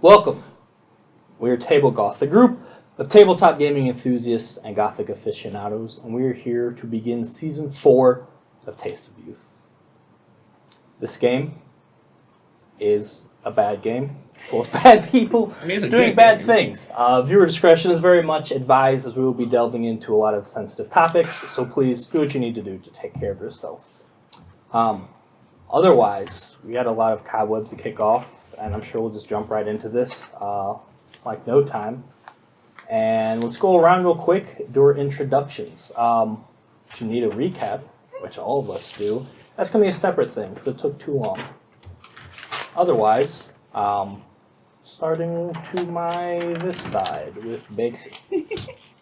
Welcome. We are Table Goth, a group of tabletop gaming enthusiasts and gothic aficionados, and we are here to begin Season 4 of Taste of Youth. This game is a bad game, full of bad people doing bad things. Viewer discretion is very much advised, as we will be delving into a lot of sensitive topics, so please do what you need to do to take care of yourself. Otherwise, we had a lot of cobwebs to kick off, and I'm sure we'll just jump right into this, like no time. And let's go around real quick, do our introductions. If you need a recap, which all of us do, that's going to be a separate thing, because it took too long. Otherwise, starting to this side with Bakesy.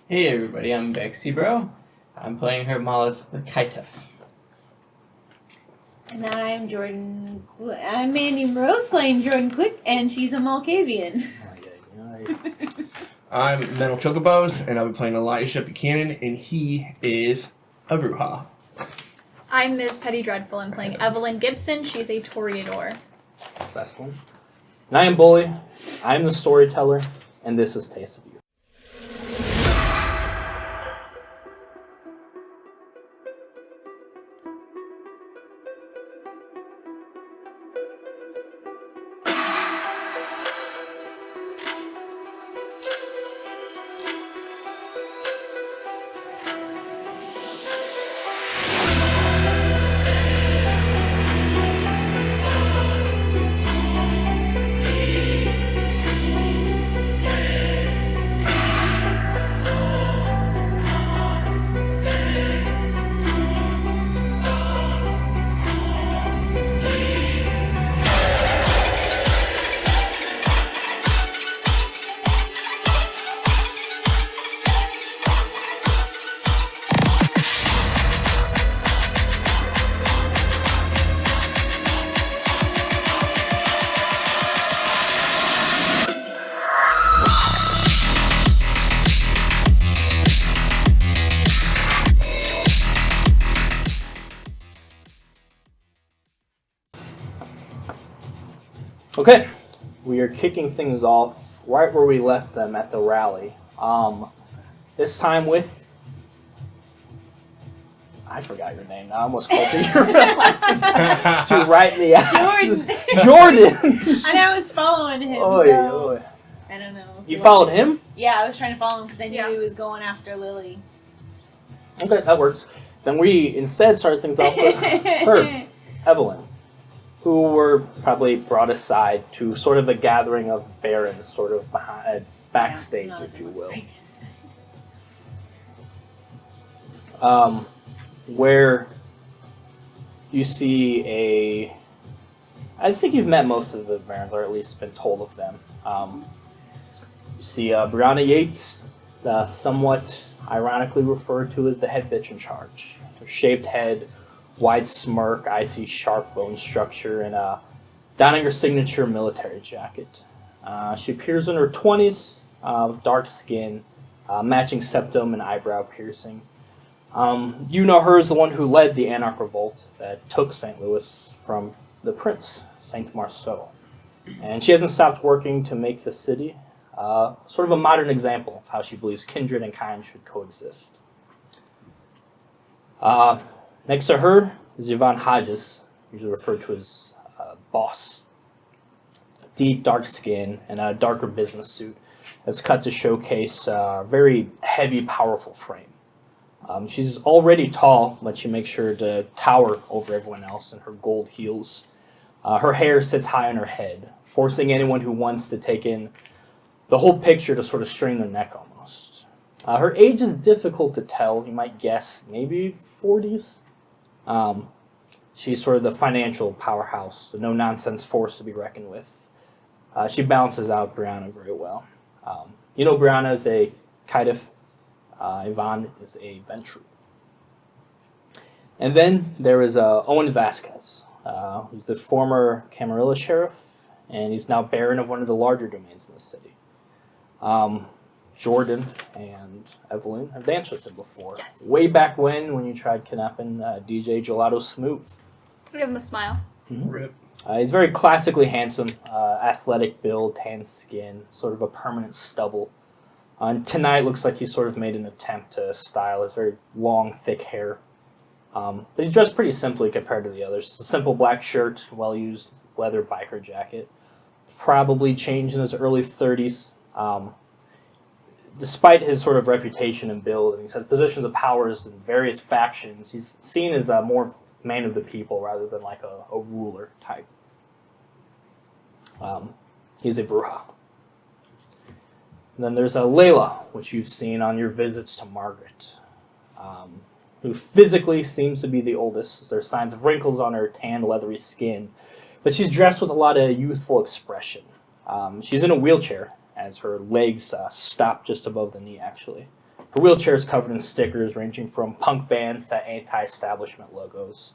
Hey everybody, I'm Bexy Bro. I'm playing her Malus the Kaitef. And I'm Jordan. I'm Mandy Rose playing Jordan Quick, and she's a Malkavian. I'm Metal Chocobos, and I'll be playing Elijah Buchanan, and he is a Bruja. I'm Ms. Petty Dreadful. I'm playing Evelyn Gibson. She's a Toreador. Best one. And I am Bully. I'm the storyteller, and this is Taste of Youth. Okay, we are kicking things off right where we left them at the rally. This time with... I forgot your name. I almost called you your real life. To right in the ass. Jordan! And I was following him, Oy, so... oy. I don't know. You followed him? Yeah, I was trying to follow him because I knew he was going after Lily. Okay, that works. Then we instead started things off with her, Evelyn, who were probably brought aside to sort of a gathering of barons, sort of behind, backstage, if you will. Where you see I think you've met most of the barons, or at least been told of them. You see Brianna Yates, somewhat ironically referred to as the head bitch in charge. Her shaved head, wide smirk, icy sharp bone structure, and donning her signature military jacket. She appears in her 20s, dark skin, matching septum and eyebrow piercing. You know her as the one who led the Anarch Revolt that took St. Louis from the Prince, Saint Marceau. And she hasn't stopped working to make the city sort of a modern example of how she believes kindred and kind should coexist. Next to her is Yvonne Hodges, usually referred to as boss. Deep, dark skin and a darker business suit that's cut to showcase a very heavy, powerful frame. She's already tall, but she makes sure to tower over everyone else in her gold heels. Her hair sits high on her head, forcing anyone who wants to take in the whole picture to sort of strain their neck almost. Her age is difficult to tell. You might guess maybe 40s. She's sort of the financial powerhouse, the no-nonsense force to be reckoned with. She balances out Brianna very well. You know Brianna is a Kaidef. Yvonne is a Ventru. And then there is Owen Vasquez, who's the former Camarilla sheriff, and he's now baron of one of the larger domains in the city. Jordan and Evelyn have danced with him before. Yes. Way back when you tried kidnapping DJ Gelato Smooth. Give him a smile. Mm-hmm. Rip. He's very classically handsome, athletic build, tan skin, sort of a permanent stubble. And tonight looks like he sort of made an attempt to style his very long, thick hair. But he's dressed pretty simply compared to the others. It's a simple black shirt, well-used leather biker jacket. Probably changed in his early 30s. Despite his sort of reputation and build, and he's had positions of powers in various factions, he's seen as a more man of the people rather than like a ruler type. He's a Bruja. And then there's Layla, which you've seen on your visits to Margaret, who physically seems to be the oldest. There's signs of wrinkles on her tan, leathery skin, but she's dressed with a lot of youthful expression. She's in a wheelchair, as her legs stop just above the knee, actually. Her wheelchair is covered in stickers ranging from punk bands to anti-establishment logos.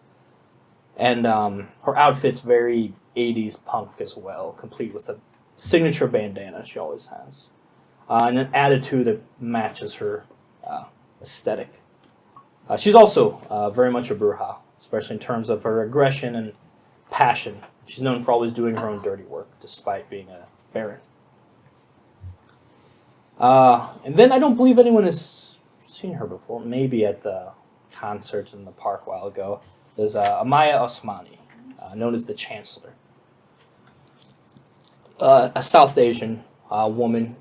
And her outfit's very 80s punk as well, complete with a signature bandana she always has. And an attitude that matches her aesthetic. She's also very much a Bruja, especially in terms of her aggression and passion. She's known for always doing her own dirty work, despite being a baron. And then I don't believe anyone has seen her before. Maybe at the concert in the park a while ago. There's Amaya Osmani, known as the Chancellor. A South Asian woman,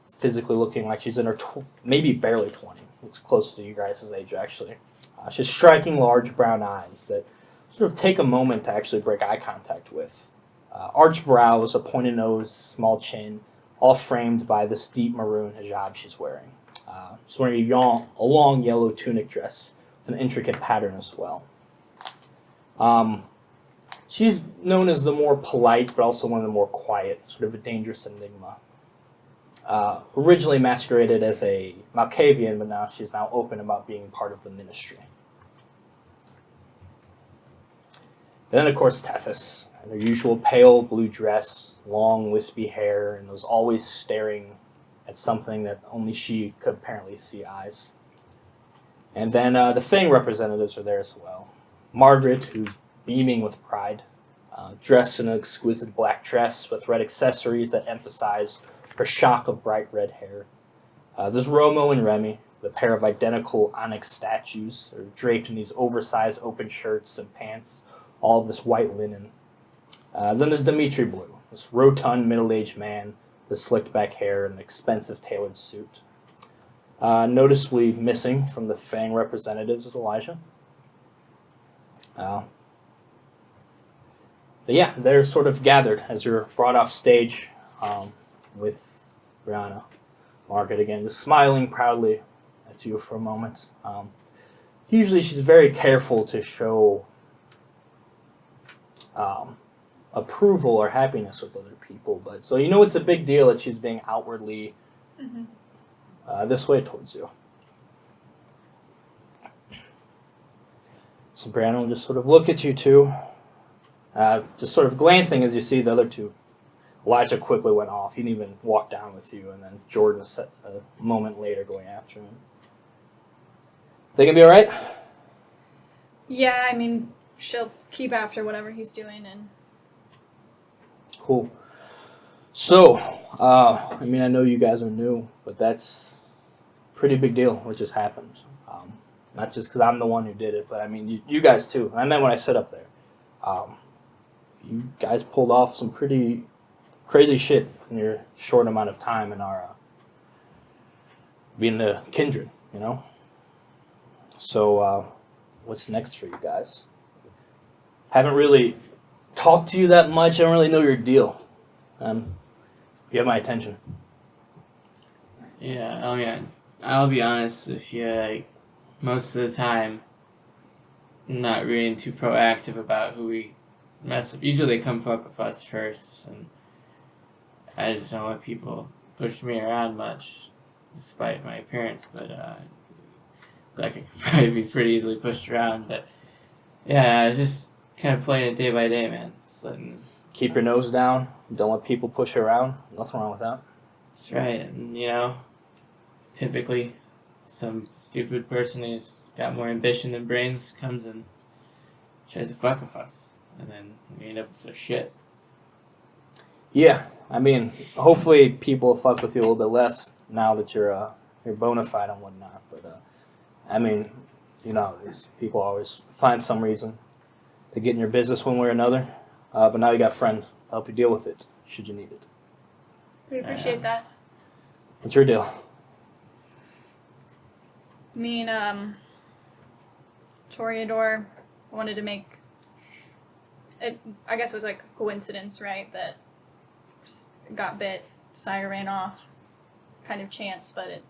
physically looking like she's in her maybe barely 20. Looks close to you guys' age, actually. She has striking large brown eyes that sort of take a moment to actually break eye contact with. Arched brows, a pointed nose, small chin, all framed by this deep maroon hijab she's wearing. She's wearing a long yellow tunic dress with an intricate pattern as well. She's known as the more polite, but also one of the more quiet, sort of a dangerous enigma. Originally masqueraded as a Malkavian, but now she's open about being part of the ministry. And then, of course, Tethys, in her usual pale blue dress, long wispy hair, and was always staring at something that only she could apparently see eyes. And then the Fang representatives are there as well. Margaret, who's beaming with pride, dressed in an exquisite black dress with red accessories that emphasize her shock of bright red hair. There's Romo and Remy, the pair of identical onyx statues. They're draped in these oversized open shirts and pants, all of this white linen. Then there's Dimitri Blue, this rotund middle-aged man with slicked back hair and an expensive tailored suit. Noticeably missing from the Fang representatives is Elijah. But yeah, they're sort of gathered as you're brought off stage with Brianna. Margaret again, just smiling proudly at you for a moment. Usually she's very careful to show approval or happiness with other people, but so you know it's a big deal that she's being outwardly this way towards you. So Brianna will just sort of look at you two, just sort of glancing as you see the other two. Elijah quickly went off. He didn't even walk down with you, and then Jordan a moment later going after him. They gonna be all right? Yeah, I mean, she'll keep after whatever he's doing, and Cool. So, I mean, I know you guys are new, but that's a pretty big deal what just happened. Not just because I'm the one who did it, but I mean, you guys too. I meant when I sit up there. You guys pulled off some pretty crazy shit in your short amount of time in our being the kindred, you know? So, what's next for you guys? Haven't really talked to you that much. I don't really know your deal. You have my attention. Yeah, I mean, I'll be honest with you, like, most of the time, I'm not really too proactive about who we mess with. Usually they come fuck with us first, and I just don't let people push me around much, despite my appearance, but I could probably be pretty easily pushed around, but yeah, just kind of playing it day by day, man. Just letting... Keep your nose down. Don't let people push you around. Nothing wrong with that. That's right, and you know, typically some stupid person who's got more ambition than brains comes and tries to fuck with us. and then we end up with their shit. Yeah, I mean, hopefully people fuck with you a little bit less now that you're bona fide and whatnot. But I mean, you know, people always find some reason to get in your business one way or another. But now you got friends to help you deal with it, should you need it. We appreciate that. What's your deal? Me and Toreador wanted to make it. I guess it was like a coincidence, right? That got bit, Sire ran off, kind of chance, but it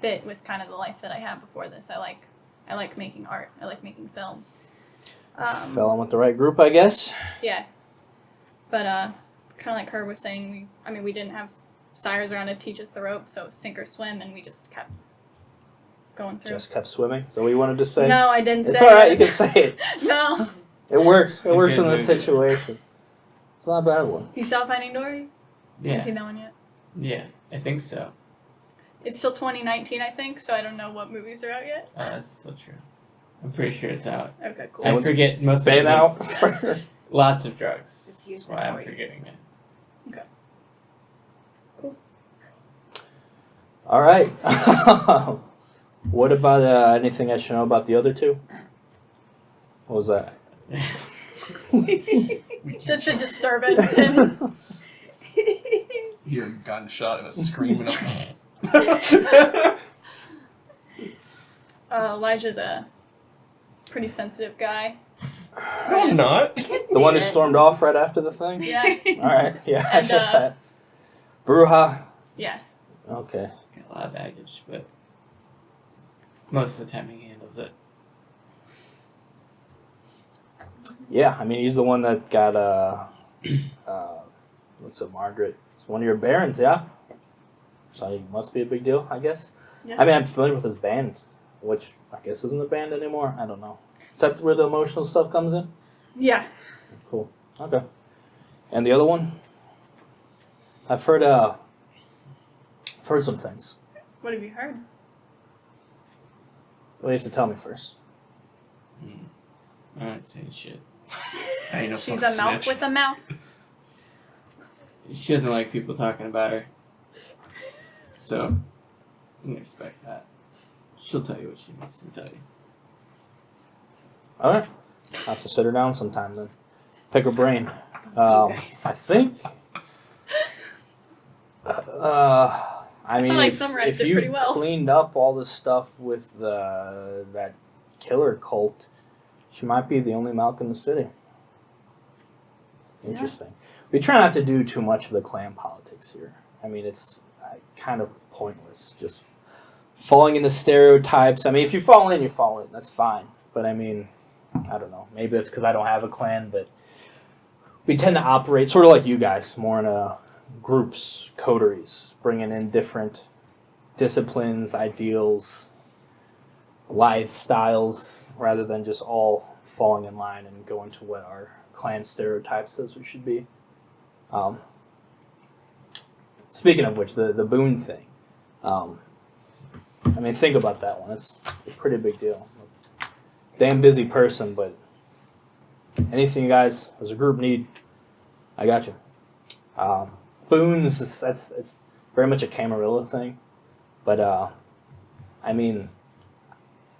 fit with kind of the life that I had before this. I like making art. I like making film. Fell in with the right group, I guess. Yeah, but kind of like her was saying, we didn't have Sires around to teach us the ropes, so sink or swim, and we just kept going through. Just kept swimming. Is that what you wanted to say? No, I didn't It's say all right. it. You can say it. No. It works. It works Good in this movie. situation. It's not a bad one. You saw Finding Dory? Yeah. Haven't seen that one yet. Yeah, I think so. It's still 2019, I think, so I don't know what movies are out yet. Oh, that's so true. I'm pretty sure it's out. Okay, cool. I forget most of Been the out. Lots of drugs. Just use That's why I'm memories. forgetting it. All right. What about anything I should know about the other two? What was that? Just a disturbance. And You hear a gunshot and a scream. Elijah's a pretty sensitive guy. No, I'm not. The one who stormed off right after the thing? Yeah. All right. Yeah, I And, get that. Bruja. Yeah. Okay. Got a lot of baggage, but most of the time he handles it. Yeah, I mean, he's the one that got, what's it, Margaret? It's one of your barons, yeah? So he must be a big deal, I guess. Yeah. I mean, I'm familiar with his band, which I guess isn't a band anymore. I don't know. Is that where the emotional stuff comes in? Yeah. Cool. Okay. And the other one? I've heard some things. What have you heard? Well, you have to tell me first. I don't say shit. I ain't no She's fucking a mouth snitch. with a mouth. She doesn't like people talking about her. So, I'm gonna respect that. She'll tell you what she needs to tell you. All right. I'll have to sit her down sometime then. Pick her brain. I think. I mean, I if summarized it you pretty well. cleaned up all the stuff with that killer cult, she might be the only Malk in the city. Interesting. We try not to do too much of the clan politics here. I mean, it's kind of pointless. Just falling into stereotypes. I mean, if you fall in, you fall in. That's fine. But I mean, I don't know. Maybe it's because I don't have a clan, but we tend to operate sort of like you guys, more in groups, coteries, bringing in different disciplines, ideals, lifestyles, rather than just all falling in line and going to what our clan stereotype says we should be. Speaking of which, the boon thing. I mean, think about that one. It's a pretty big deal. Damn busy person, but anything you guys as a group need, I got you. Boons, it's very much a Camarilla thing, but I mean,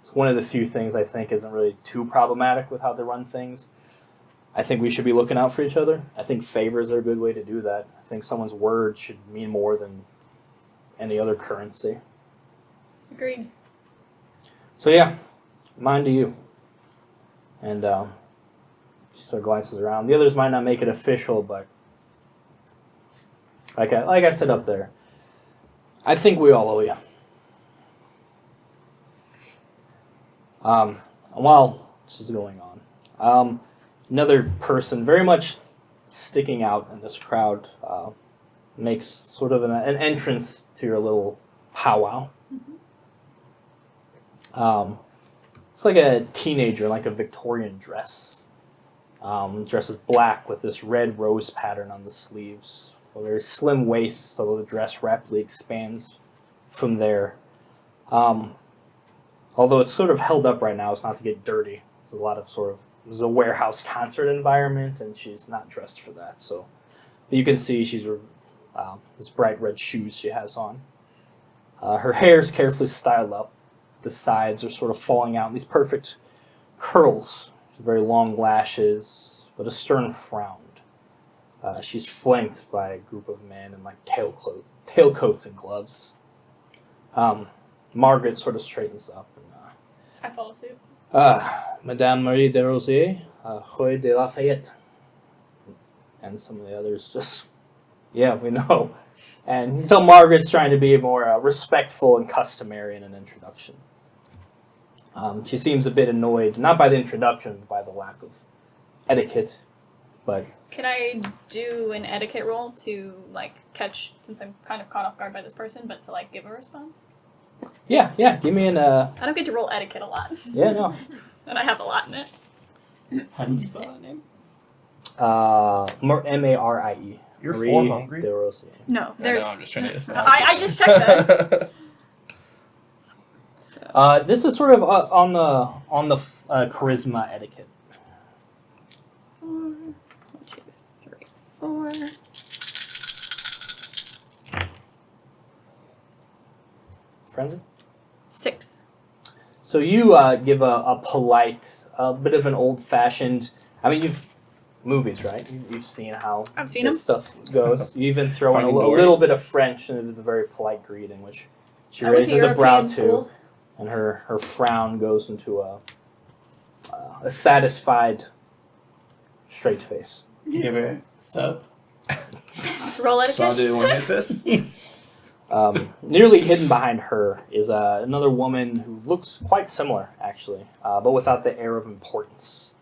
it's one of the few things I think isn't really too problematic with how they run things. I think we should be looking out for each other. I think favors are a good way to do that. I think someone's word should mean more than any other currency. Agreed. So yeah, mine to you. And she sort of glances around. The others might not make it official, but like I said up there, I think we all owe you. While this is going on, another person very much sticking out in this crowd makes sort of an entrance to your little powwow. It's like a teenager, like a Victorian dress. Dresses black with this red rose pattern on the sleeves. A very slim waist, although the dress rapidly expands from there. Although it's sort of held up right now, it's not to get dirty. There's a lot of sort of is a warehouse concert environment, and she's not dressed for that. So you can see she's this bright red shoes she has on. Her hair is carefully styled up. The sides are sort of falling out in these perfect curls. Very long lashes, but a stern frown. She's flanked by a group of men in like tailcoats and gloves. Margaret sort of straightens up and I follow suit. Madame Marie de Rosier, Rue de Lafayette. And some of the others just, yeah, we know. And so Margaret's trying to be more respectful and customary in an introduction. She seems a bit annoyed, not by the introduction, but by the lack of etiquette. But Can I do an etiquette roll to like catch, since I'm kind of caught off guard by this person, but to like give a response? yeah, give me an I don't get to roll etiquette a lot. yeah, no. And I have a lot in it. How do you spell that name? Marie. You're Marie form hungry. de Rosier. No, there's. I'm just trying to. I just checked that. So, This is sort of on the charisma etiquette. 1, 2, 3, 4. Frenzy? 6. So you give a polite, a bit of an old-fashioned. I mean, you've movies, right? You've seen how I've seen this them. stuff goes. You even throw in a Finding Dory. little bit of French into the very polite greeting, which she I went to raises a brow European to, schools. and her frown goes into a satisfied, straight face. Give her sub. Roll etiquette. So do you want to hit this? Nearly hidden behind her is another woman who looks quite similar, actually, but without the air of importance.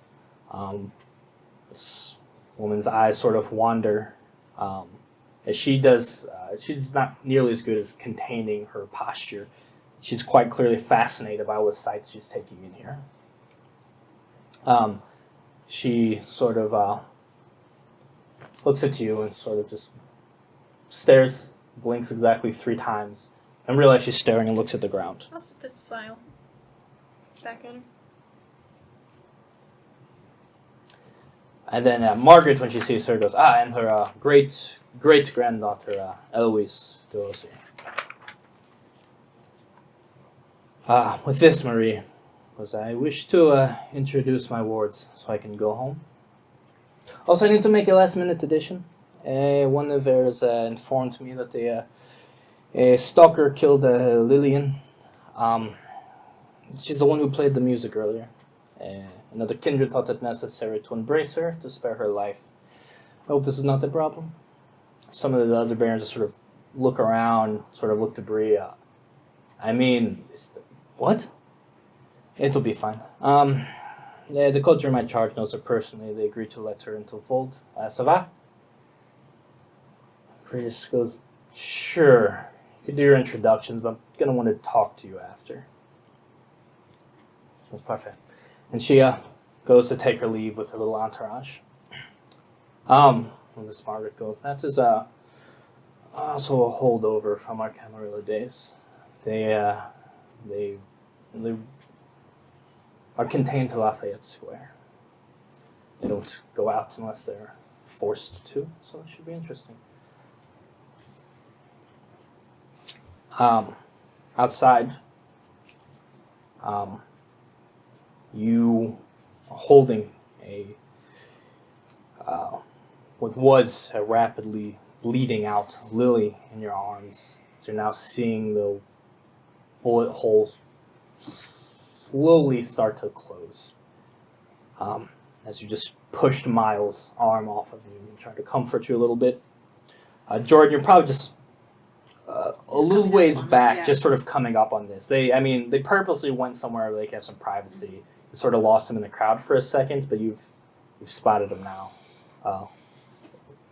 This woman's eyes sort of wander as she does. She's not nearly as good as containing her posture. She's quite clearly fascinated by all the sights she's taking in here. She sort of looks at you and sort of just stares, blinks exactly 3 times, and realizes she's staring and looks at the ground. I'll just smile. Back at her. And then Margaret, when she sees her, goes, and her great-granddaughter, Eloise de Rosier. With this, Marie, I wish to introduce my wards so I can go home. Also, I need to make a last-minute addition. One of theirs informed me that a stalker killed Lillian. She's the one who played the music earlier. Another kindred thought it necessary to embrace her to spare her life. I hope this is not a problem. Some of the other barons just sort of look around, sort of look to Bree. What? It'll be fine. The culture in my charge knows her personally. They agreed to let her into the fold. Ça va? Bree just goes, sure. You can do your introductions, but I'm going to want to talk to you after. That's perfect. And she goes to take her leave with her little entourage. When this Margaret goes, that is also a holdover from our Camarilla days. They are contained to Lafayette Square. They don't go out unless they're forced to, so it should be interesting. Outside, you are holding what was a rapidly bleeding out Lily in your arms. So you're now seeing the bullet holes slowly start to close. As you just pushed Miles' arm off of you and tried to comfort you a little bit. Jordan, you're probably just a little ways back, just sort of coming up on this. They purposely went somewhere where they could have some privacy. You sort of lost them in the crowd for a second, but you've spotted them now.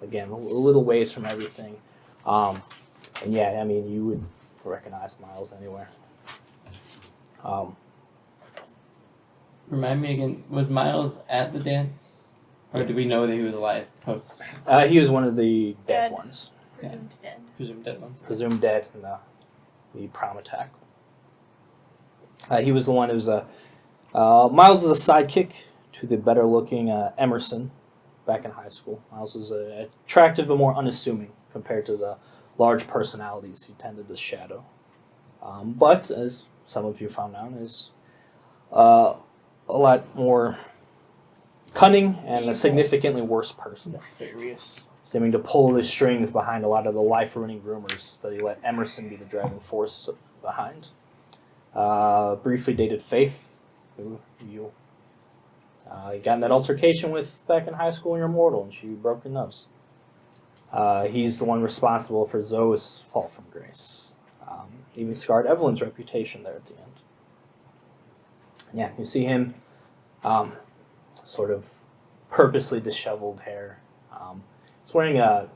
Again, a little ways from everything. And yeah, you would recognize Miles anywhere. Remind me again, was Miles at the dance? Or do we know that he was alive post? He was one of the dead Dead. ones. Presumed dead. Presumed dead ones. Presumed dead in the prom attack. He was the one who was Miles is a sidekick to the better-looking Emerson back in high school. Miles was attractive but more unassuming compared to the large personalities he tended to shadow. But, as some of you found out, is a lot more cunning and a significantly worse person. Nefarious. Seeming to pull the strings behind a lot of the life-ruining rumors that he let Emerson be the driving force behind. Briefly dated Faith, who you got in that altercation with back in high school in your mortal, and she broke your nose. He's the one responsible for Zoe's fall from grace. Even scarred Evelyn's reputation there at the end. Yeah, you see him, sort of purposely disheveled hair. He's wearing a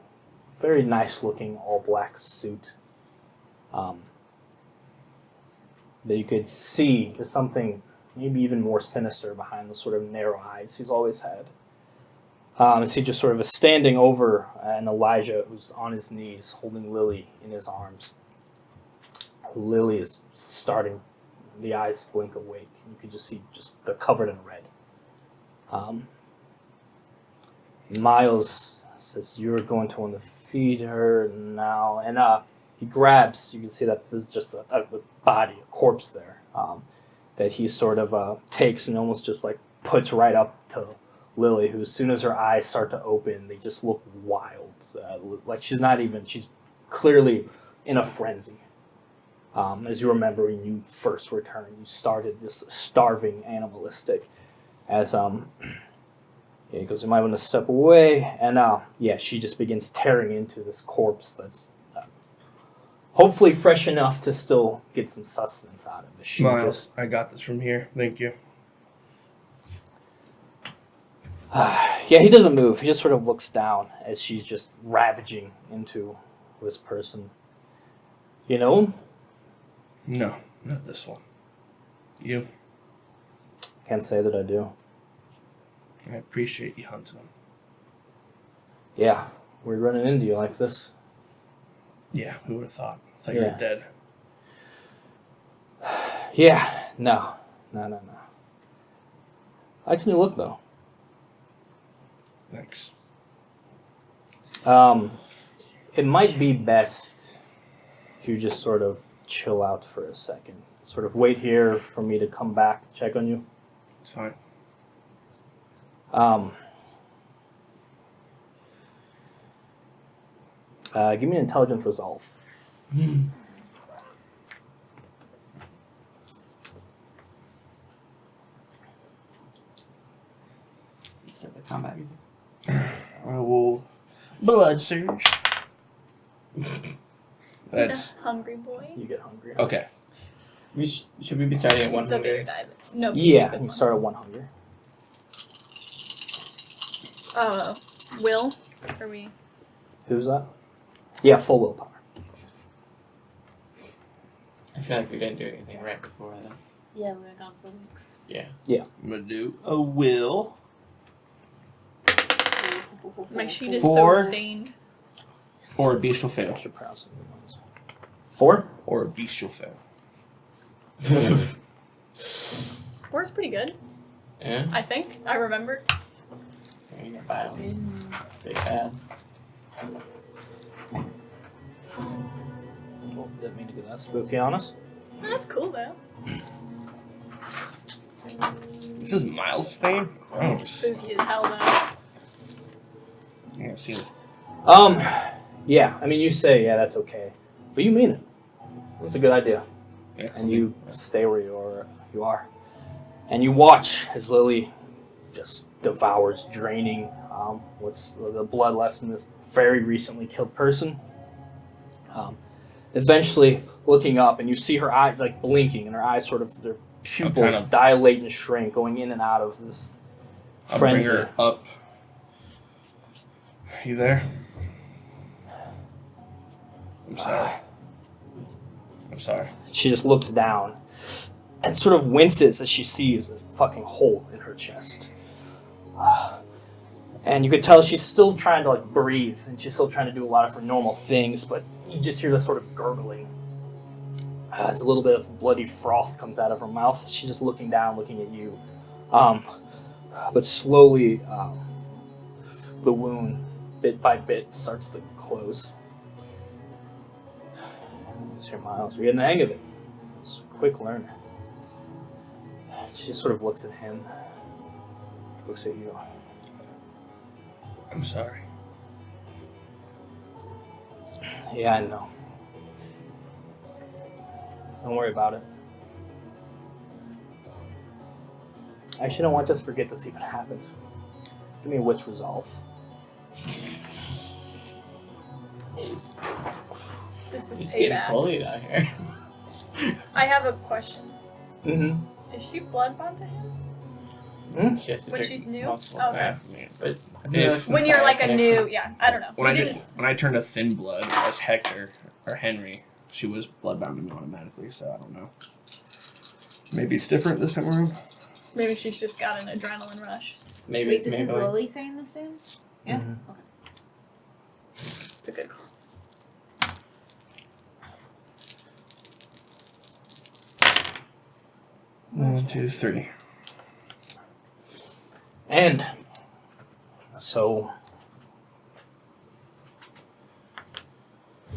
very nice-looking all-black suit. That you could see there's something maybe even more sinister behind the sort of narrow eyes he's always had. As he just sort of is standing over and Elijah, who's on his knees, holding Lily in his arms. Lily is starting, the eyes blink awake. You can just see they're covered in red. Miles says, "You're going to want to feed her now." And he grabs, you can see that there's just a body, a corpse there, that he sort of takes and almost just like puts right up to Lily, who as soon as her eyes start to open, they just look wild. Like she's clearly in a frenzy. As you remember when you first returned, you started just starving animalistic. As he goes, "You might want to step away." And she just begins tearing into this corpse that's hopefully fresh enough to still get some sustenance out of it. Miles, I got this from here. Thank you. He doesn't move. He just sort of looks down as she's just ravaging into this person. You know him? No, not this one. You? Can't say that I do. I appreciate you hunting him. Yeah, we're running into you like this. Yeah, who would have thought? I thought you were dead. Yeah, no. How can you look, though? Thanks. It might be best if you just sort of chill out for a second. Sort of wait here for me to come back and check on you. It's fine. Give me an intelligence resolve. Set the combat music. I will blood surge. That's He's a hungry boy. You get hungry. okay. Should we be starting at He's 100? still be your dive. No. Yeah, this you one. start at 1 hunger. Will? Are we? Who's that? Yeah, full willpower. I feel like we didn't do anything right before this. Yeah, we were gone for weeks. Yeah. I'm gonna do a will. My sheet is 4. so stained. Or a beast will fail. I should pronounce it. 4? Or a beast will fail. 4 is pretty good. Yeah? I think. I remember. There you go, Biles. Big bad. Well, didn't mean to get that spooky on us. That's cool though. This is Miles' thing? Gross. Spooky as hell though. Yeah, I've seen this. Yeah, I mean, you say, yeah, that's okay. But you mean it. It's a good idea. Yeah. And you stay where you are. And you watch as Lily just devours, draining what's the blood left in this very recently killed person. Eventually looking up, and you see her eyes like blinking, and her eyes sort of, their pupils kind of- dilate and shrink, going in and out of this I'll frenzy. bring her up. You there? I'm sorry. I'm sorry. She just looks down and sort of winces as she sees a fucking hole in her chest. And you could tell she's still trying to like breathe, and she's still trying to do a lot of her normal things, but you just hear this sort of gurgling. As a little bit of bloody froth comes out of her mouth. She's just looking down, looking at you. But slowly, the wound, bit by bit, starts to close. Mr. Miles, you're getting the hang of it. It's a quick learner. She just sort of looks at him, looks at you. I'm sorry. Yeah, I know. Don't worry about it. I actually don't want to just forget this even happened. Give me a witch resolve. This is Just getting payback. bullied out here. I have a question. Mm-hmm. Is she bloodbound to him? She has to When drink she's new? multiple Okay. times from me, but When you're like a new, yeah, I don't know. When We I turned to thin blood as Hector or Henry, she was bloodbound to me automatically. So I don't know. Maybe it's different this time around. Maybe she's just got an adrenaline rush. maybe Wait, it's this is Maybelline. Lily saying this to him? Yeah? Mhm. Okay. It's a good call. One, 2, 3. And so,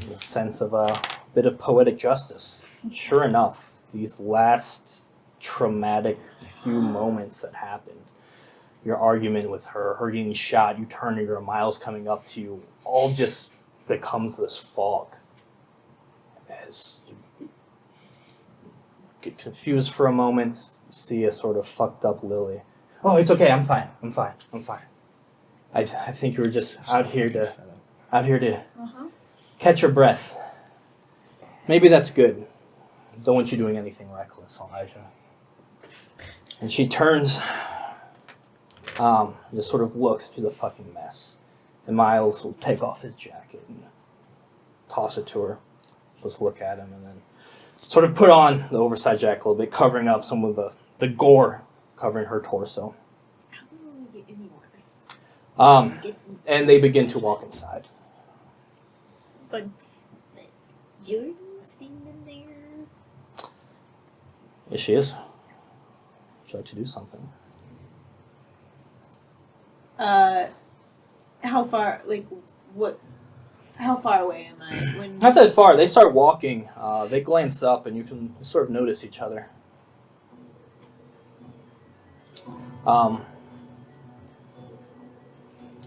the sense of a bit of poetic justice. Sure enough, these last traumatic few moments that happened, your argument with her, her getting shot, you turning her, Miles coming up to you, all just becomes this fog. As you get confused for a moment, you see a sort of fucked up Lily. Oh, it's okay. I'm fine. I think you were just out here to Uh-huh. catch your breath. Maybe that's good. Don't want you doing anything reckless, Elijah. And she turns, just sort of looks. She's a fucking mess. And Miles will take off his jacket and toss it to her. Just look at him and then sort of put on the oversized jacket a little bit, covering up some of the gore covering her torso. How will it get any worse? And they begin to walk inside. But Jordan standing there. Yes, she is. Would you like to do something? How far, how far away am I? When Not that far. They start walking. They glance up, and you can sort of notice each other.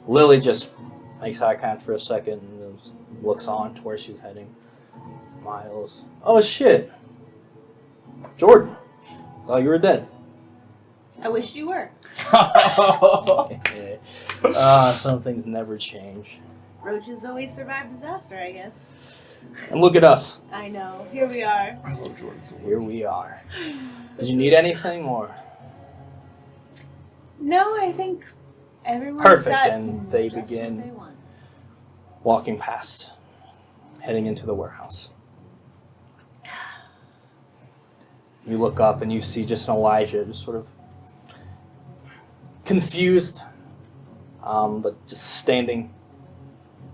Lily just makes eye contact for a second and just looks on to where she's heading. Miles. Oh, shit. Jordan. Thought you were dead. I wish you were. Some things never change. Roaches always survive disaster, I guess. And look at us. I know. Here we are. I love Jordan so much. Here we are. Did you need anything or? No, I think everyone's Perfect, got and they just begin- what they want. Walking past, heading into the warehouse. You look up and you see just an Elijah, just sort of confused, but just standing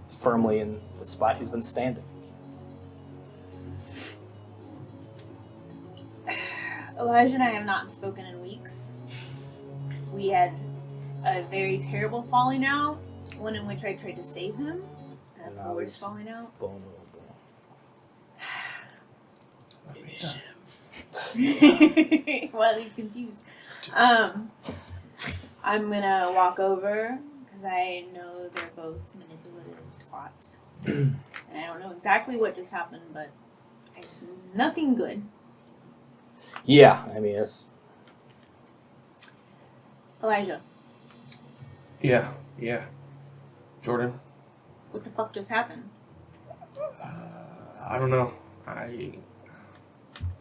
firmly in the spot he's been standing. Elijah and I have not spoken in weeks. We had a very terrible falling out, one in which I tried to save him. That's And the I worst was falling out. Vulnerable. While he's confused. I'm gonna walk over because I know they're both manipulative twats. And I don't know exactly what just happened, but it's nothing good. Yeah, I mean, it's Elijah, Yeah. Jordan. what the fuck just happened? I don't know.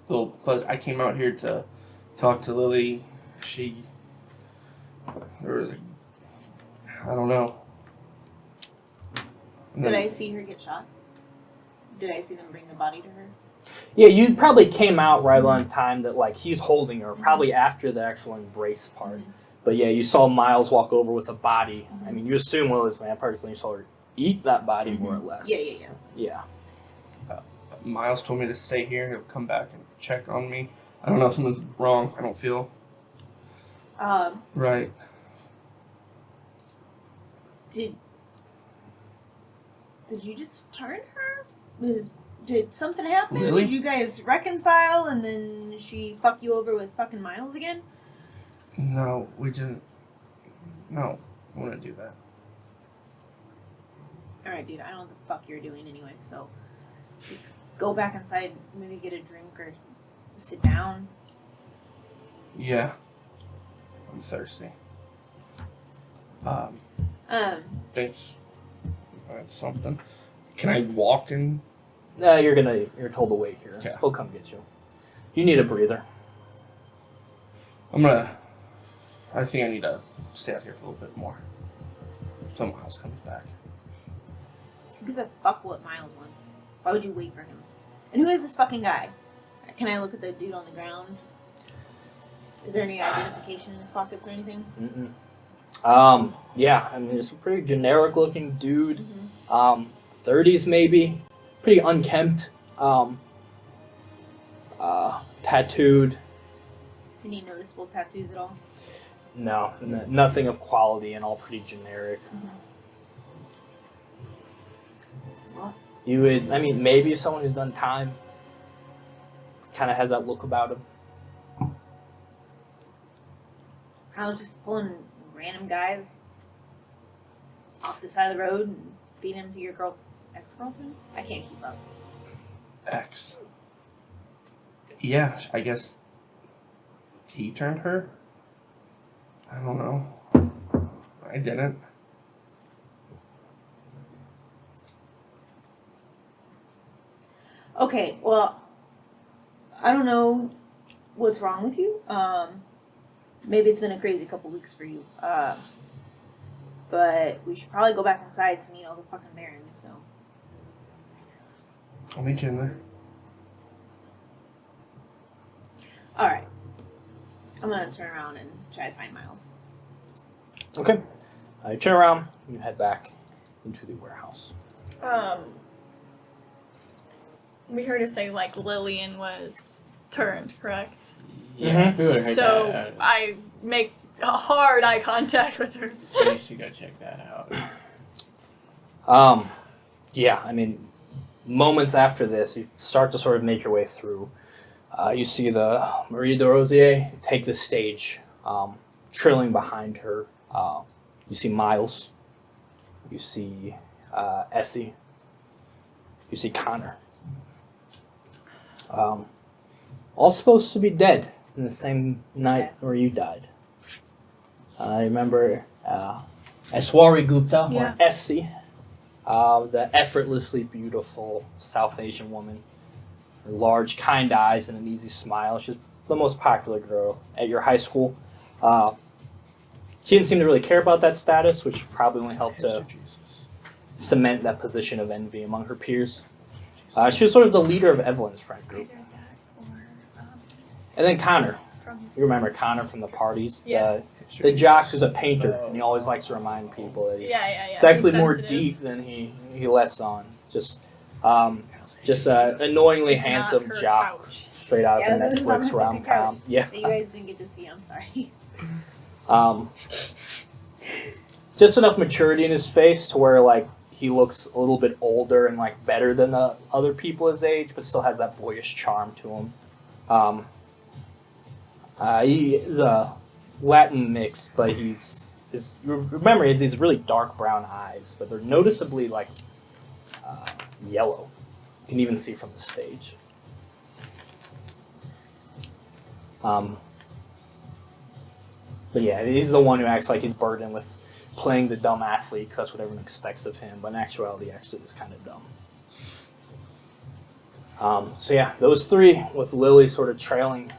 Little fuzz. I came out here to talk to Lily. There was I don't know. And Did then- I see her get shot? Did I see them bring the body to her? yeah. You probably came out right on time that like he's holding her, probably after the actual embrace part. But yeah, you saw Miles walk over with a body. I mean, you assume Lily's vampires, and you saw her eat that body more or less. Yeah. Miles told me to stay here and he'll come back and check on me. I don't know, something's wrong. I don't feel right. Did you just turn her? Did something happen? Really? Did you guys reconcile and then she fuck you over with fucking Miles again? No, we didn't. No, I wouldn't do that. Alright, dude, I don't know what the fuck you're doing anyway, so just go back inside, maybe get a drink or sit down. Yeah. I'm thirsty. That's something. Can I walk in? You're told to wait here. Okay. He'll come get you. You need a breather. I think I need to stay out here for a little bit more. Until Miles comes back. Who gives a fuck what Miles wants? Why would you wait for him? And who is this fucking guy? Can I look at the dude on the ground? Is there any identification in his pockets or anything? Yeah, I mean, it's a pretty generic looking dude. 30s maybe. Pretty unkempt. Tattooed. Any noticeable tattoos at all? No, nothing of quality and all pretty generic. What? You would, I mean, maybe someone who's done time. Kind of has that look about him. I was just pulling random guys off the side of the road and feeding them to your ex-girlfriend? I can't keep up. X. Yeah, I guess he turned her? I don't know. I didn't. Okay, well, I don't know what's wrong with you. Maybe it's been a crazy couple weeks for you. But we should probably go back inside to meet all the fucking barons, so. I'll meet you in there. Alright. I'm gonna turn around and try to find Miles. Okay. You turn around, you head back into the warehouse. We heard her say like Lillian was turned, correct? Yeah, we would have heard So that. I make a hard eye contact with her. We should go check that out. Yeah, I mean, moments after this, you start to sort of make your way through. You see the Marie de Rosier take the stage, trailing behind her. You see Miles. You see Essie. You see Connor. All supposed to be dead in the same night where you died. I remember Eswari Gupta, Yeah. or Essie, the effortlessly beautiful South Asian woman. Her large, kind eyes and an easy smile. She's the most popular girl at your high school. She didn't seem to really care about that status, which probably only helped to cement that position of envy among her peers. She was sort of the leader of Evelyn's friend group. And then Connor. You remember Connor from the parties? Yeah. The jock who's a painter, and he always likes to remind people that he's Yeah. actually more Sensitive. deep than he lets on. Just annoyingly It's handsome not her jock, couch. straight out Yeah, of the this is on Netflix my rom couch. com. Yeah. That you guys didn't get to see, I'm sorry. Just enough maturity in his face to where like he looks a little bit older and like better than the other people his age, but still has that boyish charm to him. He is a Latin mix, but remember he has these really dark brown eyes, but they're noticeably like yellow. You can even see from the stage. But yeah, he's the one who acts like he's burdened with playing the dumb athlete because that's what everyone expects of him, but in actuality, actually is kind of dumb. So yeah, those three with Lily sort of trailing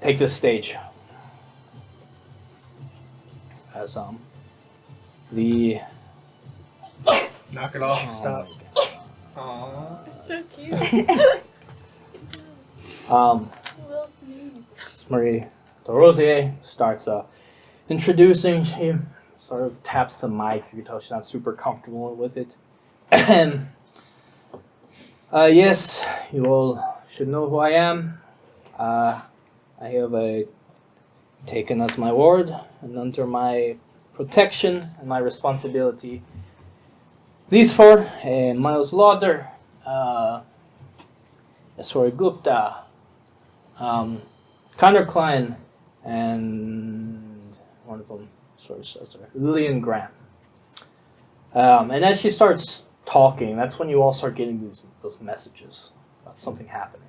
take this stage as the Knock it off. oh Stop. my Aww. It's so cute. God. Marie de Rosier starts introducing. She sort of taps the mic. You can tell she's not super comfortable with it. Yes, you all should know who I am. I have taken as my word and under my protection and my responsibility. These four, Miles Lauder, Aswari Gupta, Connor Klein, and one of them sort of says there, Lillian Graham. And as she starts talking, that's when you all start getting those messages about something happening.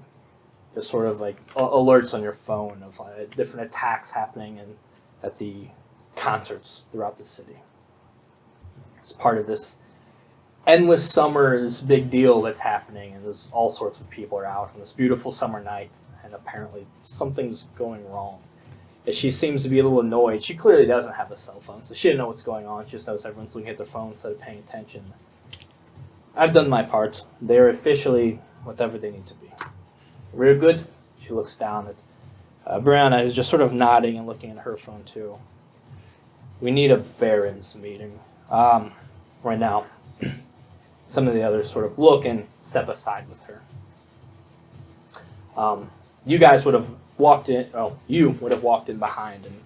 Just sort of like alerts on your phone of different attacks happening at the concerts throughout the city. It's part of this endless summer, this big deal that's happening, and there's all sorts of people are out on this beautiful summer night, and apparently something's going wrong. And she seems to be a little annoyed. She clearly doesn't have a cell phone, so she didn't know what's going on. She just knows everyone's looking at their phone instead of paying attention. I've done my part. They're officially whatever they need to be. We're good. She looks down at Brianna, who's just sort of nodding and looking at her phone too. We need a Barons meeting right now. Some of the others sort of look and step aside with her. You guys would have walked in. Oh, you would have walked in behind and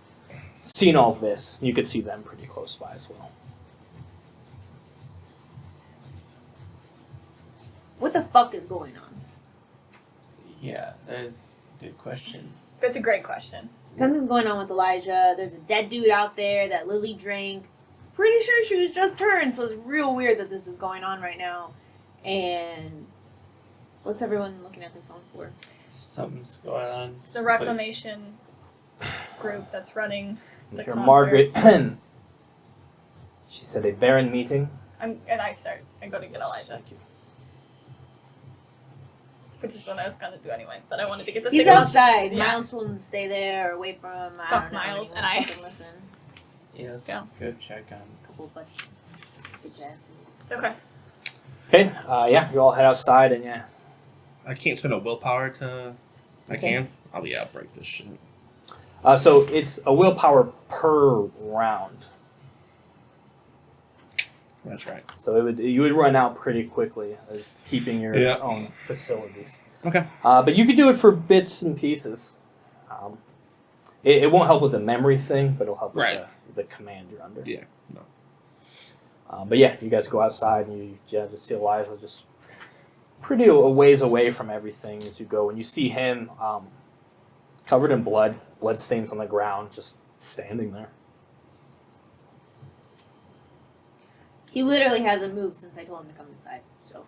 seen all of this. You could see them pretty close by as well. What the fuck is going on? Yeah, that's a good question. That's a great question. Something's going on with Elijah. There's a dead dude out there that Lily drank. Pretty sure she was just turned, so it's real weird that this is going on right now. And what's everyone looking at their phone for? Something's going on. The reclamation group that's running the Here, concerts. Margaret. She said a Baron meeting. I go to get Elijah, Thank you. which is what I was gonna do anyway. But I wanted to get the He's thing off. outside. Yeah. Miles wouldn't stay there or wait for him. I Fuck don't know. Miles, Anyone and I- fucking listen. Yeah, let's Yeah. go check on. Couple of buttons. Bitch ass. Okay. Okay, yeah, you all head outside and yeah. I can't spend a willpower to. I Okay. can. I'll break this shit. So it's a willpower per round. That's right. So you would run out pretty quickly as keeping your Yeah. own facilities. Okay. But you could do it for bits and pieces. It won't help with the memory thing, but it'll help Right. with the command you're under. Yeah. No. But yeah, you guys go outside and you just see Elijah just pretty a ways away from everything as you go. And you see him covered in blood stains on the ground, just standing there. He literally hasn't moved since I told him to come inside. So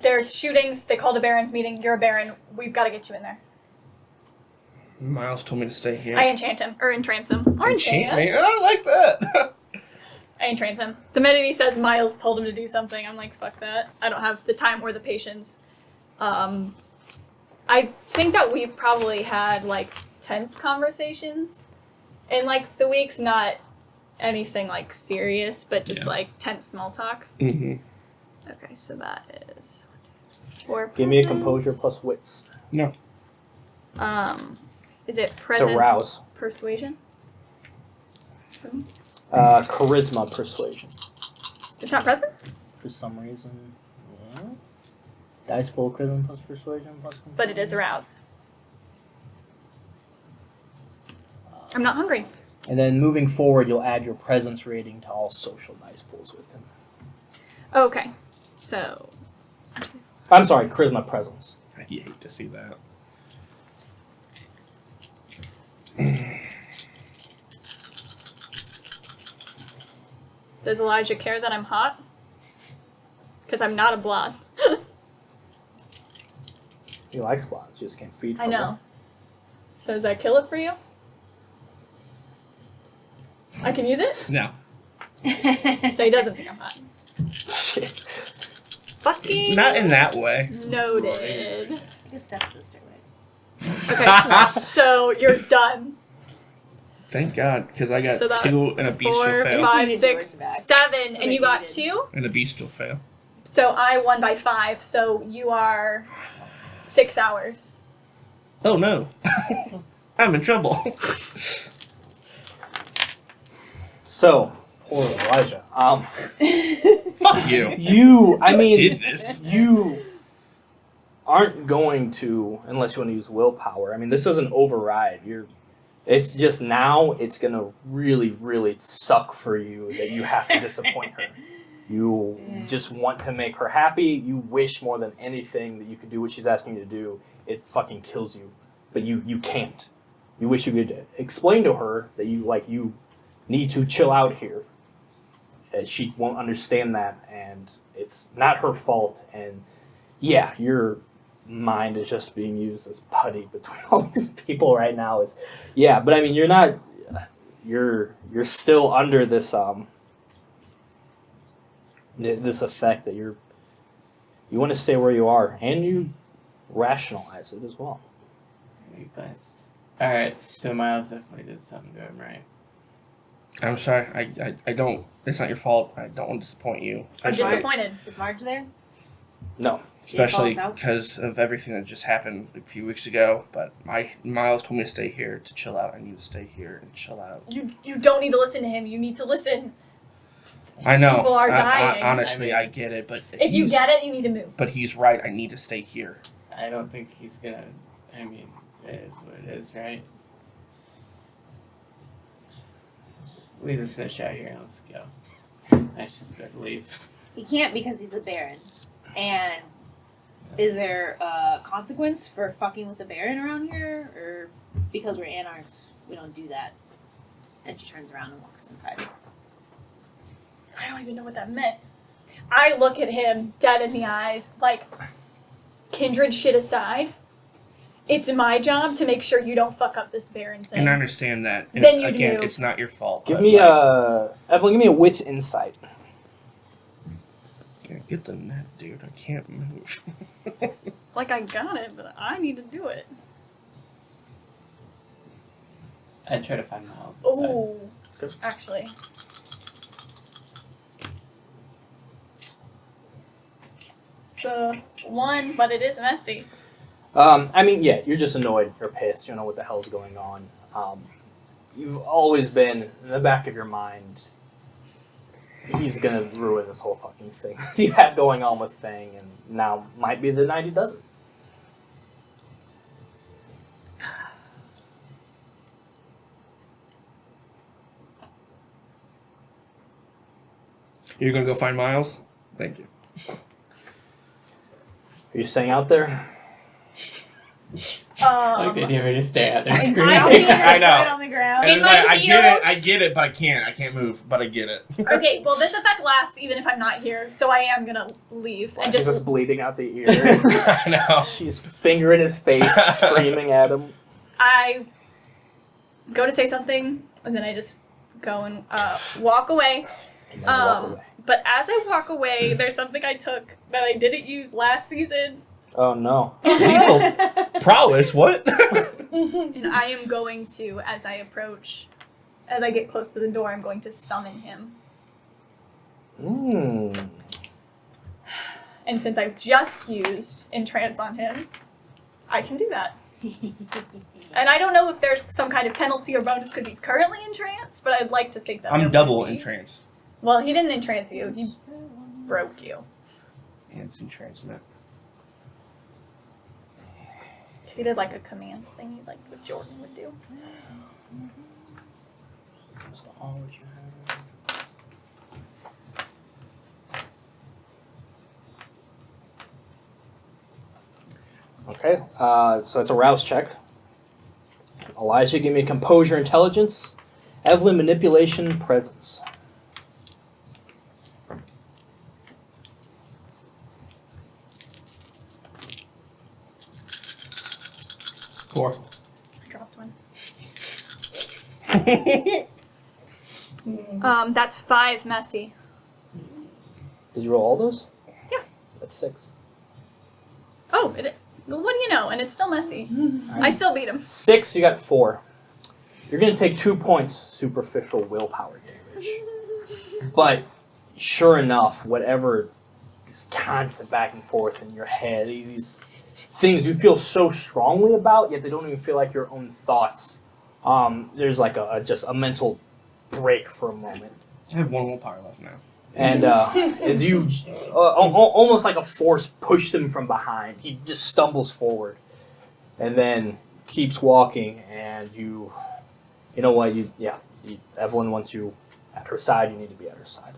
There's shootings. They called a Barons meeting. You're a Baron. We've got to get you in there. Miles told me to stay here. I enchant him. Or entrance him. Or Enchant me? enchant. I like that. I entrance him. The minute he says Miles told him to do something, I'm like, fuck that. I don't have the time or the patience. I think that we've probably had, like, tense conversations in, like, the weeks. Not anything, like, serious, but just, like, tense small talk. Mm-hmm. Okay, so that is 4 Give me a presence. composure plus wits. Is it It's presence? a rouse. Persuasion? Charisma persuasion. It's not presence? For some reason. Yeah. Dice pool charisma plus persuasion plus composure. But it is a rouse. I'm not hungry. And then moving forward, you'll add your presence rating to all social dice pools with him. Okay, so I'm sorry, charisma presence. I hate to see that. does Elijah care that I'm hot? Because I'm not a blonde. He likes blondes, you just can't feed from I know. them. So does that kill it for you? I can use it? No. So he doesn't think I'm hot. Shit. Fucking Not in that way. noted. Like a stepsister, right? Okay, so you're done. Thank God, because I got So that's 2 and a bestial 4, fail. 5, Needed 6, yours back. 7, and you got 2? And a bestial fail. So I won by 5, so you are 6 hours. Oh no. I'm in trouble. So, poor Elijah. Fuck you. I mean, Did this. you aren't going to, unless you want to use willpower. I mean, this doesn't override. It's just now it's gonna really, really suck for you that you have to disappoint her. You just want to make her happy. You wish more than anything that you could do what she's asking you to do. It fucking kills you, but you can't. You wish you could explain to her that you need to chill out here. She won't understand that, and it's not her fault. And yeah, your mind is just being used as putty between all these people right now. But I mean, you're not. You're still under this this effect that you want to stay where you are, and you rationalize it as well. You guys. Alright, so Miles definitely did something to him, right? I'm sorry. I don't. It's not your fault. I don't want to disappoint you. I'm disappointed. Is Marge there? No. Especially She falls out? because of everything that just happened a few weeks ago. But Miles told me to stay here to chill out. I need to stay here and chill out. You don't need to listen to him. You need to listen. I know. People are dying. Honestly, I I mean, get it. But If you get it, you need to move. But he's right. I need to stay here. I don't think he's gonna. I mean, it is what it is, right? Just leave the snitch out here and let's go. I just got to leave. He can't because he's a Baron. And is there a consequence for fucking with the Baron around here? Or because we're Anarchs, we don't do that? And she turns around and walks inside. I don't even know what that meant. I look at him dead in the eyes, like, kindred shit aside. It's my job to make sure you don't fuck up this Baron thing. And I understand that. And Then you again, do. it's not your fault. Give but, me like, Evelyn. Give me a wits insight. yeah, get the net, dude. I can't move. Like, I got it, but I need to do it. I'd try to find Miles. Oh, Good. actually. The one, but it is messy. I mean, yeah, you're just annoyed or pissed. You don't know what the hell's going on. You've always been in the back of your mind. He's gonna ruin this whole fucking thing you have going on with Thing, and now might be the night he does it. You're gonna go find Miles? Thank you. Are you staying out there? Okay, do you ever just stay out there And screaming? I know. Right on the ground. In my heels. I get it, but I can't. I can't move, but I get it. Okay, well, this effect lasts even if I'm not here, so I am gonna leave and He's just. just bleeding out the ear. No. She's fingering his face, screaming at him. I go to say something, and then I just go and walk away. And then walk away. But as I walk away, there's something I took that I didn't use last season, Oh no. Lethal prowess? What? and I am going to, as I get close to the door, I'm going to summon him. And since I've just used entrance on him, I can do that. And I don't know if there's some kind of penalty or bonus because he's currently entranced, but I'd like to think that there I'm double would be. entranced. Well, he didn't entrance you. He broke you. Yeah, it's entrancement. He did like a command thingy, like what Jordan would do. That's all that you have. Okay, so it's a rouse check. Elijah, give me composure, intelligence. Evelyn, manipulation, presence. Four. I dropped one. That's 5 messy. Did you roll all those? Yeah. That's 6. Oh, well, what do you know? And it's still messy. I still beat him. 6, you got 4. You're going to take 2 points superficial willpower damage. But sure enough, whatever this constant back and forth in your head, these things you feel so strongly about, yet they don't even feel like your own thoughts. There's like just a mental break for a moment. I have one willpower left now. And as you, almost like a force pushed him from behind, he just stumbles forward and then keeps walking, and you You know what? Evelyn wants you at her side. You need to be at her side.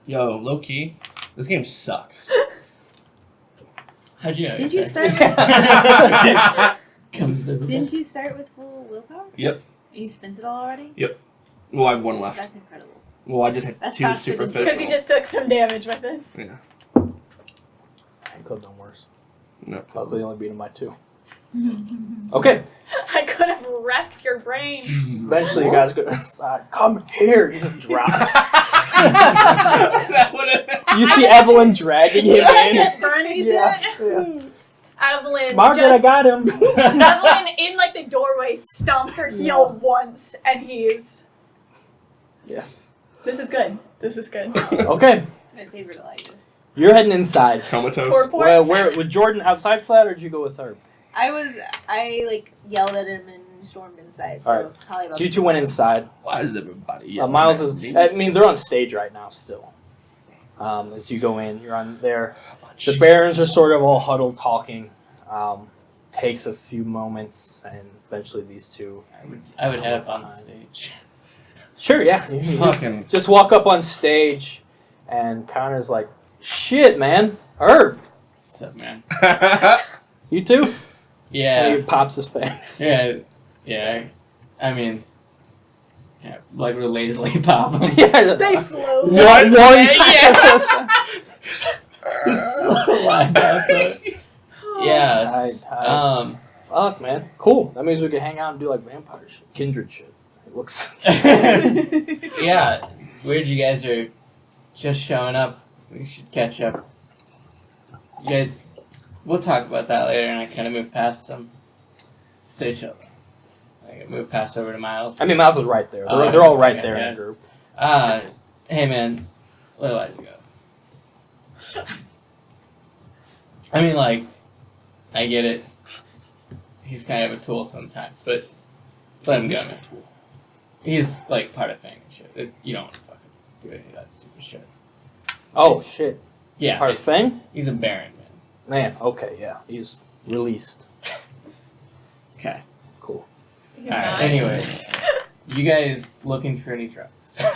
Yo, low key, this game sucks. How'd you know? Didn't you start? Comes visible. Didn't you start with full willpower? Yep. You spent it all already? Well, I have one left. That's incredible. Well, I just had That's 2 faster than- superficial. Because he just took some damage with it. Yeah. It could have done worse. No. I was the only beating by 2. Okay. I could have wrecked your brain. Eventually, you guys go inside. Come here. He just drops. That would've- You see Evelyn dragging him in. Bernie's Yeah, it. Evelyn Margaret, I just, got him. Evelyn in like the doorway stomps her heel once, and he's. Yes. This is good. This is good. Okay. My favorite Elijah. You're heading inside. Comatose. Torpor. Where with Jordan outside flat, or did you go with her? I yelled at him and stormed inside. So Alright. probably about So you two went inside. Why is everybody yelling Miles at is. me? I mean, they're on stage right now still. As you go in, you're on there. The Barons are sort of all huddled talking. Takes a few moments, and eventually these two. I would head up on the stage. Sure, yeah. You Fucking. just walk up on stage, and Connor's like, "Shit, man, Herb, What's up, man? you too?" And Yeah. he pops his face. Yeah. I mean, yeah, like we're lazily pop 'em. Yeah. They slowly. One. Yes. Tight. Fuck, man. Cool. That means we can hang out and do like vampire shit, kindred shit. It looks. Yeah. It's weird you guys are just showing up. We should catch up. You guys, we'll talk about that later, and I kind of move past them. Stay chill. I move past over to Miles. I mean, Miles was right there. Oh, They're all right okay, there in yeah. the group. Hey man, let Elijah go. I mean, like, I get it. He's kind of a tool sometimes, but let him go, man. He's like part of Fang and shit. You don't want to fucking do any of that stupid shit. Oh shit. Yeah, Part of Fang? he's a Baron, man. Man, okay, yeah. He's released. Okay. Cool. Alright, anyways. You guys looking for any drugs? Some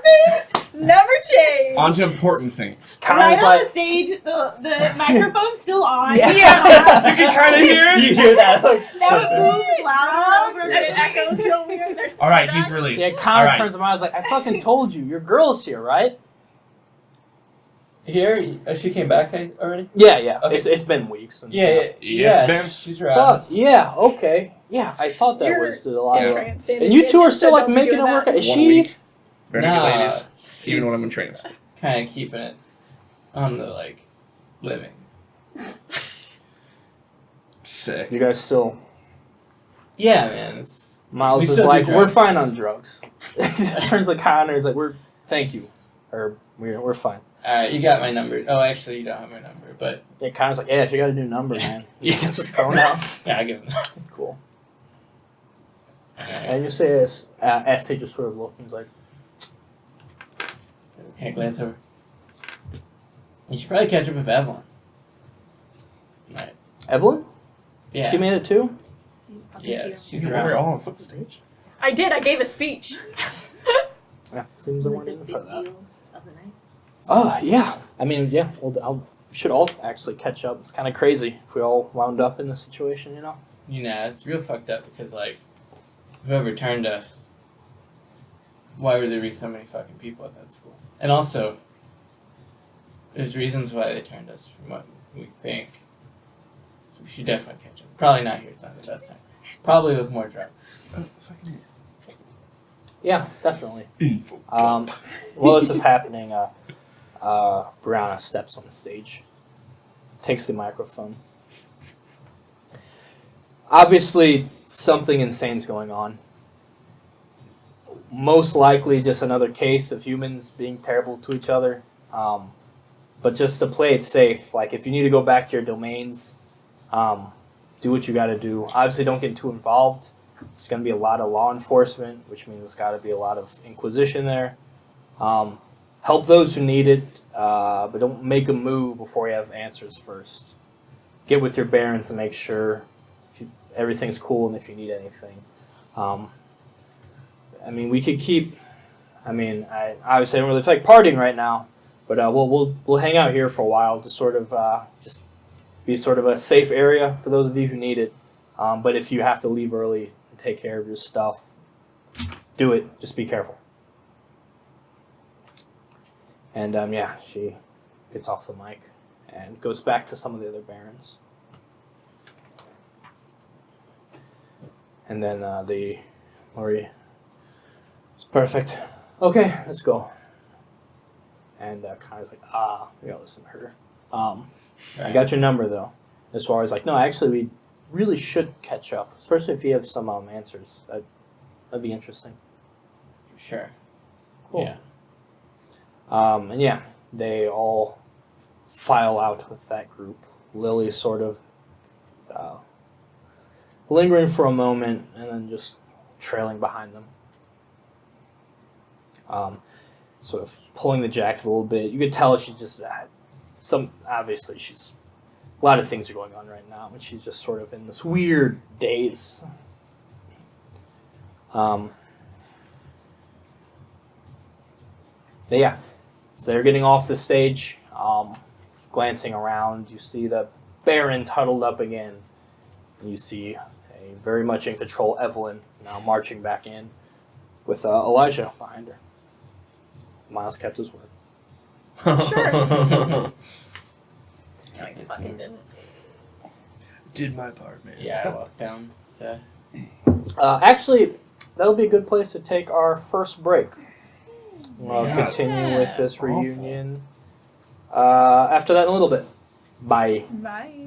things never change. On to important things. Right Connor's on the like, stage, the microphone's still on. Yeah. You can kind of hear it. you hear that? Like, Now it booms louder. Drugs, and it echoes real weird. There's All right, he's released. yeah, All Connor right. turns around and is like, I fucking told you, your girl's here, right? Here? She came back already? Yeah. Okay. It's been weeks. And, Yeah, Ben. she's right. Fuck, yeah, okay. Yeah, I thought that You're- was the lot of... Trans And you two are still like don't be making it doing work. that. Is 1 she? week. Very Nah, good ladies. Even when I'm in trance. Kind of keeping it on the, like, living. Sick. You guys still... Yeah, man. It's, Miles We is still do like, we're drugs. fine on drugs. He just turns to Connor, he's like, thank you. Or, we're fine. Alright, you got my number. Oh, actually, you don't have my number, but Yeah, Connor's like, yeah, if you got a new number, man. He gets his phone out. yeah, I give him that. Cool. Alright. And you see this, Esty just sort of looking, he's like, Can't glance over. You should probably catch up with Evelyn. Right. Evelyn? Yeah. She made it too? Yeah, she's We're around. all on fucking stage. I did. I gave a speech. Yeah, seems I Like weren't the in big for that. deal of the night. Oh, yeah. I mean, yeah, we should all actually catch up. It's kind of crazy if we all wound up in this situation, you know? You know, it's real fucked up because, like, whoever turned us, why would there be so many fucking people at that school? And also, there's reasons why they turned us from what we think. So we should definitely catch up. Probably not here, it's not the best time. Probably with more drugs. Fucking Yeah, definitely. info. While this is happening, Brianna steps on the stage, takes the microphone. Obviously, something insane's going on. Most likely just another case of humans being terrible to each other. But just to play it safe, like if you need to go back to your domains, do what you gotta do. Obviously don't get too involved. It's gonna be a lot of law enforcement, which means it's gotta be a lot of inquisition there. Help those who need it, but don't make a move before you have answers first. Get with your barons and make sure everything's cool, and if you need anything. I mean, we could keep. I mean, I obviously don't really feel like partying right now, but we'll hang out here for a while to sort of just be sort of a safe area for those of you who need it. But if you have to leave early and take care of your stuff, do it. Just be careful. And yeah, she gets off the mic and goes back to some of the other barons. And then the Mori, it's perfect. Okay, let's go. And Kai's like, we gotta listen to her. I got your number though. As far as like, no, actually, we really should catch up, especially if you have some answers. That'd be interesting. For sure. Cool. Yeah. And yeah, they all file out with that group. Lily sort of lingering for a moment and then just trailing behind them. Sort of pulling the jacket a little bit. You could tell she's just obviously she's a lot of things are going on right now, and she's just sort of in this weird daze. But yeah, so they're getting off the stage, glancing around. You see the barons huddled up again, and you see a very much in control Evelyn now marching back in with Elijah behind her. Miles kept his word. Sure. No, I fucking didn't. Did my part, man. Yeah, I walked down to... Actually, that'll be a good place to take our first break. We'll Yeah. continue with this Awful. reunion after that in a little bit. Bye. Bye.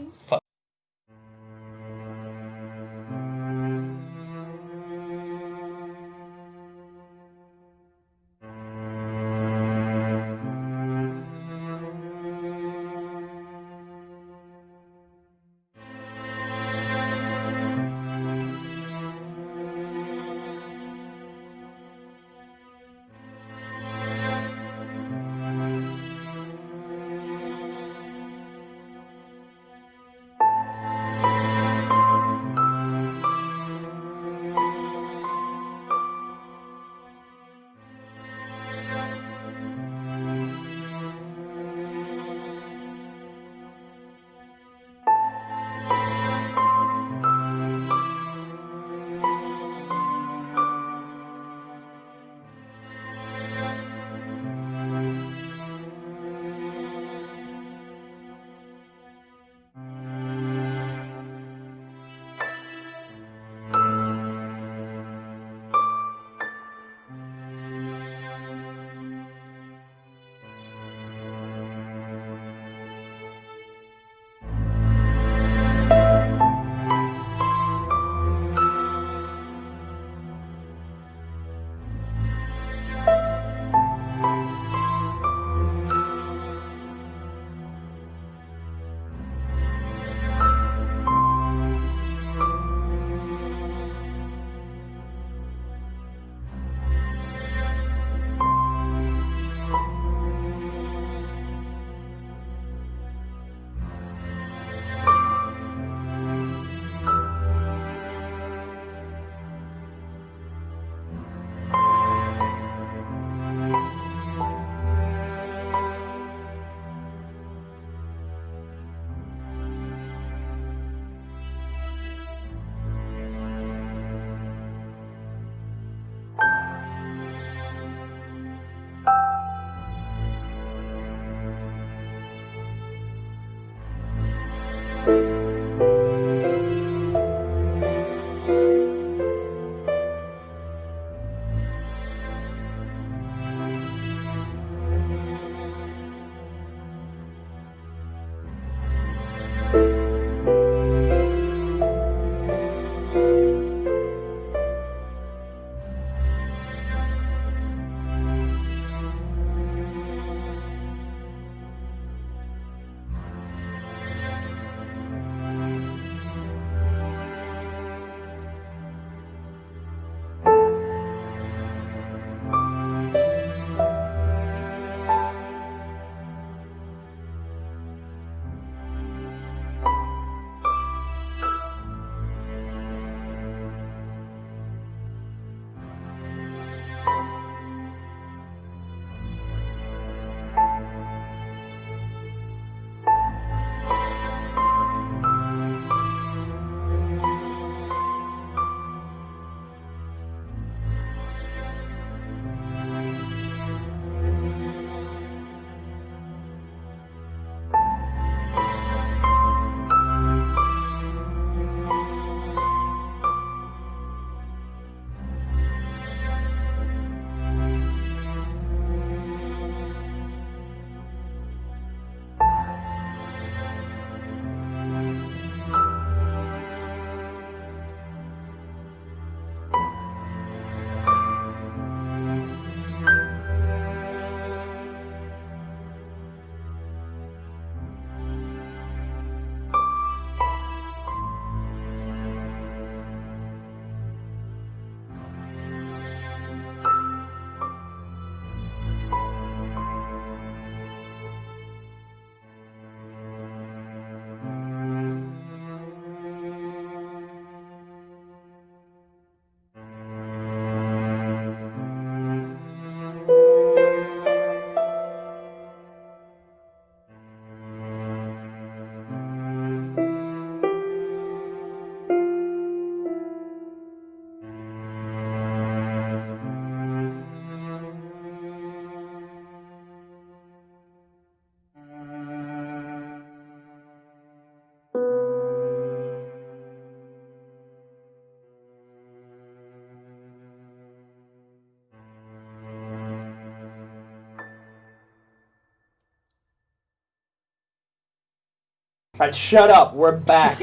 Right, shut up. We're back.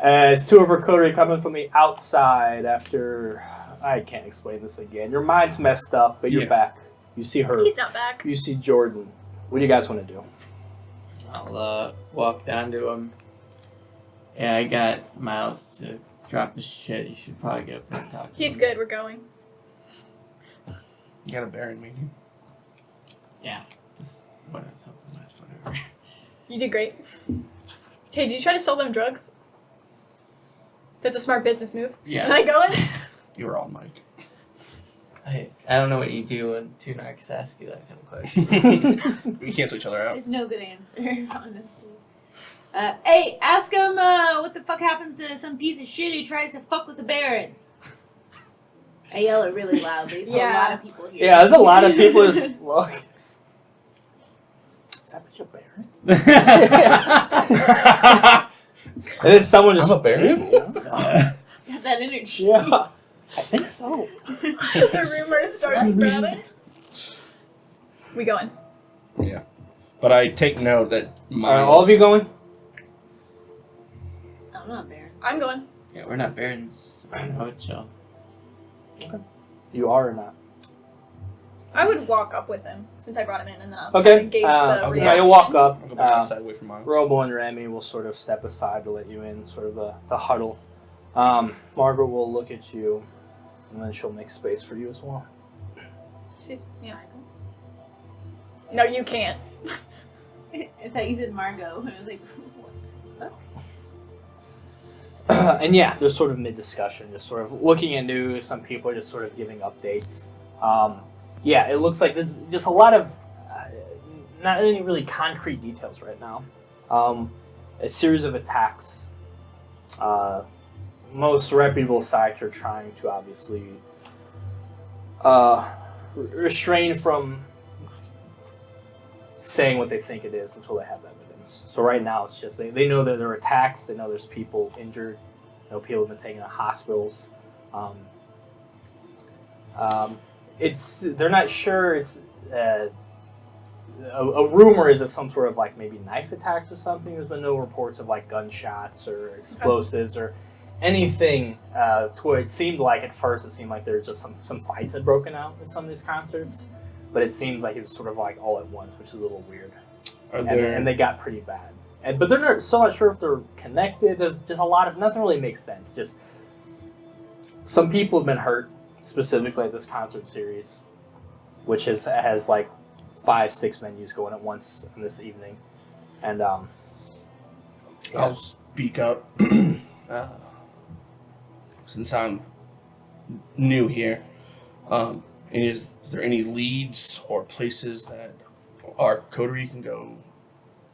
As two of her coterie coming from the outside after... I can't explain this again. Your mind's messed up, but you're back. You see her. He's not back. You see Jordan. What do you guys want to do? I'll walk down to him. Yeah, I got Miles to drop the shit. You should probably get up there and talk to him. He's good. We're going. You got a Baron meeting. Yeah. Just something nice, whatever. You did great. Hey, did you try to sell them drugs? That's a smart business move. Yeah. Am I going? You were all Mike. I don't know what you do when two narcs ask you that kind of question. We cancel each other out. There's no good answer, honestly. Hey, ask him what the fuck happens to some piece of shit who tries to fuck with the Baron. I yell it really loudly, so a lot of people hear. Yeah, there's a lot of people just look. Is that bitch a Baron? And then someone just... I'm a Baron? Got that energy. Yeah. I think so. The rumors start spreading. We going? Yeah. But I take note that All of you going? I'm not Baron. I'm going. Yeah, we're not barons. So I would chill. You are or not? I would walk up with him since I brought him in, and then I'll Okay. gauge the okay. reaction. Yeah, you'll walk up. I'll go back outside away from Miles. Robo and Remy will sort of step aside to let you in, sort of the huddle. Margaret will look at you, and then she'll make space for you as well. Yeah. No, you can't. I thought you said Margot. I was like, what? And yeah, they're sort of mid-discussion, just sort of looking at news. Some people are just sort of giving updates. Yeah, it looks like there's just a lot of not any really concrete details right now. A series of attacks. Most reputable sites are trying to obviously restrain from saying what they think it is until they have evidence. So right now it's just they know that there are attacks, they know there's people injured, people have been taken to hospitals. They're not sure. It's a rumor is of some sort of like maybe knife attacks or something. There's been no reports of like gunshots or explosives or anything to where it seemed like at first it seemed like there was just some fights had broken out at some of these concerts, but it seems like it was sort of like all at once, which is a little weird. And they got pretty bad. But they're not so not sure if they're connected. There's just a lot of nothing really makes sense. Just some people have been hurt specifically at this concert series, which has like 5-6 venues going at once in this evening, and I'll speak up. Since I'm new here, is there any leads or places that our coterie can go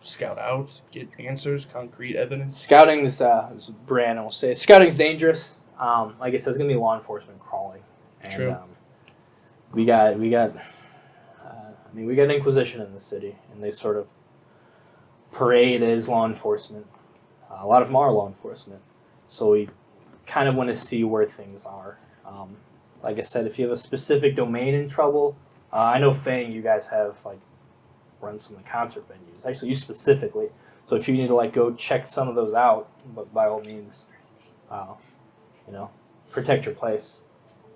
scout out, get answers, concrete evidence? Scouting is Brandon will say scouting's dangerous. Like I said, it's gonna be law enforcement crawling. And, True. We got Inquisition in the city, and they sort of parade as law enforcement. A lot of them are law enforcement, so we kind of want to see where things are. Like I said, if you have a specific domain in trouble, I know Fang, you guys have like run some of the concert venues. Actually, you specifically. So if you need to like go check some of those out, but by all means, protect your place.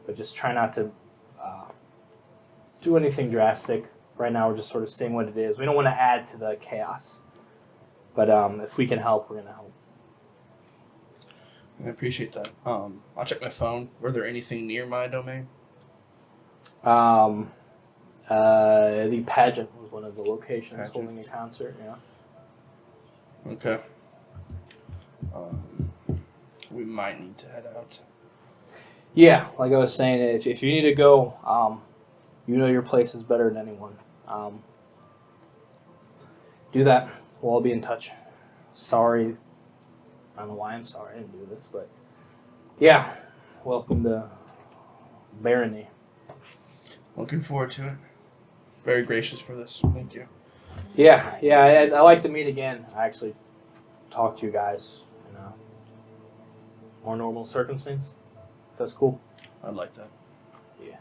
But just try not to do anything drastic. Right now, we're just sort of seeing what it is. We don't want to add to the chaos. But if we can help, we're going to help. I appreciate that. I'll check my phone. Were there anything near my domain? The pageant was one of the locations holding a concert. Yeah. Okay. We might need to head out. Yeah, like I was saying, if you need to go, your place is better than anyone. Do that. We'll all be in touch. Sorry. I don't know why I'm sorry I didn't do this, but yeah. Welcome to Barony. Looking forward to it. Very gracious for this. Thank you. Yeah. I like to meet again. I actually talk to you guys in a more normal circumstance. That's cool. I'd like that. Yeah.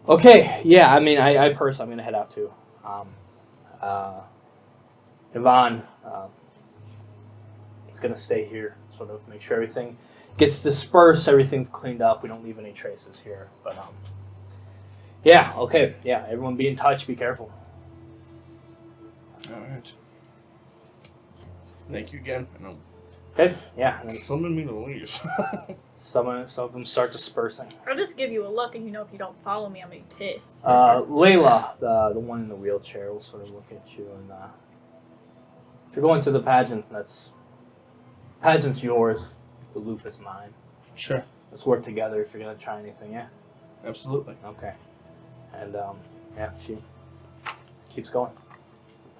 Okay. Yeah. I mean, I personally, I'm gonna head out too. Yvonne is going to stay here, sort of make sure everything gets dispersed, everything's cleaned up, we don't leave any traces here. But yeah, okay, yeah, everyone be in touch, be careful. All right. Thank you again. Okay, yeah, and then Summon me to leave. some of them start dispersing. I'll just give you a look, and if you don't follow me, I'm gonna be pissed. Layla, the one in the wheelchair, will sort of look at you and if you're going to the pageant, pageant's yours, the loop is mine. Sure. Let's work together if you're gonna try anything, yeah? Absolutely. Okay. And yeah, she keeps going.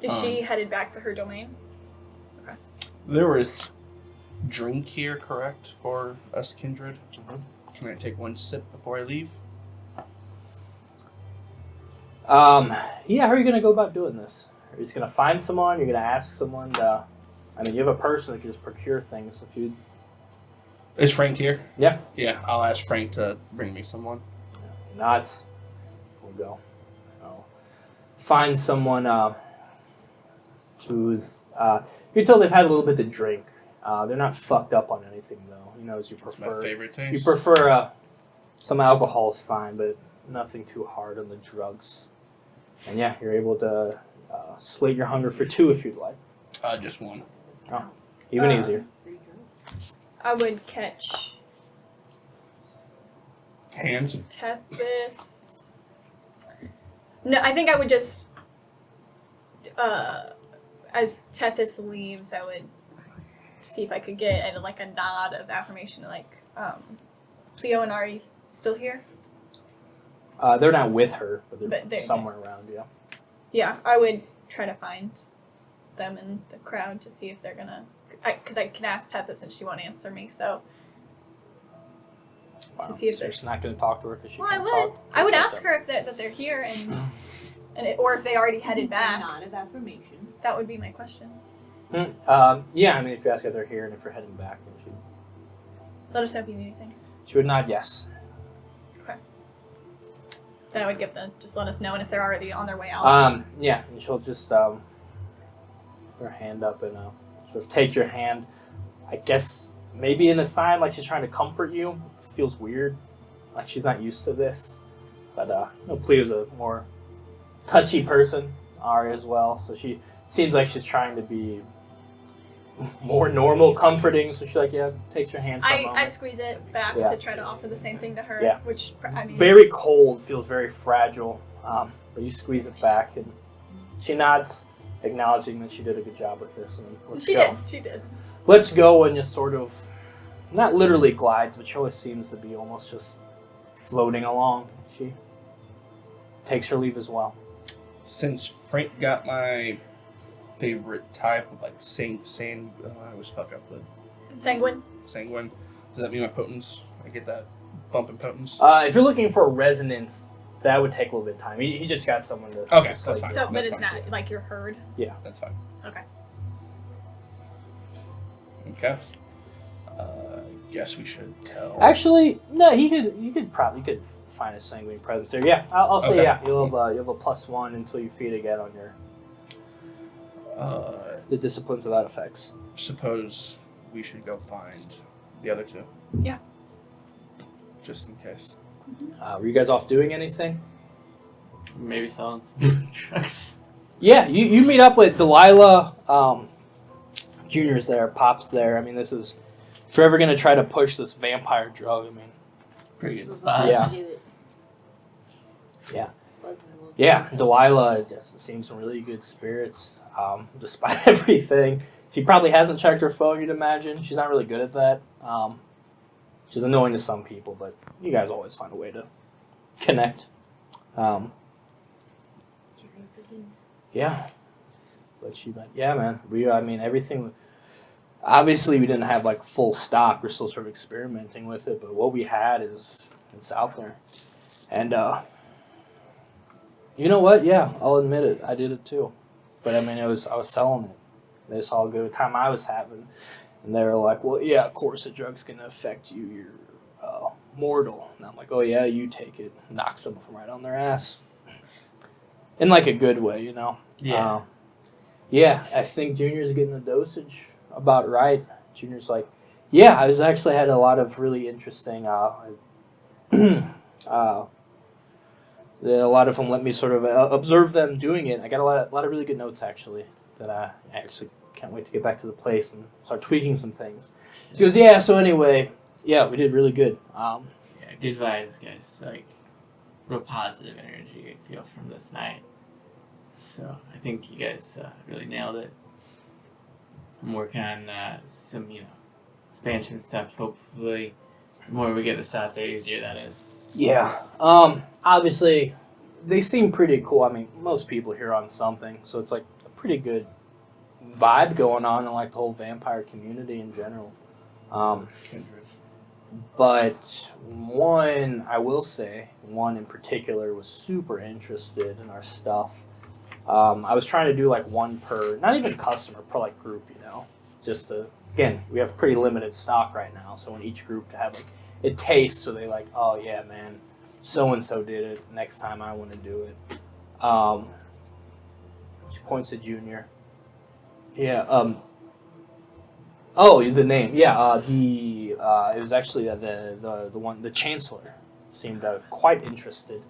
Is she headed back to her domain? There was drink here, correct, for us kindred? Mhm. Can I take one sip before I leave? Yeah, how are you gonna go about doing this? Are you just gonna find someone? You're gonna ask someone to, I mean, you have a person that can just procure things if you... Is Frank here? Yeah. Yeah, I'll ask Frank to bring me someone. Nods. We'll go. I'll find someone who's... you're told they've had a little bit to drink. They're not fucked up on anything, though. You know, as you That's prefer. my favorite taste. You prefer some alcohol's fine, but nothing too hard on the drugs. And yeah, you're able to slate your hunger for 2 if you'd like. Just one. Even easier. I would catch Hands? Tethys. No, I think I would just, as Tethys leaves, I would see if I could get a nod of affirmation, Cleo and Ari still here? They're not with her, but they're, But somewhere around, yeah. Yeah, I would try to find them in the crowd to see if they're gonna, because I can ask Tethys and she won't answer me, so. Wow. To see if So they're- you're just not going to talk to her because she Well, I can't would. talk? I would Fuck ask them. her if that they're here or if they already headed back. Nod of affirmation. That would be my question. Yeah, I mean, if you ask if they're here and if you're heading back, then Let us know if you need anything. she would nod yes. Then I would give them, just let us know, and if they're already on their way out. Yeah, and she'll just put her hand up and sort of take your hand. I guess maybe in a sign like she's trying to comfort you. It feels weird, like she's not used to this. But Cleo's a more touchy person, Ari as well. So she seems like she's trying to be more normal, comforting. So she's like, yeah, takes your hand. For a I moment. squeeze it back Yeah. to try to offer the same thing to her. Yeah. Which, I mean. Very cold, feels very fragile. But you squeeze it back, and she nods, acknowledging that she did a good job with this. And let's go. She did. Let's go, and just sort of, not literally glides, but she always seems to be almost just floating along. She takes her leave as well. Since Frank got my favorite type of I always fuck up the Sanguine. sanguine. Does that mean my potence? I get that bump in potence? If you're looking for a resonance, that would take a little bit of time. He just got someone to. Okay, to slate that's you. fine. So, but That's it's fine. not like you're heard. That's fine. Okay. Okay. Guess we should tell. Actually, no. You could probably find a sanguine presence there. Yeah, I'll say Okay. yeah. You'll have a +1 until you feed again on your the disciplines of that effects. Suppose we should go find the other two. Yeah. Just in case. Were you guys off doing anything? Maybe selling some drugs. Yeah, you meet up with Delilah. Junior's there, Pop's there. I mean, this is if you're ever gonna try to push this vampire drug. I mean, Pretty This good was spot. Yeah. to do it. Yeah. Buzz is a little yeah, different. Delilah just seems in really good spirits. Despite everything, she probably hasn't checked her phone. You'd imagine she's not really good at that. She's annoying to some people, but you guys always find a way to connect. Yeah. But yeah, man. I mean, everything. Obviously, we didn't have like full stock. We're still sort of experimenting with it, but what we had it's out there. And you know what? Yeah, I'll admit it. I did it too. But I mean, I was selling it. They saw a good time I was having, and they were like, "Well, yeah, of course, the drug's gonna affect you. You're mortal." And I'm like, "Oh yeah, you take it." Knock someone right on their ass. In like a good way, you know. Yeah. Yeah, I think Junior's getting the dosage about right. Junior's like, yeah, I was actually had a lot of really interesting. A lot of them let me sort of observe them doing it. I got a lot of really good notes actually that I actually can't wait to get back to the place and start tweaking some things. She goes, yeah. So anyway, yeah, we did really good. Yeah, good vibes, guys. Like real positive energy I feel from this night. So I think you guys really nailed it. I'm working on some expansion stuff. Hopefully, the more we get this out there, easier that is. Yeah. Obviously, they seem pretty cool. I mean, most people here on something, so it's like a pretty good vibe going on in like the whole vampire community in general. Kindred. But I will say, one in particular was super interested in our stuff. I was trying to do like one per, not even customer, per like group, just to, again, we have pretty limited stock right now, so in each group to have like it tastes, so they like, oh yeah, man, so and so did it. Next time I want to do it. She points to Junior. Yeah. Oh, the name. Yeah. It was actually the Chancellor seemed quite interested.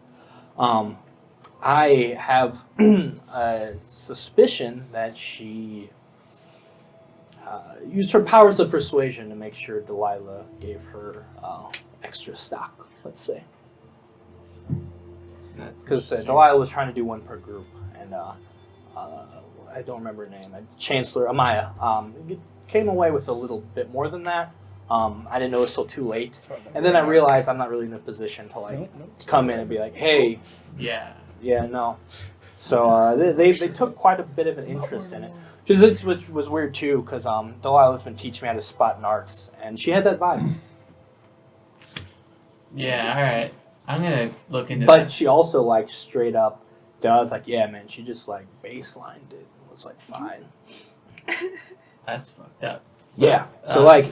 I have a suspicion that she used her powers of persuasion to make sure Delilah gave her extra stock, let's say. Because Delilah was trying to do one per group, and I don't remember her name. Chancellor Amaya came away with a little bit more than that. I didn't notice till too late, and then I realized I'm not really in a position to like come in and be like, "Hey, yeah, no." So they took quite a bit of an interest in it, which was weird too, because Delilah's been teaching me how to spot narcs, and she had that vibe. Yeah, all right. I'm gonna look into But that. she also like straight up does like, yeah, man, she just like baselined it. It was like fine. That's fucked up. Yeah. So like,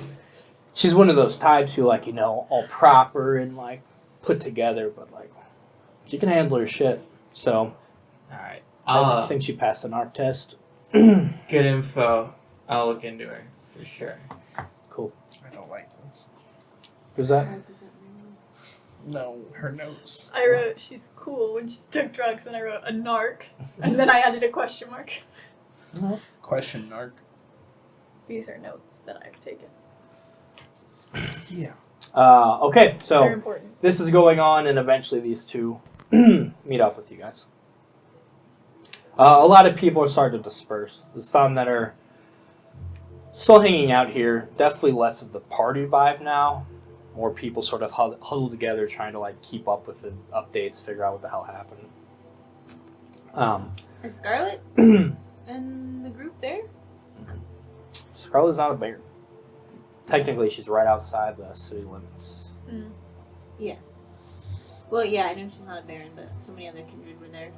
she's one of those types who like all proper and like put together, but like she can handle her shit. So All right. I think she passed an art test. Good info. I'll look into her for sure. Cool. I don't like this. Who's that? No, her notes. I wrote, she's cool when she took drugs, and I wrote a narc, and then I added a question mark. Question, Narc. These are notes that I've taken. Yeah. Okay, Very so important. this is going on, and eventually these two meet up with you guys. A lot of people are starting to disperse. There's some that are still hanging out here. Definitely less of the party vibe now. More people sort of huddled together, trying to like keep up with the updates, figure out what the hell happened. Is Scarlet in the group there? Scarlet's not a bear. Technically, she's right outside the city limits. Mm. Yeah. Well, yeah, I know she's not a Baron, but so many other kindred were there.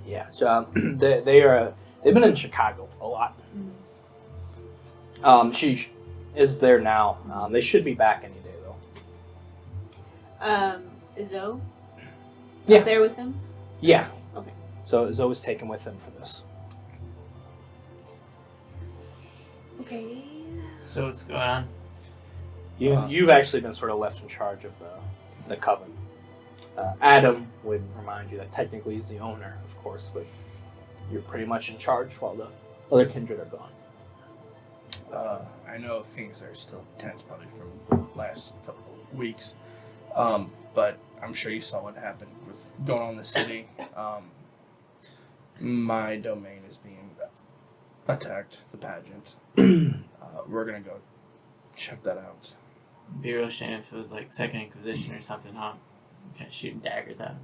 Yeah, so they've been in Chicago a lot. She is there now. They should be back any day though. Is Zoe Yeah. up there with them? Yeah. Okay. So Zoe's taken with them for this. Okay. So what's going on? You've actually been sort of left in charge of the coven. Adam would remind you that technically he's the owner, of course, but you're pretty much in charge while the other kindred are gone. I know things are still tense, probably from last couple of weeks, but I'm sure you saw what happened with going on in the city. My domain is being attacked, the pageant. We're gonna go check that out. Be real shame if it was like Second Inquisition or something, huh? Kind of shooting daggers at him.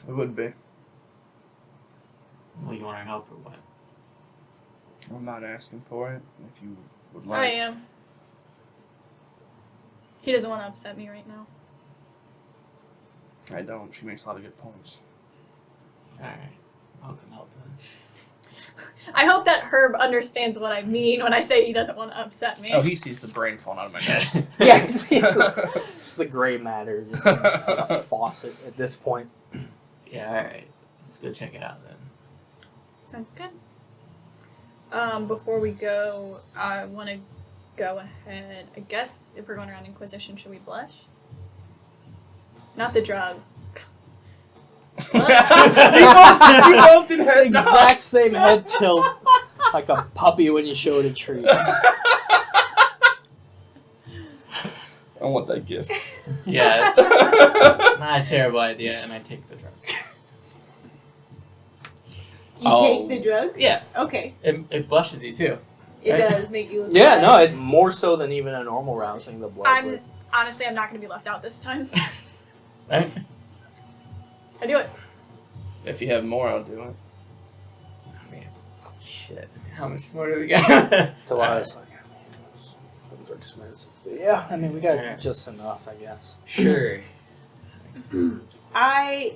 It would be. Well, you want our help or what? I'm not asking for it. If you would I like. am. He doesn't want to upset me right now. I don't. She makes a lot of good points. Alright. I'll come help then. I hope that Herb understands what I mean when I say he doesn't want to upset me. Oh, he sees the brain falling out of my nose. Yeah, it's the gray matter, just a faucet at this point. Yeah, alright. Let's go check it out then. Sounds good. Before we go, I want to go ahead. I guess if we're going around Inquisition, should we blush? Not the drug. you both did head Exact same head tilt, like a puppy when you show it a treat. I want that gift. Yeah, it's not a terrible idea, and I take the drug. You take the drug? Yeah. Okay. It blushes you too. It Right? does make you look Yeah, bad. no, it more so than even a normal rousing the blood. would. Honestly, I'm not going to be left out this time. Right? I do it. If you have more, I'll do it. I mean, shit. How much more do we got? So I was like, things are expensive. But yeah, I mean, we got Yeah. just enough, I guess. Sure. I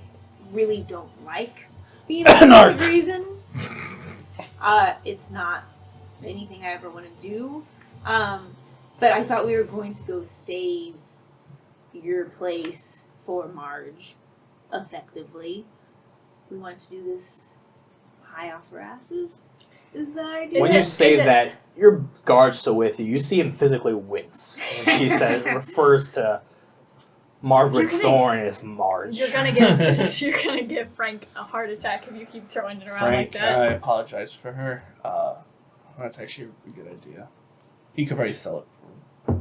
really don't like being a place of reason. It's not anything I ever want to do. But I thought we were going to go save your place for Marge, effectively. We want to do this high off our asses. Is the idea? When it- you say is it- that, your guard's still with you. You see him physically wince when she said refers to Margaret You're gonna- Thorne as Marge. You're gonna give Frank a heart attack if you keep throwing it around like Frank, that. I apologize for her. That's actually a good idea. He could probably sell it for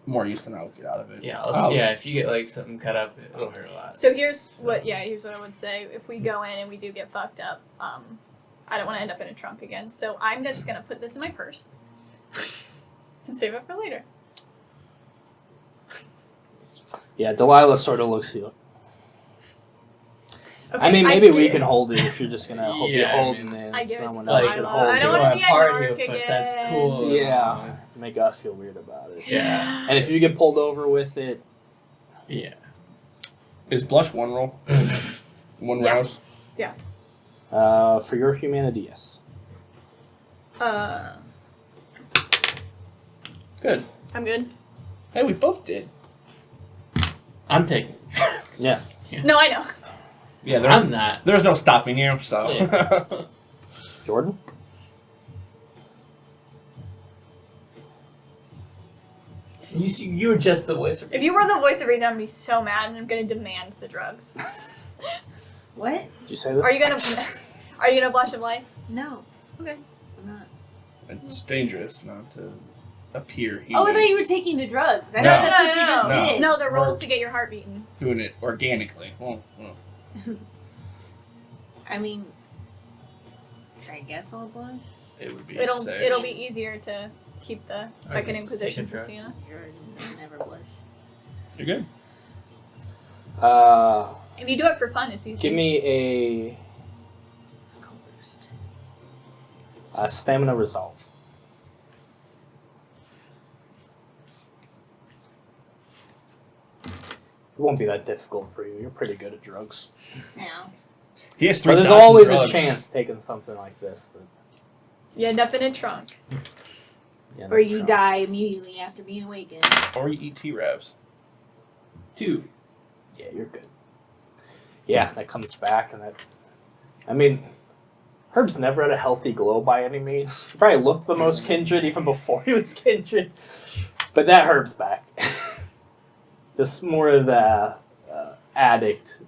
more use than I'll get out of it. Yeah, I'll- if you get like something cut up, it'll hurt a lot. So here's what I would say. If we go in and we do get fucked up, I don't want to end up in a trunk again. So I'm just gonna put this in my purse and save it for later. Yeah, Delilah sort of looks at you. Okay, I mean, maybe we get- can hold it if you're just gonna hope Yeah, you're I holding mean, it. I And give it to someone Delilah. else should hold I it. don't wanna be a party narc with us, again. that's cool. Yeah, make us feel weird about it. Yeah. And if you get pulled over with it, Yeah. Is blush one roll? One Yeah. rouse? for your humanity, yes. Good. I'm good. Hey, we both did. I'm taking. Yeah. No, I know. Yeah, I'm not. there's no stopping you, so. Jordan? You were just the voice of If you were the voice of reason, I'm gonna be so mad, and I'm gonna demand the drugs. What? Did you say this? Are you gonna? Are you gonna blush of life? No, Okay. I'm not. It's dangerous not to appear human. Oh, I thought you were taking the drugs. I No. thought that's what you just No. did. No, the roll to get your heart beaten. Doing it organically. Well, I mean, I guess I'll blush. it would be It'll safe. be easier to keep the Second just Inquisition take from a seeing us. You're never blush. You're good. If you do it for fun, it's easy. Give me a It's coerced. stamina resolve. It won't be that difficult for you. You're pretty good at drugs. Now, He has But 3,000 there's always drugs. a chance taking something like this. That, You end up in a trunk. yeah, or you that's die immediately after being awakened. Or you eat T-Ravs. 2. Yeah, you're good. Yeah, that comes back, and that. I mean, Herb's never had a healthy glow by any means. He probably looked the most kindred even before he was kindred. But that Herb's back. Just more of the addict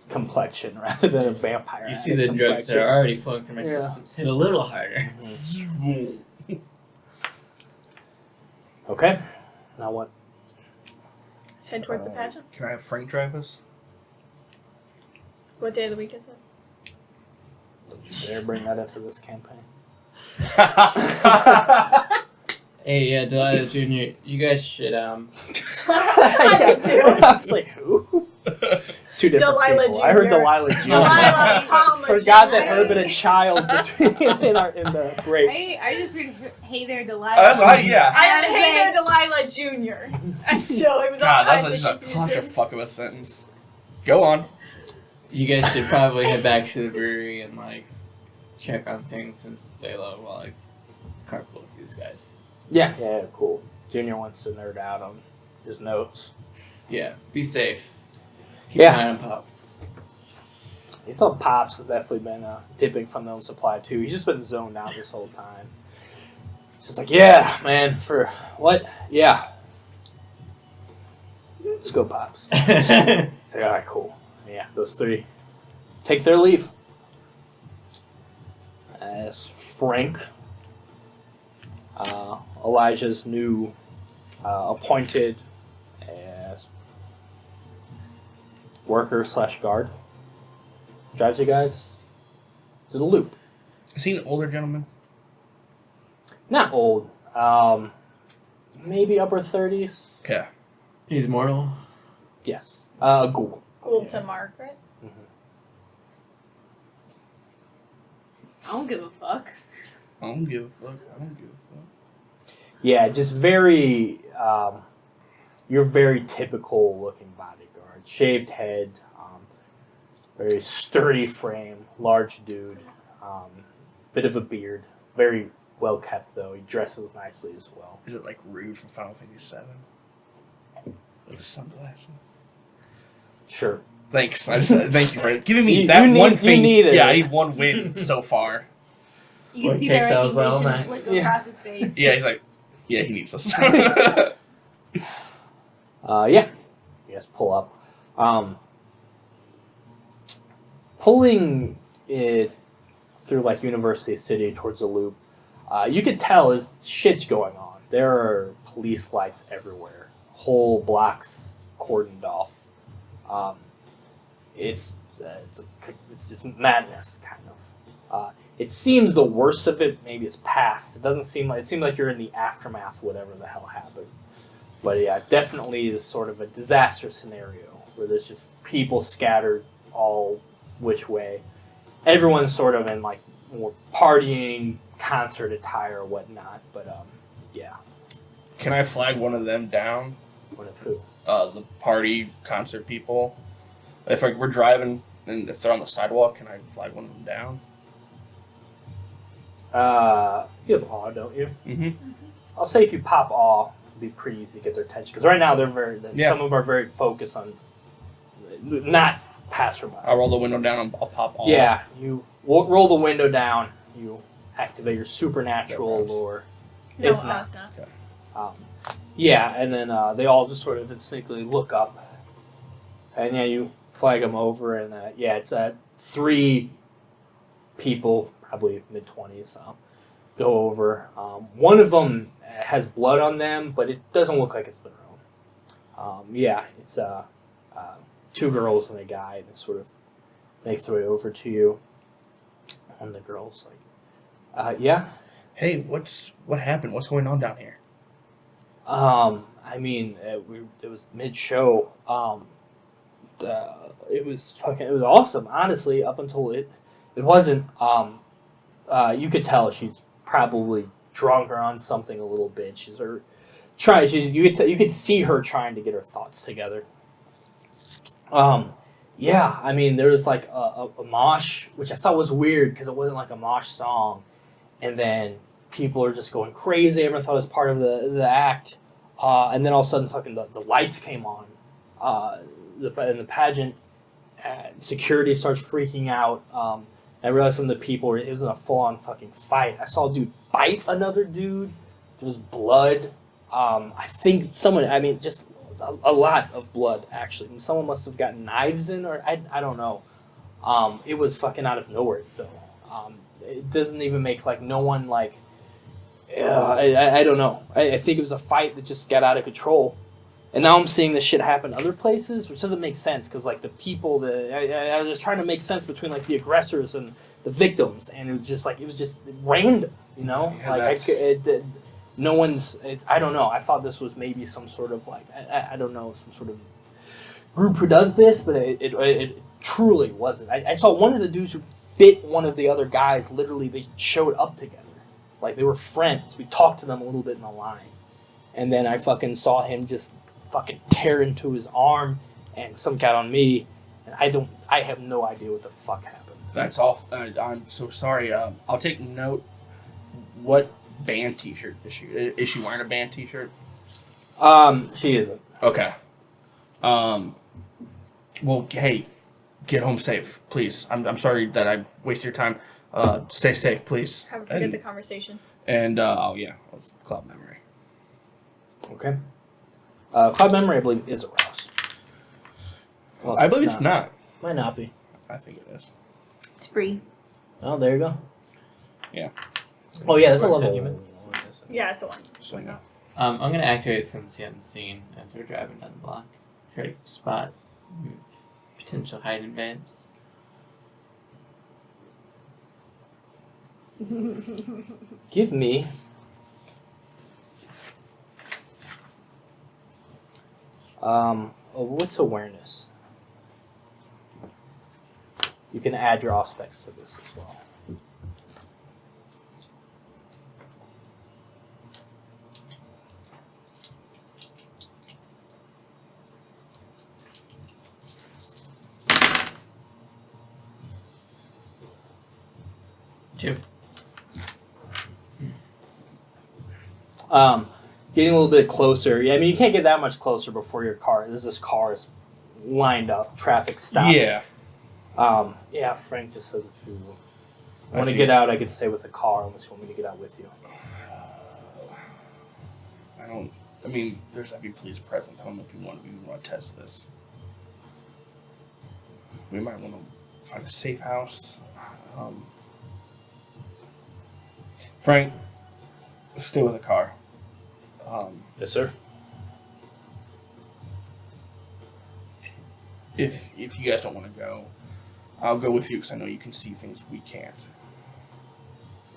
complexion rather than a vampire. You see the addict drugs that complexion. are already flowing through my Yeah. systems hit a little harder. Okay. Now what? Head towards the pageant. Can I have Frank drive us? What day of the week is it? Don't you dare bring that into this campaign. Hey, yeah, Delilah Jr., you guys should, I do too. I was like, who? Two different Delilah people. I heard Jr.. Delilah Jr. Delilah, comma, Forgot that Jr. Herb had a child between in the break. I just heard, hey there, Delilah. That's why, yeah. I was hate like- Delilah Jr. And so it was all God, that's kinds just of a confusion. clusterfuck of a sentence. Go on. You guys should probably head back to the brewery and, like, check on things since Layla while I carpool with these guys. Yeah, cool. Junior wants to nerd out on his notes. Yeah, be safe. Keep Yeah. an eye on Pops. You thought Pops has definitely been dipping from their own supply too. He's just been zoned out this whole time. It's just like, yeah, man, for what? Yeah. Let's go, Pops. It's like, all right, cool. Yeah, those three take their leave. As Frank, Elijah's new appointed as worker / guard, drives you guys to the loop. Is he an older gentleman? Not old. Maybe upper 30s. Okay. He's mortal. Yes. A ghoul. Gold to Margaret. I don't give a fuck. I don't give a fuck. Yeah, just very. You're very typical looking bodyguard. Shaved head, very sturdy frame, large dude, bit of a beard. Very well kept though. He dresses nicely as well. Is it like Rude from Final Fantasy VII? With the sunglasses? Sure. Thanks. Thank you for giving me You that need- one you thing. needed Yeah, it. I need one win so far. You can What see the takes Elsa all recognition night? flick across his face. Yeah, he's like, yeah, he needs us. Yeah. You guys pull up. Pulling it through like University City towards the loop, you could tell is shit's going on. There are police lights everywhere. Whole blocks cordoned off. It's just madness, kind of. It seems the worst of it maybe is past. It seems like you're in the aftermath, whatever the hell happened. But yeah, definitely this sort of a disaster scenario where there's just people scattered all which way. Everyone's sort of in like more partying, concert attire or whatnot. But yeah. Can I flag one of them down? One of who? The party concert people. If we're driving and if they're on the sidewalk, can I flag one of them down? You have awe, don't you? Mm-hmm. I'll say if you pop awe, it'd be pretty easy to get their attention. Because right now Yeah. some of them are very focused on not passerbys. I'll roll the window down and I'll pop all. Yeah, you roll the window down. You activate your supernatural That lure. No, It's I not. was not. Yeah, and then they all just sort of instinctively look up, and yeah, you flag them over, and yeah, it's 3 people, probably mid-20s, go over. One of them has blood on them, but it doesn't look like it's their own. Yeah, it's 2 girls and a guy, and they sort of make their way over to you, and the girl's like, yeah. Hey, what happened? What's going on down here? I mean, it was mid-show. It was awesome, honestly, up until it wasn't. You could tell she's probably drunk or on something a little bit. You could see her trying to get her thoughts together. Yeah, I mean, there was like a mosh, which I thought was weird because it wasn't like a mosh song, and then people are just going crazy. Everyone thought it was part of the act. And then all of a sudden, fucking the lights came on. In the pageant, security starts freaking out. I realized some of the people it was in a full-on fucking fight. I saw a dude bite another dude. There was blood. I think just a lot of blood, actually. And someone must have gotten knives in, or I don't know. It was fucking out of nowhere, though. It doesn't even make, like, no one, like... I don't know. I think it was a fight that just got out of control. And now I'm seeing this shit happen other places, which doesn't make sense, because, like, the people... I was just trying to make sense between, like, the aggressors and the victims, and it was just random, you know? Yeah, no one's... I don't know. I thought this was maybe some sort of, like... I don't know, some sort of group who does this, but it truly wasn't. I saw one of the dudes who bit one of the other guys, literally, they showed up together. Like, they were friends. We talked to them a little bit in the line. And then I fucking saw him just fucking tear into his arm, and some got on me, and I have no idea what the fuck happened. That's all. I'm so sorry. I'll take note. What band t-shirt is she? Is she wearing a band t-shirt? She isn't. Okay. Well, hey, get home safe, please. I'm sorry that I wasted your time. Stay safe, please. Forget the conversation. And let's cloud memory. Okay. Cloud memory, I believe, is aroused. Well, I believe it's not. Might not be. I think it is. It's free. Oh, there you go. Yeah. Oh yeah, that's a Where's level. that human? Yeah, it's a 1. So yeah. I'm gonna activate Sentient Scene as we're driving down the block. Try to spot potential hiding vamps. Give me. What's awareness? You can add your aspects to this as well. Two. Getting a little bit closer. Yeah, I mean, you can't get that much closer before your car. This car is lined up, traffic stopped. Yeah. Yeah, Frank just says if you want to get out, I could stay with the car unless you want me to get out with you. I mean, there's heavy police presence. I don't know if we want to test this. We might want to find a safe house. Frank, stay with the car. Yes, sir. If you guys don't want to go, I'll go with you because I know you can see things we can't.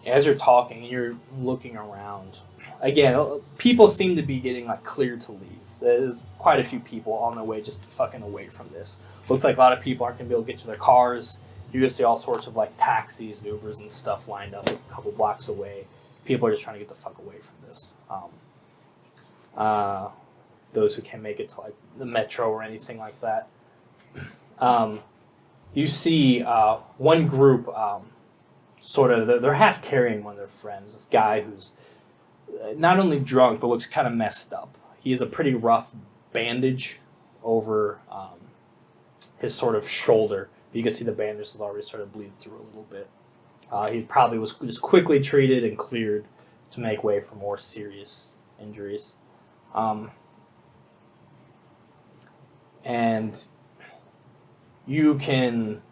As you're talking, you're looking around. Again, people seem to be getting cleared to leave. There's quite a few people on their way, just fucking away from this. Looks like a lot of people aren't gonna be able to get to their cars. You're gonna see all sorts of taxis, and Ubers, and stuff lined up a couple blocks away. People are just trying to get the fuck away from this. Those who can't make it to the metro or anything like that. You see one group. They're half carrying one of their friends. This guy who's not only drunk but looks kind of messed up. He has a pretty rough bandage over his sort of shoulder. You can see the bandage has already started to bleed through a little bit. He probably was just quickly treated and cleared to make way for more serious injuries. And you can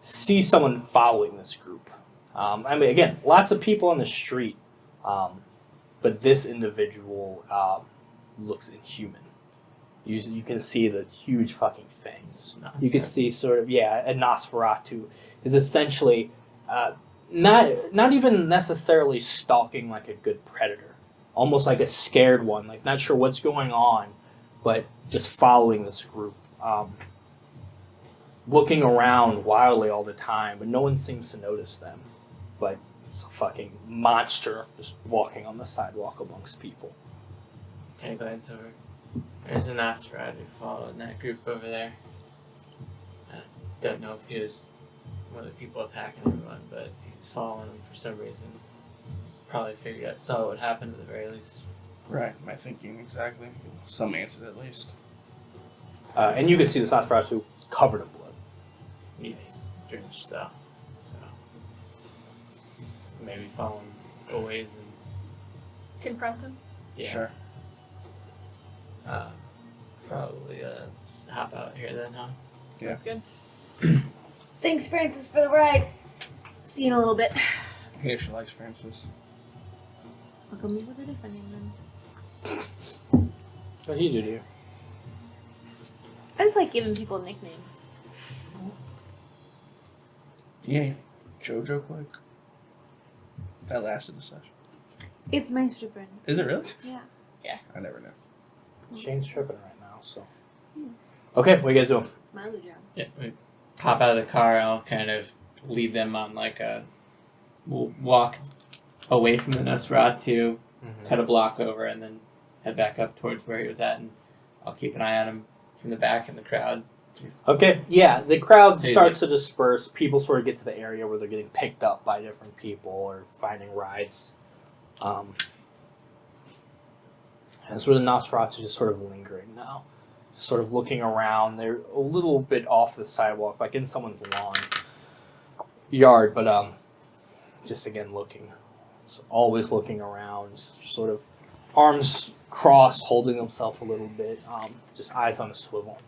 see someone following this group. I mean, again, lots of people on the street, but this individual looks inhuman. You can see the huge fucking fangs. You can see a Nosferatu is essentially not even necessarily stalking like a good predator, almost like a scared one, not sure what's going on, but just following this group. Looking around wildly all the time, but no one seems to notice them. But it's a fucking monster just walking on the sidewalk amongst people. Okay, glance over. There's a Masquerade following that group over there. I don't know if he was one of the people attacking everyone, but he's following them for some reason. Probably saw what happened at the very least. Right, my thinking exactly. Some answers at least. And you can see the Nosferatu covered in blood. Yeah, he's drenched though. So maybe follow him a ways and Confront him? yeah. Sure. Probably let's hop out here then, huh? Yeah. Sounds good. Thanks, Francis, for the ride. See you in a little bit. Here she likes Francis. I'll go meet with a different name then. What do you do here? I just like giving people nicknames. Yeah, JoJo quick. That lasted a session. It's my stripper. Is it really? Yeah. I never know. Shane's tripping right now, so. Okay, what are you guys doing? It's my other job. Yeah, we pop out of the car. I'll kind of lead them on we'll walk away from the Nosferatu, cut a block over, and then head back up towards where he was at, and I'll keep an eye on him from the back in the crowd. Okay, yeah, the crowd starts to disperse. People sort of get to the area where they're getting picked up by different people or finding rides. That's where the Nosferatu is just sort of lingering now. sort of looking around. They're a little bit off the sidewalk, like in someone's lawn yard, but just again looking, so always looking around, sort of arms crossed, holding himself a little bit, just eyes on a swivel.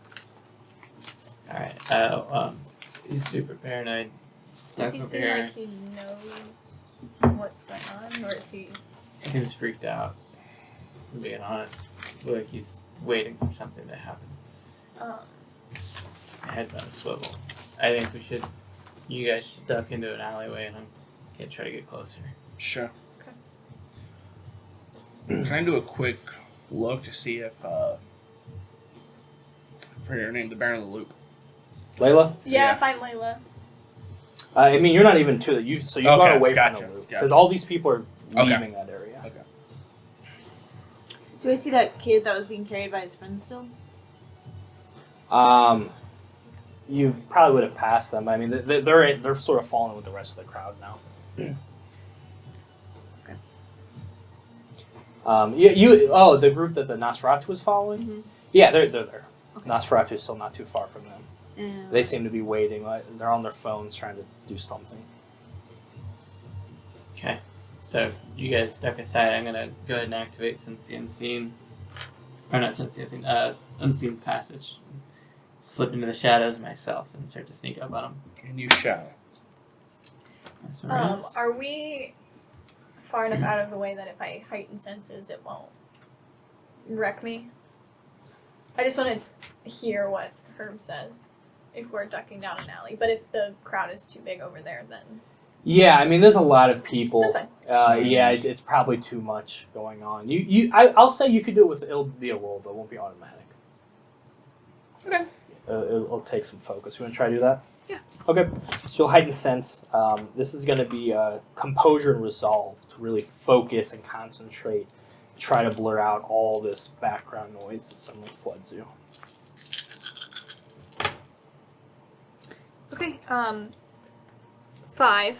All right. He's super paranoid. Does Duck he over seem here. like he knows what's going on, or is he? Seems freaked out. I'm being honest. Like he's waiting for something to happen. Head's on a swivel. I think you guys should duck into an alleyway and I can try to get closer. Sure. Okay. Can I do a quick look to see if I forget her name, the Baron of the Loop. Layla? Yeah, find Layla. I mean, you're not even to the you've Okay, gone away gotcha, from the loop gotcha. because all these people are Okay. leaving that area. Okay. Do I see that kid that was being carried by his friend still? You probably would have passed them. I mean, they're sort of falling with the rest of the crowd now. Okay. The group that the Nosferatu was following. Mm-hmm. Yeah, they're there. Okay. Nosferatu is still not too far from them. Yeah. They seem to be waiting. They're on their phones trying to do something. Okay. So you guys duck aside. I'm gonna go ahead and activate Sense the Unseen. Or not Sense the Unseen. Unseen Passage. Slip into the shadows myself and start to sneak up on them. And you shall. Are we far enough out of the way that if I heighten senses, it won't wreck me? I just want to hear what Herb says if we're ducking down an alley. But if the crowd is too big over there, then Yeah, I mean, there's a lot of people. that's fine. Yeah, it's probably too much going on. I'll say you could do it with. It'll be a roll, though. It won't be automatic. Okay. It'll take some focus. You want to try to do that? Yeah. Okay. So you'll heighten sense. This is going to be composure and resolve to really focus and concentrate. Try to blur out all this background noise that suddenly floods you. Okay. 5.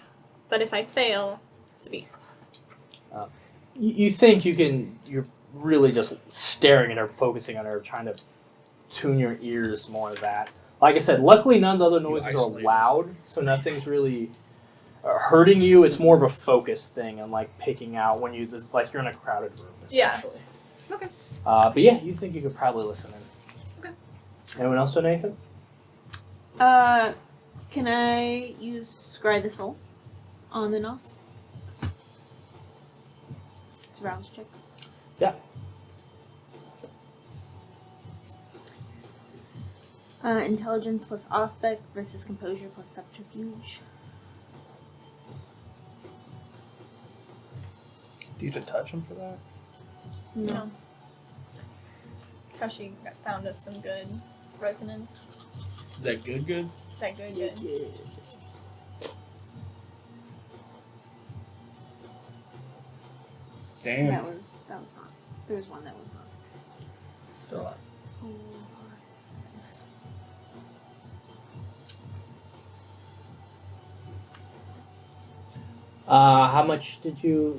But if I fail, it's a beast. You think you can? You're really just staring at her, focusing on her, trying to tune your ears more of that. Like I said, luckily none of the other noises are isolate. loud, so nothing's really hurting you. It's more of a focus thing and like picking out when it's like you're in a crowded room. Yeah. Essentially. Okay. But yeah, you think you could probably listen in. Okay. Anyone else doing anything? Can I use Scry the Soul on the Nos? It's a rouse check. Yeah. Intelligence plus aspect versus composure plus subterfuge. Do you have to touch him for that? No. That's how she found us some good resonance. Is that good? Is that good? Good. Damn. That was not. There was one that was not. Still up. 4, 6, 7.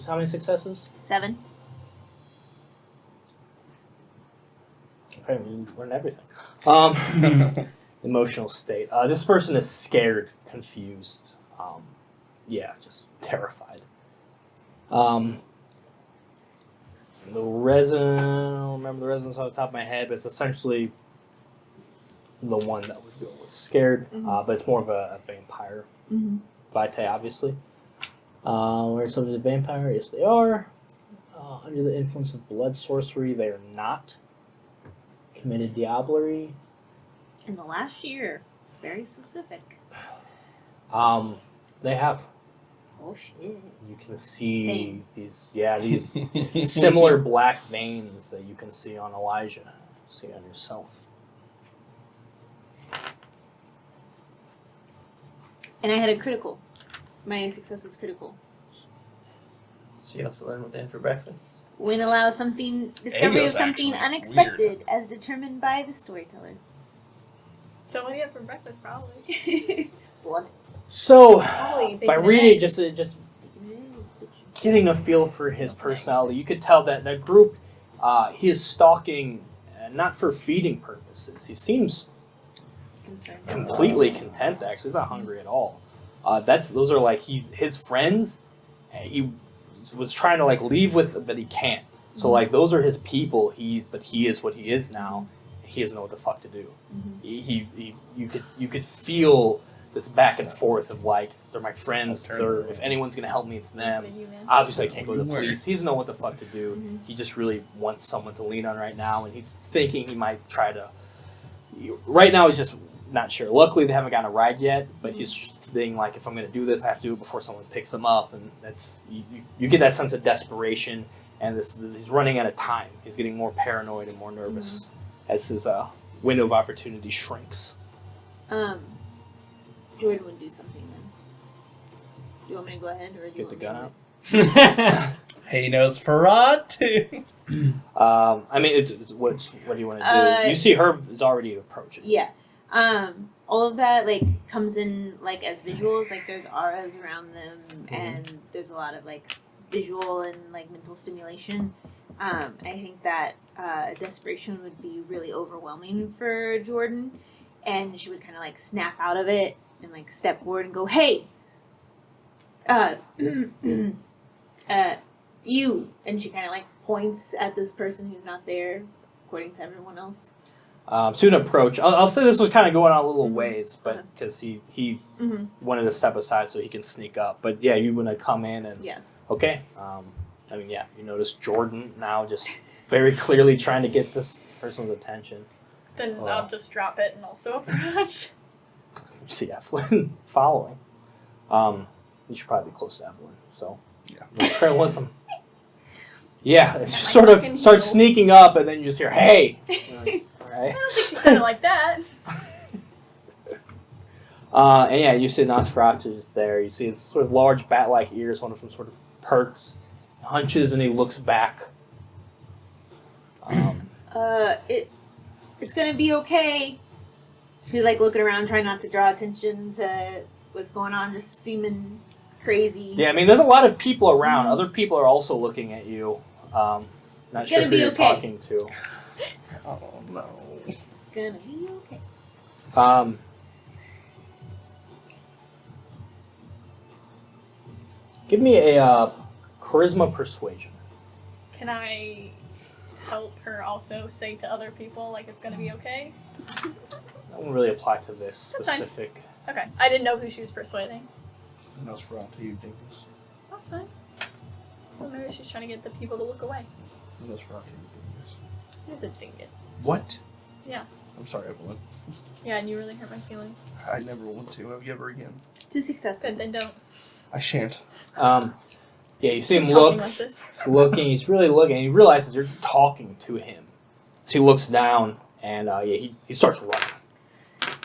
How many successes? 7. Okay, we learned everything. Emotional state. This person is scared, confused. Just terrified. The resin, I don't remember the resonance off the top of my head, but it's essentially the one that would go with scared, but it's more of a vampire. Mm-hmm. Vitae, obviously. We're subject to vampire? Yes, they are. Under the influence of blood sorcery, they are not. Committed diablerie. In the last year. It's very specific. They have. Oh shit. You can see Same. these similar black veins that you can see on Elijah. See on yourself. And I had a critical. My success was critical. She also learned what they had for breakfast. When allows discovery of Ego's something actually unexpected as determined by the storyteller. So what do you have for breakfast, probably? Blood. So, Probably by bacon reading, and eggs. just getting a feel for his personality, you could tell that that group, he is stalking not for feeding purposes. He seems Concerned. completely content. Actually, he's not hungry at all. Those are like his friends. He was trying to like leave with, but he can't. So like those are his people. But he is what he is now. He doesn't know what the fuck to do. You could feel this back and forth of like, they're my friends. If anyone's gonna help me, it's them. Obviously, I can't go to the police. He doesn't know what the fuck to do. He just really wants someone to lean on right now, and he's thinking he might try to. Right now, he's just not sure. Luckily, they haven't gotten a ride yet, but he's thinking like, if I'm gonna do this, I have to do it before someone picks him up, and that's you get that sense of desperation, and he's running out of time. He's getting more paranoid and more nervous as his window of opportunity shrinks. Jordan would do something then. Do you want me to go ahead, or do you Get the gun out? Hey, knows Farad too. I mean, what do you want to do? You see her is already approaching. Yeah. All of that like comes in like as visuals. Like there's auras around them, and there's a lot of like visual and like mental stimulation. I think that desperation would be really overwhelming for Jordan, and she would kind of like snap out of it and like step forward and go, "Hey, you," and she kind of like points at this person who's not there, according to everyone else. Soon approach. I'll say this was kind of going on a little ways, but because he wanted to step aside so he can sneak up. But yeah, you want to come in and okay. I mean, yeah, you notice Jordan now just very clearly trying to get this person's attention. Then I'll just drop it and also approach. You see Evelyn following. You should probably be close to Evelyn, so yeah, trail with him. Yeah, it just sort of starts sneaking up, and then you just hear, "Hey!" Like, all right. I don't think she said it like that. And yeah, you see Nosferatu is there. You see his sort of large bat-like ears. One of them sort of perks, hunches, and he looks back. It's gonna be okay. She's like looking around, trying not to draw attention to what's going on, just seeming crazy. Yeah, I mean, there's a lot of people around. Other people are also looking at you. Not sure who you're talking to. Oh no. It's gonna be okay. Give me a charisma persuasion. Can I help her also say to other people like it's gonna be okay? That won't really apply to this That's fine. specific. Okay, I didn't know who she was persuading. Nosferatu, you dingus. That's fine. Well, maybe she's trying to get the people to look away. Nosferatu, you dingus. You're the dingus. What? Yeah. I'm sorry, Evelyn. Yeah, and you really hurt my feelings. I never want to ever again. 2 successes. Good, then don't. I shan't. Yeah, you see him Keep look. talking like this. He's looking. He's really looking. And he realizes you're talking to him. So he looks down, and he starts running.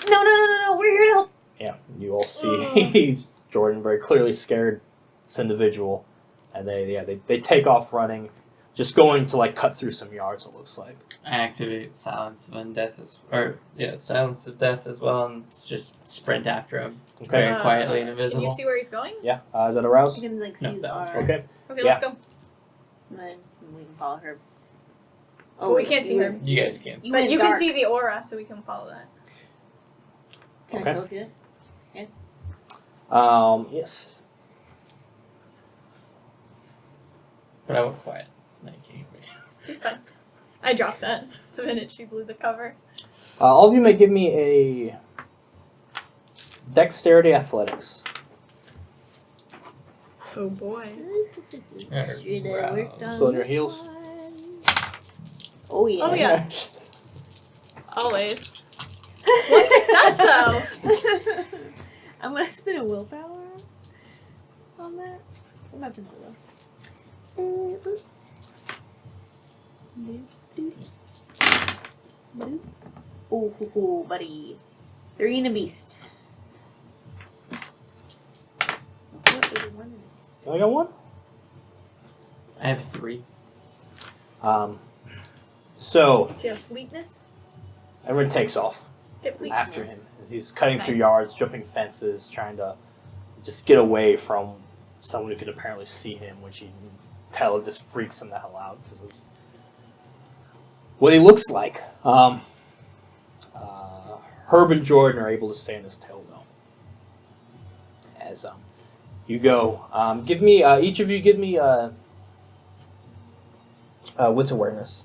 No, we're here to help. Yeah, you all see Jordan very clearly scared this individual, and they take off running, just going to like cut through some yards. It looks like. I activate Silence of Death Silence of Death as well, and just sprint after him. Okay. Very quietly and invisible. Can you see where he's going? Yeah. Is that aroused? You can like see No, his that one's aura. Okay. Okay, Yeah. let's go. And then we can follow her. Well, we can't see her. You guys can't. You But went you dark. can see the aura, so we can follow that. Can Okay. I still see it? Yes. But I went quiet. Snaky. It's fine. I dropped that the minute she blew the cover. All of you may give me a dexterity athletics. Oh boy. Should have worked on Still on your this heels? one. Oh yeah. Oh yeah. Always. One success though. I'm gonna spin a willpower on that. Where's my pencil though? Oh, buddy. 3 and a beast. What is 1 and a beast? You only got one? I have 3. So Do you have fleetness? everyone takes off Get fleetness. after him. He's cutting through Nice. yards, jumping fences, trying to just get away from someone who could apparently see him, which he can tell just freaks him the hell out because what he looks like. Herb and Jordan are able to stay in his tail, though. As you go, give me each of you give me wits awareness.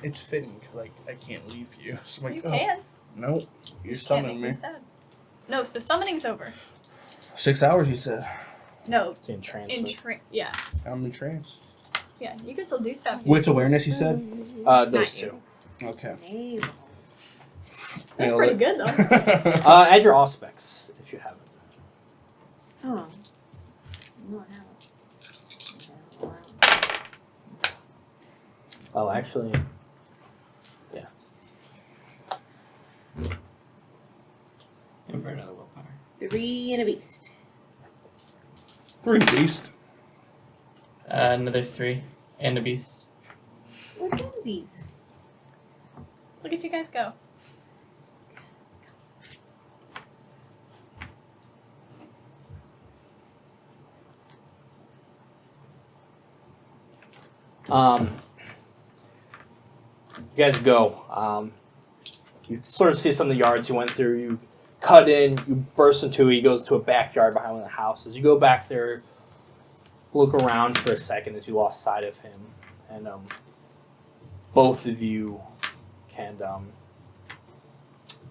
It's fitting, like I can't leave you. So I'm You like, can. nope, you're Can't summoning make me. me sad. No, so the summoning's over. 6 hours, you said. No, It's in trance. yeah, I'm in trance. yeah. You can still do stuff. Wits awareness, you said. Those Not two. Okay. Navel. That's pretty good though. Add your aspects if you haven't. Oh. No, no. Oh, actually, yeah. And for another willpower. 3 and a beast. 3 beast. Another 3 and a beast. We're twinsies. Look at you guys go. You guys go. You sort of see some of the yards you went through. You cut in. You burst into it. He goes to a backyard behind one of the houses. You go back there. Look around for a second as you lost sight of him, and both of you can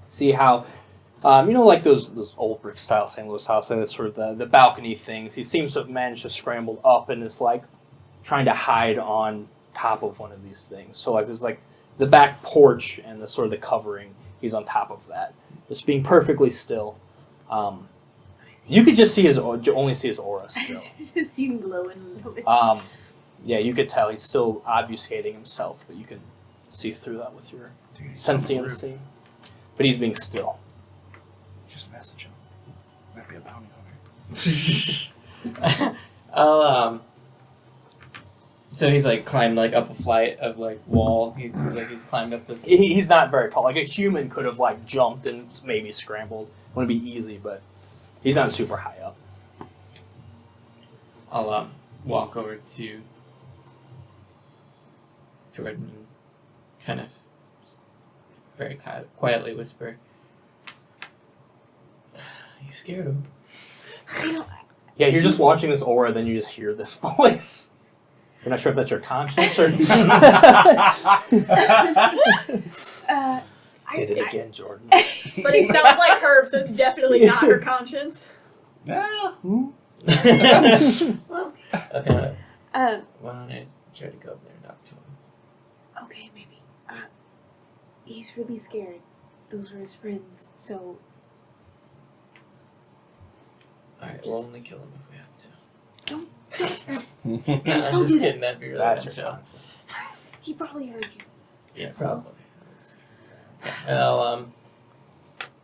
see how like those old brick style St. Louis houses, like sort of the balcony things. He seems to have managed to scramble up and is like trying to hide on top of one of these things. So like there's like the back porch and the sort of the covering. He's on top of that, just being perfectly still. You could just see only see his aura still. I just see him glowing a little bit. Yeah, you could tell he's still obfuscating himself, but you can see through that with your sentiency. But he's being still. Just message him. Might be a bounty hunter. I'll So he's like climbed like up a flight of like wall. He's climbed up this. He's not very tall. Like a human could have like jumped and maybe scrambled. It wouldn't be easy, but he's not super high up. I'll walk over to Jordan and kind of just very quietly whisper, "You scared him?" Yeah, you're just watching this aura, then you just hear this voice. You're not sure if that's your conscience or. Did it again, Jordan. But it sounds like Herb, so it's definitely not her conscience. Yeah. Well, Okay. um, Why don't I try to go up there and talk to him? okay, maybe. He's really scared. Those were his friends, so Alright, we'll only kill him if we have to. don't. No, I'm Don't just do that. kidding. That'd be really That's bad your show. conscience. He probably heard you. Yeah, probably. Yeah. And I'll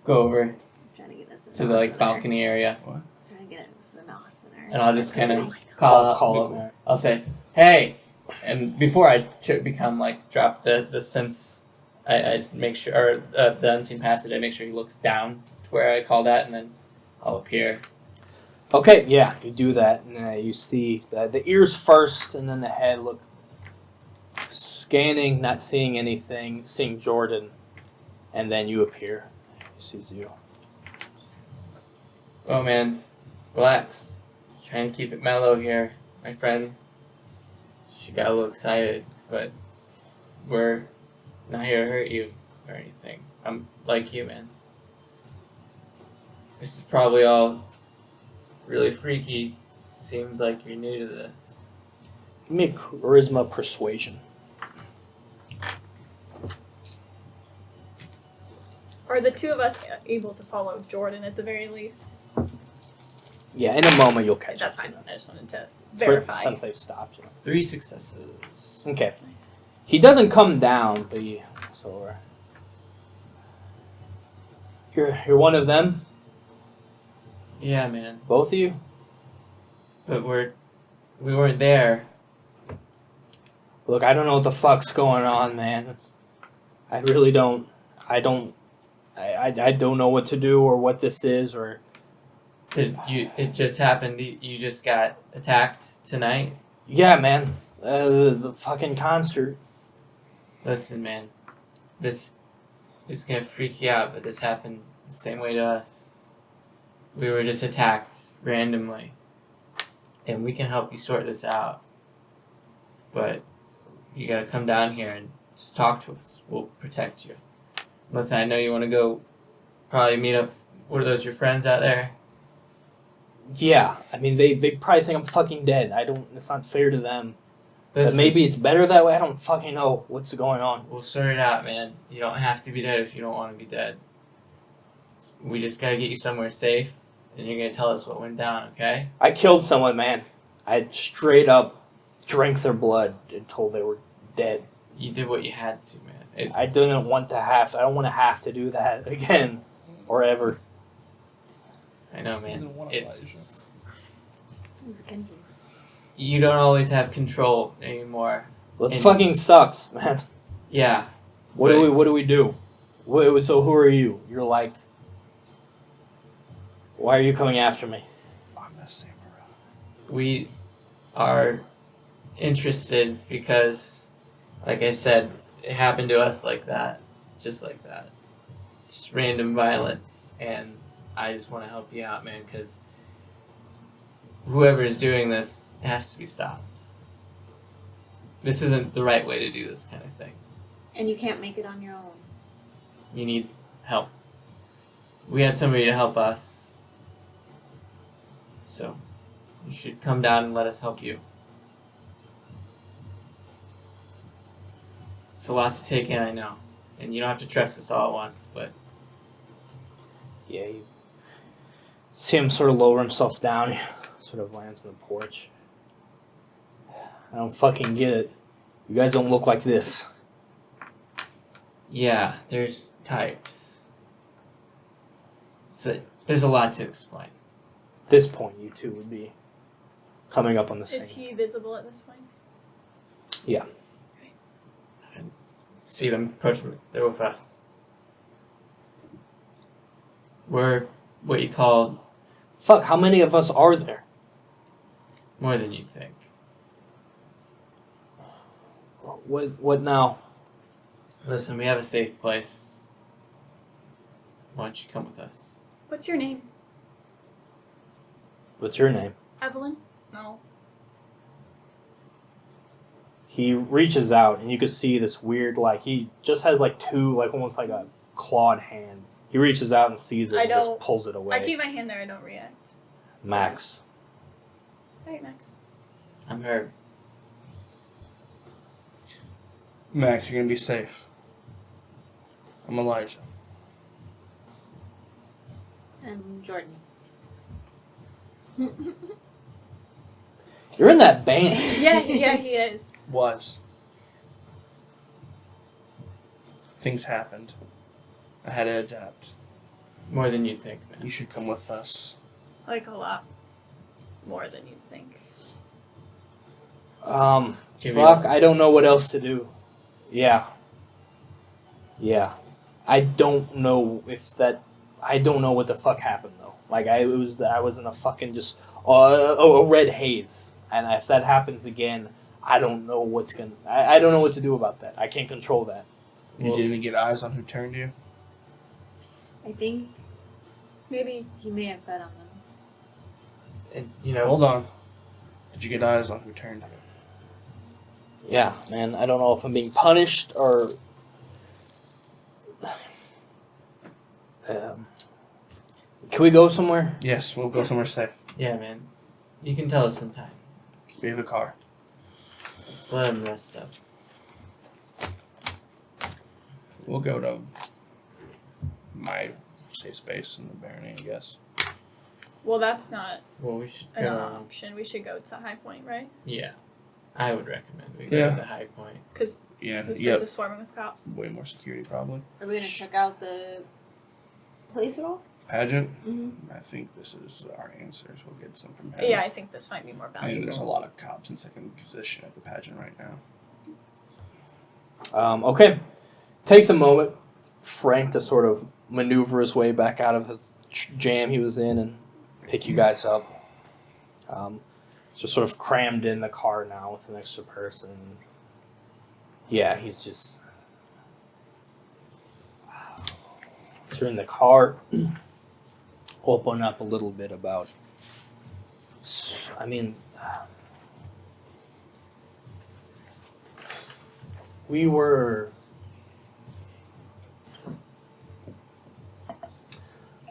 go over I'm trying to get us to the like balcony area, Trying to get us an Austin. and I'll just kind of Call call him. I'll say, "Hey," and before I become like drop the sense, I make sure, or the unseen passage, I make sure he looks down to where I called at, and then I'll appear. Okay, yeah, you do that, and you see the ears first, and then the head. Look, scanning, not seeing anything, seeing Jordan, and then you appear. He sees you. Oh man, relax. Trying to keep it mellow here, my friend. She got a little excited, but we're not here to hurt you or anything. I'm like you, man. This is probably all really freaky. Seems like you're new to this. Give me a charisma persuasion. Are the two of us able to follow Jordan at the very least? Yeah, in a moment you'll catch That's up to fine. them. I just wanted to verify. Since they've stopped you. 3 successes. Okay. He doesn't come down, but you're one of them, Yeah, man. both of you. But we weren't there. Look, I don't know what the fuck's going on, man. I really don't. I don't know what to do or what this is or. It just happened. You just got attacked tonight. Yeah, man. The fucking concert. Listen, man. this is gonna freak you out, but this happened the same way to us. We were just attacked randomly, and we can help you sort this out. But you gotta come down here and just talk to us. We'll protect you. Listen, I know you want to go probably meet up. What are those, your friends out there? Yeah, I mean, they probably think I'm fucking dead. It's not fair to them. But Listen, maybe it's better that way. I don't fucking know what's going on. we'll sort it out, man. You don't have to be dead if you don't want to be dead. We just gotta get you somewhere safe, and you're gonna tell us what went down, okay? I killed someone, man. I straight up drank their blood until they were dead. You did what you had to, man. I don't want to have to do that again or ever. I know, man. Season 1 of It's It was a kindred. you don't always have control anymore. Well, it And- fucking sucks, man. Yeah. What do we do? So who are you? You're like, why are you coming after me? I'm the samurai. We are interested because, like I said, it happened to us like that, just like that, just random violence, and I just want to help you out, man, because whoever is doing this has to be stopped. This isn't the right way to do this kind of thing. And you can't make it on your own. You need help. We had somebody to help us, so you should come down and let us help you. It's a lot to take in, I know, and you don't have to trust us all at once, but Yeah, you see him sort of lower himself down, sort of lands on the porch. I don't fucking get it. You guys don't look like this. yeah, there's types. There's a lot to explain. At this point, you two would be coming up on the Is scene. he visible at this point? See them approach me. They're with us. We're what you call Fuck, how many of us are there? more than you'd think. What now? Listen, we have a safe place. Why don't you come with us? What's your name? What's your name? Evelyn? No. He reaches out, and you can see this weird, like, he just has, like, two, like, almost like a clawed hand. He reaches out and sees it I and just don't- pulls it away. I keep my hand there, I don't react. Max. Alright, Max. I'm Herb. Max, you're gonna be safe. I'm Elijah. And Jordan. You're in that band. yeah, he is. Was. Things happened. I had to adapt. More than you'd think, You man. should come with us. Like a lot more than you'd think. Give me Fuck, I don't know what else to do. Yeah. I don't know what the fuck happened though. Like I was in a fucking just a red haze, and if that happens again, I don't know I don't know what to do about that. I can't control that. You didn't get eyes on who turned you? I think Maybe he may have fed on them. And, you know, Hold on. Did you get eyes on who turned you? Yeah, man, I don't know if I'm being punished or. Can we go somewhere? Yes, we'll go somewhere safe. yeah, man. You can tell us sometime. We have a car. Let's let him rest up. We'll go to my safe space in the barony, I guess. well that's not Well, we should an go. option. We should go to High Point, right? Yeah. I would recommend we go Yeah. to the High Point. Because Yeah, this yeah. place is swarming with cops. Way more security, probably. Are we gonna check out the place at all? Pageant? Mm-hmm. I think this is our answers. We'll get some from him. Yeah, I think this might be more I mean, valuable. there's a lot of cops in second position at the pageant right now. Okay. Takes a moment, Frank, to sort of maneuver his way back out of his jam he was in and pick you guys up. Just sort of crammed in the car now with an extra person. Yeah, he's just. Turn the car, open up a little bit about. I mean, we were.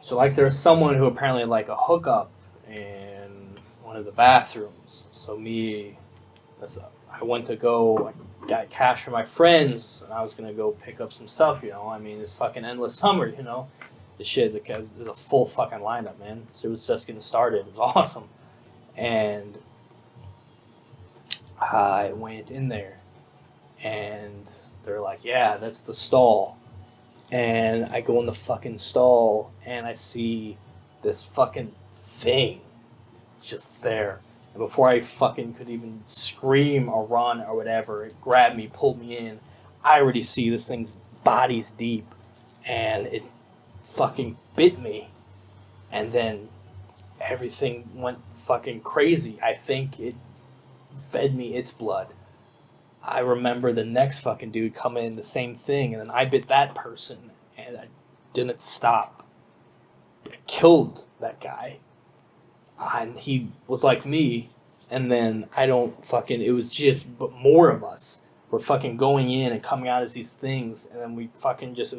So, like, there's someone who apparently had, like, a hookup in one of the bathrooms. So, I went to go, I got cash from my friends, and I was going to go pick up some stuff, you know. I mean, it's fucking endless summer, you know. The shit, it was a full fucking lineup, man. It was just getting started. It was awesome. And I went in there, and they're like, yeah, that's the stall. And I go in the fucking stall, and I see this fucking thing just there. And before I fucking could even scream or run or whatever, it grabbed me, pulled me in. I already see this thing's body's deep, and it fucking bit me. And then everything went fucking crazy. I think it fed me its blood. I remember the next fucking dude coming in, the same thing, and then I bit that person, and I didn't stop. I killed that guy. And he was like me, and then it was just, but more of us were fucking going in and coming out as these things, and then we fucking just,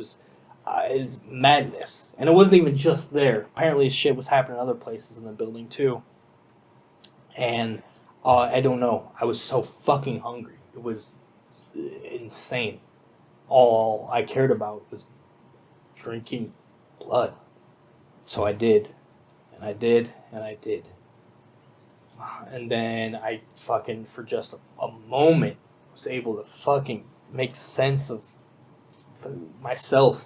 it's madness. And it wasn't even just there. Apparently shit was happening in other places in the building too. And I don't know. I was so fucking hungry. It was insane. All I cared about was drinking blood. So I did. And I did. And I did. And then I fucking, for just a moment, was able to fucking make sense of myself.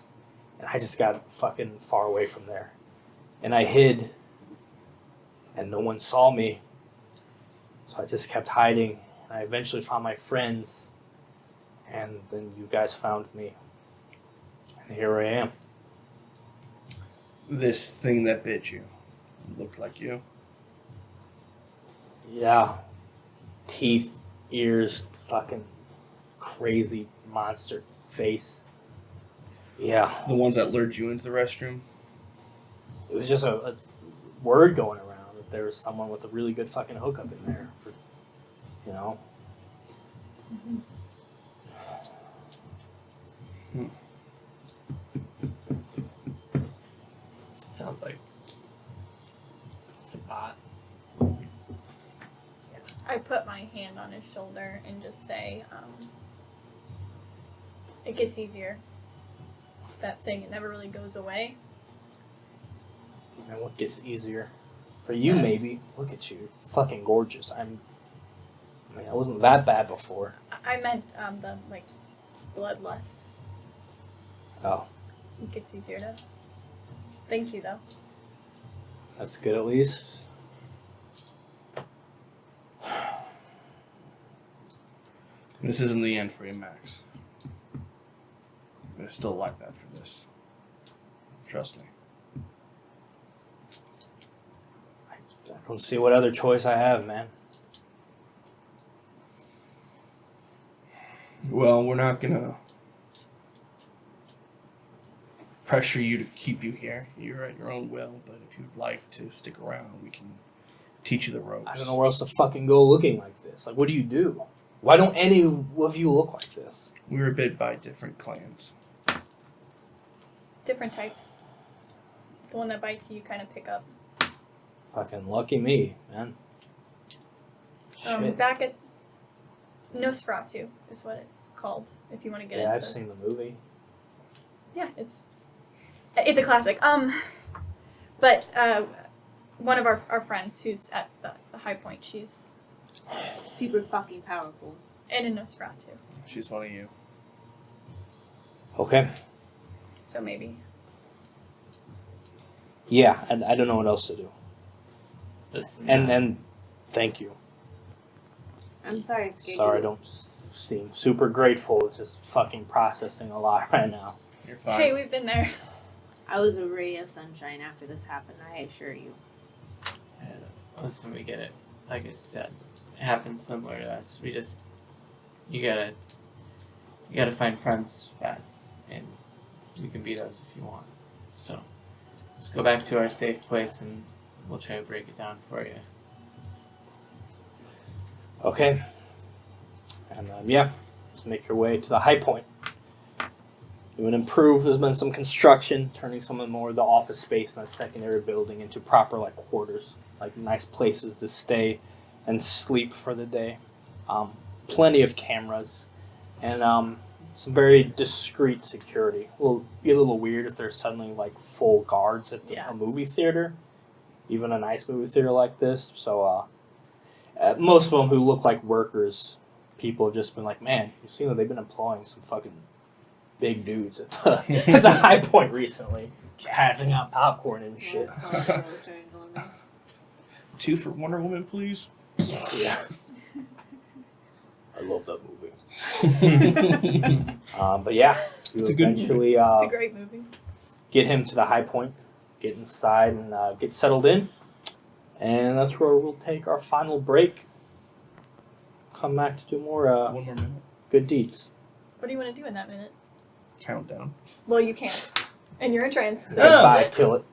And I just got fucking far away from there. And I hid. And no one saw me. So I just kept hiding. And I eventually found my friends. And then you guys found me. And here I am. This thing that bit you looked like you. Yeah. Teeth, ears, fucking crazy monster face. Yeah. The ones that lured you into the restroom. It was just a word going around that there was someone with a really good fucking hookup in there. For, you know? Mm-hmm. Sounds like Sabat. I put my hand on his shoulder and just say, it gets easier. That thing, it never really goes away. And what gets easier? For you, maybe. Look at you. You're fucking gorgeous. I wasn't that bad before. I meant the, bloodlust. Oh, It gets easier to... Thank you, though. that's good at least. This isn't the end for you, Max. There's still life after this. Trust me. I don't see what other choice I have, man. Well, we're not gonna pressure you to keep you here. You're at your own will, but if you'd like to stick around, we can teach you the ropes. I don't know where else to fucking go looking like this. Like, what do you do? Why don't any of you look like this? We were bid by different clans. Different types. The one that bites you kind of pick up. Fucking lucky me, man. Shit. Back at Nosferatu is what it's called, if you want to get Yeah, into I've seen the movie. Yeah, it's a classic. But one of our friends who's at the high point, she's Super fucking powerful. in a Nosferatu. She's one of you. Okay. So maybe. Yeah, I don't know what else to do. And thank you. I'm sorry, Skate. Sorry, I don't seem super grateful. It's just fucking processing a lot right now. You're fine. Hey, we've been there. I was a ray of sunshine after this happened, I assure you. Listen, we get it. Like I said, it happens similar to us. You gotta find friends fast, and we can be those if you want. So let's go back to our safe place and we'll try to break it down for you. Okay. And just make your way to the high point. You would improve. There's been some construction, turning some of more of the office space in the secondary building into proper like quarters, like nice places to stay and sleep for the day. Plenty of cameras and some very discreet security. Will be a little weird if there's suddenly like full guards at a movie theater, even a nice movie theater like this. So most of them who look like workers, people have just been like, man, you've seen that they've been employing some fucking big dudes at the High Point recently, passing out popcorn and shit. 2 for Wonder Woman, please. Yeah. I love that movie. But yeah, you It's a good eventually It's a great movie. get him to the High Point, get inside, and get settled in. And that's where we'll take our final break. Come back to do more 1 more minute. good deeds. What do you want to do in that minute? Countdown. Well, you can't. And you're in trance. So. Goodbye, kill it.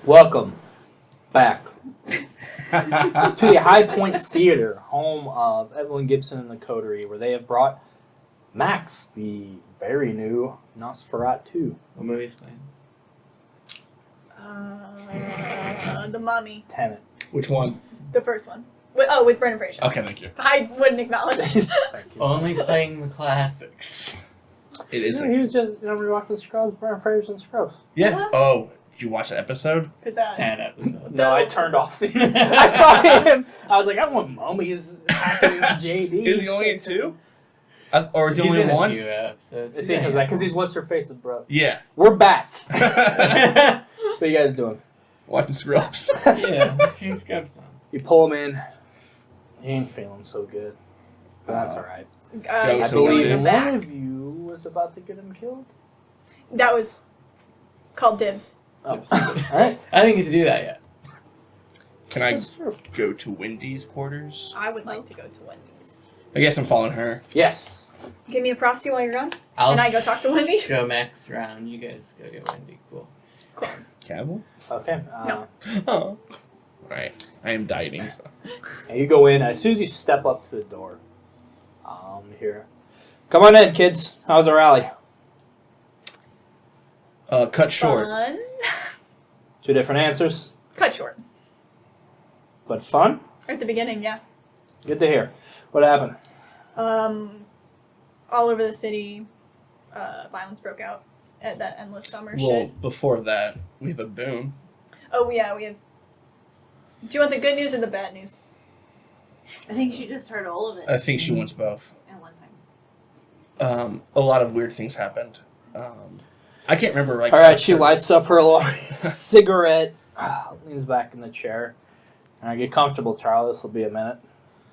Welcome back to the High Point Theater, home of Evelyn Gibson and the Coterie, where they have brought Max, the very new Nosferatu. What movie's playing? The Mummy. Tenet. Which one? The first one. With Brendan Fraser. Okay, thank you. I wouldn't acknowledge it. Thank you. Only playing the classics. It is. He was just, we watched the Scrubs, Brendan Fraser and Scrubs. Yeah. What? Oh, did you watch the episode? Sad episode. No, I turned off the. I saw him. I was like, I want mummies hacking JD. Is he only in 2? Or is he He's only in in a 1? few episodes. I think it was because he's what's her face's brother. Yeah. We're back. What you guys doing? Watching Scrubs. Yeah, King Scrubs on. You pull him in. He ain't feeling so good. But that's alright. Go I to believe London. one of you was about to get him killed. That was called dibs. Oh, alright. I didn't get to do that yet. Can I Sure. go to Wendy's quarters? I would like to go to Wendy's. I guess I'm following her. Yes. Give me a Frosty while you're gone, I'll and I go talk to Wendy. show Max around. You guys go get Wendy. Cool. Cannibal? Okay. No. Oh. Alright. I am dieting, so. And you go in. As soon as you step up to the door, here. Come on in, kids. How's the rally? Cut short. Fun. 2 different answers, Cut short. but fun. At the beginning, yeah. Good to hear. What happened? All over the city, violence broke out at that endless summer Well, shit. before that, we have a boon. Oh yeah, we have. Do you want the good news or the bad news? I think she just heard all of it I think she wants both. at one time. A lot of weird things happened. I can't remember. Like, All right, she lights up her little cigarette, leans back in the chair. All right, get comfortable, Charlie. This will be a minute.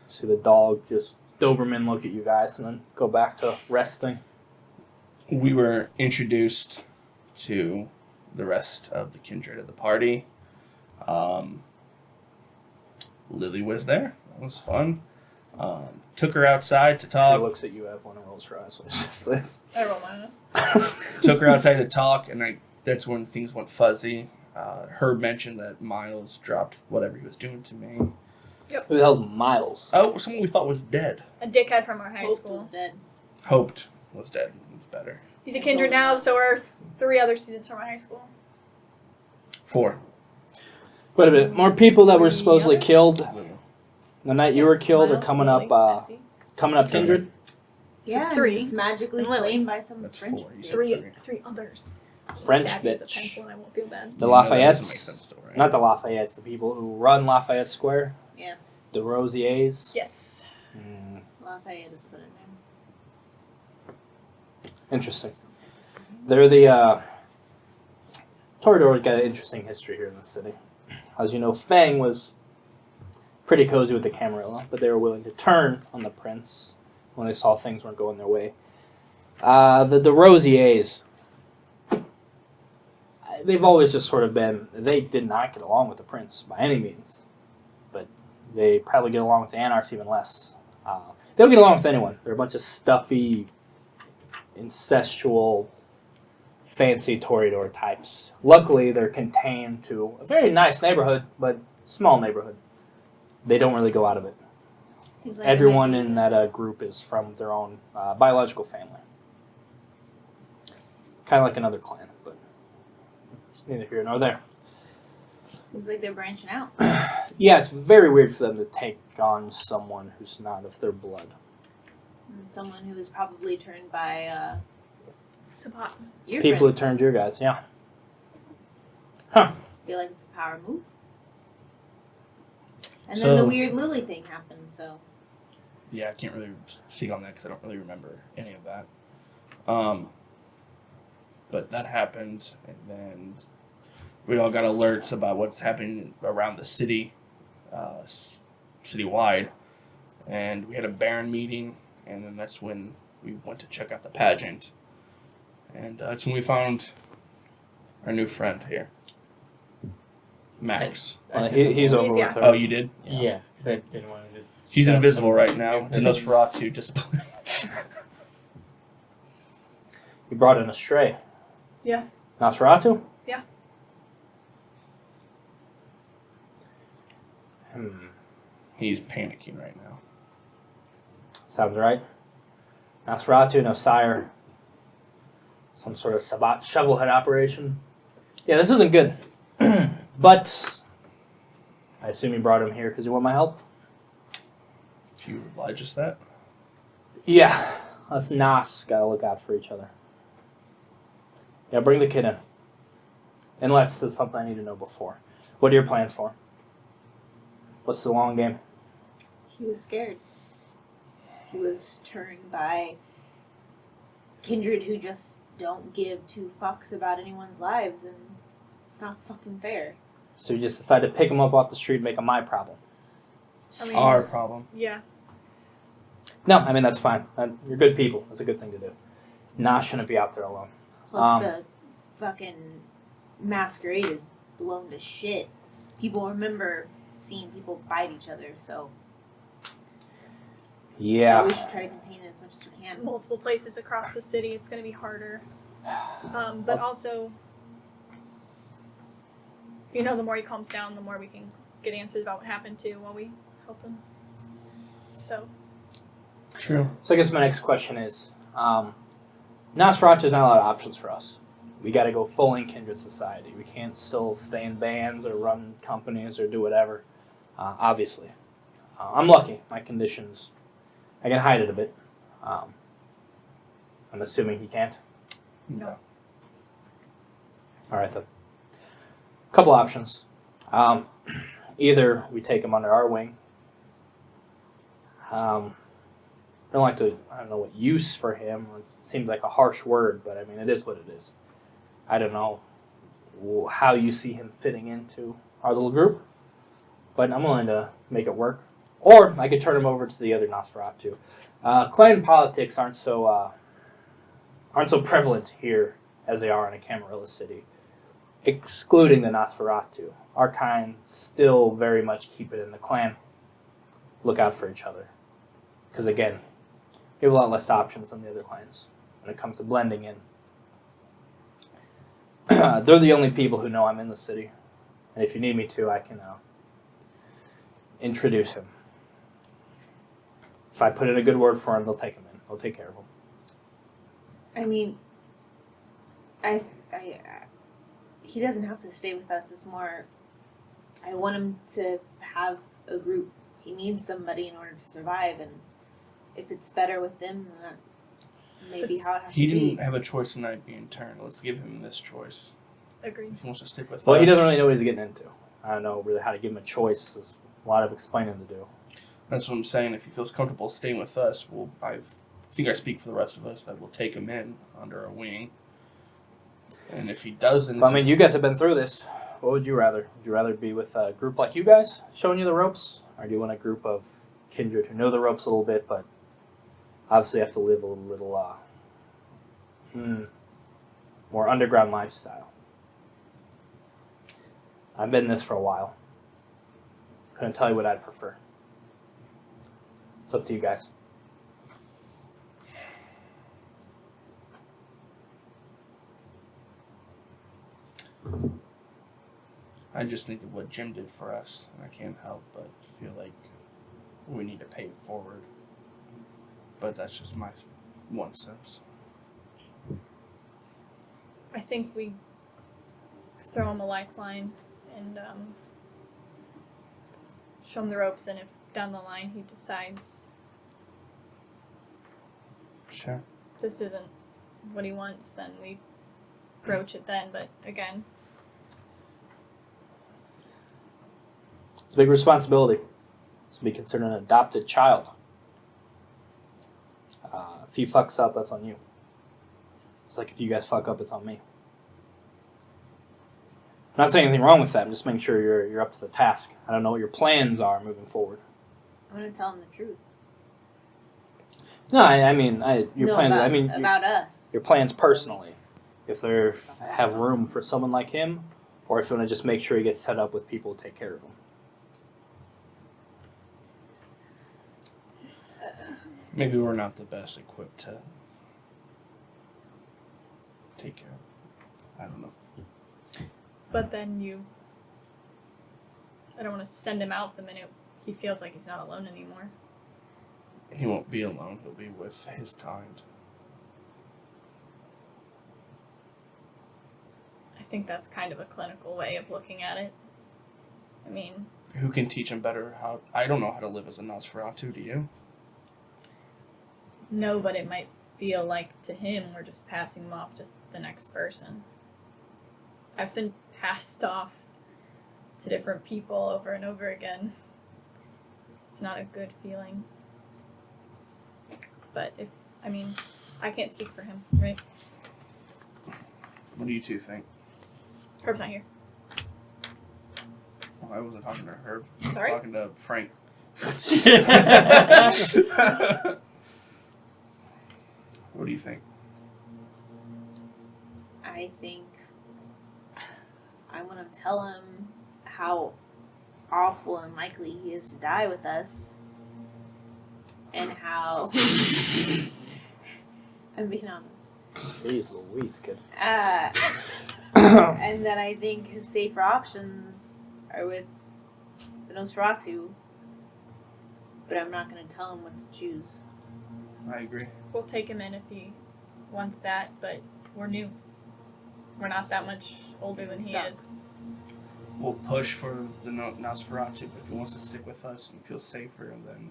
See the dog just Doberman look at you guys and then go back to resting. We were introduced to the rest of the kindred at the party. Lily was there. That was fun. Took her outside to She talk. looks at you, Evelyn, and rolls her eyes. What is this? I roll my eyes. Took her outside to talk, and that's when things went fuzzy. Herb mentioned that Miles dropped whatever he was doing to me. Who the hell's Miles? Oh, someone we thought was dead. A dickhead from our high Hope school. was dead. Hoped was dead. It's better. He's a kindred now, so are 3 other students from our high school. 4. Wait a minute. More people that were supposedly others? killed Lily. the night you were killed are Miles, coming Lily, up. Bessie. Coming up, Seven. kindred. So Yeah, 3. He's magically And Lily. slain by some That's French 4. You said 3 3. 3 others. French Stab you with a bitch. pencil and I won't feel bad. The You know that doesn't make Lafayettes. sense still, right? Not the Lafayettes. The people who run Lafayette Square. Yeah. The Rosiers. Yes. Lafayette is a better name. Interesting. They're the Toreador's got an interesting history here in the city. As you know, Fang was pretty cozy with the Camarilla, but they were willing to turn on the prince when they saw things weren't going their way. The Rosiers, they've always just sort of been, they did not get along with the prince by any means, but they probably get along with the Anarchs even less. They don't get along with anyone. They're a bunch of stuffy, incestual, fancy Toreador types. Luckily, they're contained to a very nice neighborhood, but small neighborhood. They don't really go out of it. Seems like Everyone it might be- in that group is from their own biological family. Kind of like another clan, but it's neither here nor there. Seems like they're branching out. Yeah, it's very weird for them to take on someone who's not of their blood. And someone who was probably turned by Sabat. your People who friends. turned your guys, yeah. Huh. Feel like it's a power move. And So- then the weird Lily thing happened, so. Yeah, I can't really speak on that because I don't really remember any of that. But that happened, and then we all got alerts about what's happening around the city, citywide, and we had a Baron meeting, and then that's when we went to check out the pageant, and that's when we found our new friend here, Max. He's over Yeah. with her. Oh, you did? Yeah, because I didn't want to just. He's shove invisible some- right now. It's a Nosferatu discipline. You brought in a stray. Yeah. Nosferatu? Yeah. He's panicking right now. Sounds right. Nosferatu, no sire. Some sort of Sabat shovelhead operation. Yeah, this isn't good. But I assume you brought him here because you want my help? If you oblige us that. Yeah, us Nos gotta look out for each other. Yeah, bring the kid in. Unless there's something I need to know before. What are your plans for him? What's the long game? He was scared. He was turned by kindred who just don't give two fucks about anyone's lives, and it's not fucking fair. So you just decided to pick him up off the street and make him my problem? I mean, Our problem. yeah. No, I mean, that's fine. You're good people. That's a good thing to do. Nah, shouldn't be out there alone. Plus the fucking Masquerade is blown to shit. People remember seeing people bite each other, so Yeah. we should try to contain it as much as we can. Multiple places across the city, it's going to be harder. But also, the more he calms down, the more we can get answers about what happened to while we help him. So, True. So I guess my next question is, Nosferatu is not a lot of options for us. We got to go full in kindred society. We can't still stay in bands or run companies or do whatever. Obviously, I'm lucky. My conditions, I can hide it a bit. I'm assuming he can't. No. All right, then. Couple options. Either we take him under our wing. I don't know what use for him. It seems like a harsh word, but I mean, it is what it is. I don't know how you see him fitting into our little group, but I'm willing to make it work. Or I could turn him over to the other Nosferatu. Clan politics aren't so prevalent here as they are in a Camarilla city, excluding the Nosferatu. Our kind still very much keep it in the clan. Look out for each other. Because again, we have a lot less options than the other clans when it comes to blending in. They're the only people who know I'm in the city. And if you need me to, I can introduce him. If I put in a good word for him, they'll take him in. They'll take care of him. I mean, he doesn't have to stay with us. It's more, I want him to have a group. He needs somebody in order to survive, and if it's better with them, then maybe how it has He to be. didn't have a choice tonight being turned. Let's give him this choice. agreed. If he wants to stick with Well, us. he doesn't really know what he's getting into. I don't know really how to give him a choice. There's a lot of explaining to do. That's what I'm saying. If he feels comfortable staying with us, I think I speak for the rest of us that we'll take him in under our wing. And if he doesn't... But, I mean, you guys have been through this. What would you rather? Would you rather be with a group like you guys, showing you the ropes? Or do you want a group of kindred who know the ropes a little bit, but obviously have to live a little more underground lifestyle? I've been in this for a while. Couldn't tell you what I'd prefer. It's up to you guys. I just think of what Jim did for us, and I can't help but feel like we need to pay it forward. But that's just my 1 cent. I think we throw him a lifeline and show him the ropes, and if down the line he decides Sure. this isn't what he wants, then we broach it then. But again, It's a big responsibility to be considered an adopted child. If he fucks up, that's on you. It's like if you guys fuck up, it's on me. I'm not saying anything wrong with that. I'm just making sure you're up to the task. I don't know what your plans are moving forward. I'm gonna tell him the truth. No, I mean your No, plans. about, I mean about us. your plans personally. If they have room for someone like him, or if you want to just make sure he gets set up with people to take care of him. Maybe we're not the best equipped to take care of it. I don't know. but then you I don't want to send him out the minute he feels like he's not alone anymore. He won't be alone. He'll be with his kind. I think that's kind of a clinical way of looking at it. I mean, Who can teach him better how... I don't know how to live as a Nosferatu, do you? no, but it might feel like to him we're just passing him off to the next person. I've been passed off to different people over and over again. It's not a good feeling. But I can't speak for him, right? What do you two think? Herb's not here. Well, I wasn't talking to Herb. I was Sorry? talking to Frank. What do you think? I think I want to tell him how awful and likely he is to die with us. And how... I'm being honest. Jeez Louise, kid. And that I think his safer options are with the Nosferatu. But I'm not going to tell him what to choose. I agree. We'll take him in if he wants that, but we're new. We're not that much older than he is. We'll push for the Nosferatu, but if he wants to stick with us and feel safer, then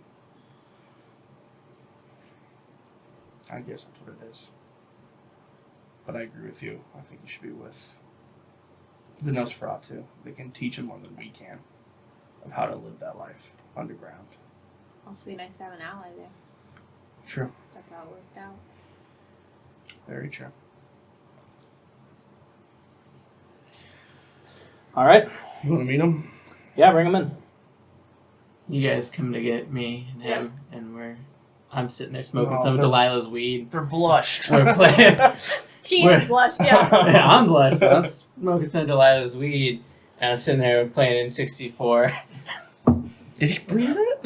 I guess that's what it is. But I agree with you. I think you should be with the Nosferatu. They can teach him more than we can of how to live that life underground. Also be nice to have an ally there. True. That's how it worked out. Very true. All right. You want to meet him? Yeah, bring him in. You guys come to get me and him, and I'm sitting there smoking Oh, some of they're- Delilah's weed. They're blushed. We're playing. He is blushed, yeah. Yeah, I'm blushed. I'm smoking some of Delilah's weed, and I'm sitting there playing in 64. Did he breathe it?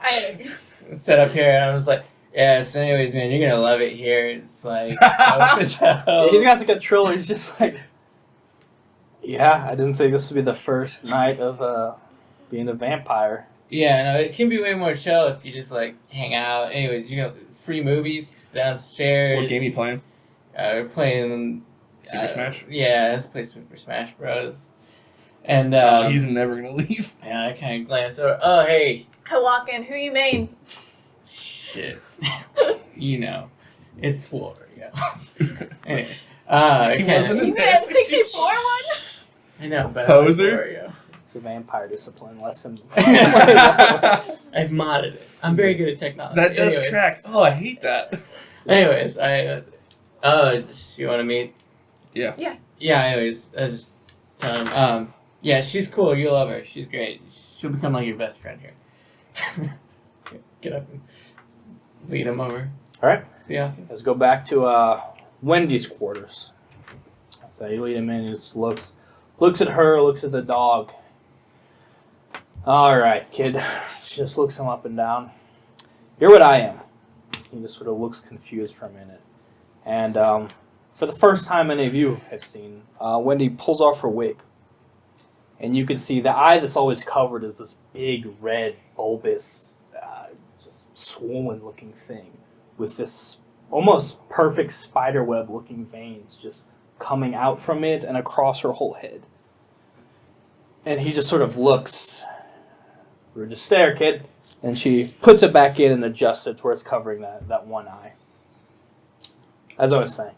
I Set up here, and I was like, yeah, so anyways, man, you're gonna love it here. It's like, oh, He's got the controller. He's just like, yeah, I didn't think this would be the first night of being a vampire. yeah, no, it can be way more chill if you just like hang out. Anyways, free movies downstairs. What game you playing? We're playing Super Smash? Yeah, let's play Super Smash Bros. And He's never gonna leave. yeah, I kind of glance over. Oh, hey, walk in. Who you main? shit, you know, it's War. Yeah. Anyway, He wasn't You in made a 64 one? I know, but Poser? I like It's a vampire discipline lesson. Wario. I've modded it. I'm very good at technology. That does Anyways. track. Oh, I hate that. Anyways, you want to meet? Yeah. Yeah. Anyways, I just tell him. Yeah, she's cool. You'll love her. She's great. She'll become like your best friend here. Get up and lead him over. All right. Yeah. Let's go back to Wendy's quarters. So you lead him in. He just looks at her, looks at the dog. All right, kid. She just looks him up and down. You're what I am. He just sort of looks confused for a minute. And for the first time any of you have seen, Wendy pulls off her wig. And you can see the eye that's always covered is this big, red, bulbous, just swollen-looking thing with this almost perfect spiderweb-looking veins just coming out from it and across her whole head. And he just sort of looks, rude to stare, kid. And she puts it back in and adjusts it to where it's covering that one eye. As I was saying,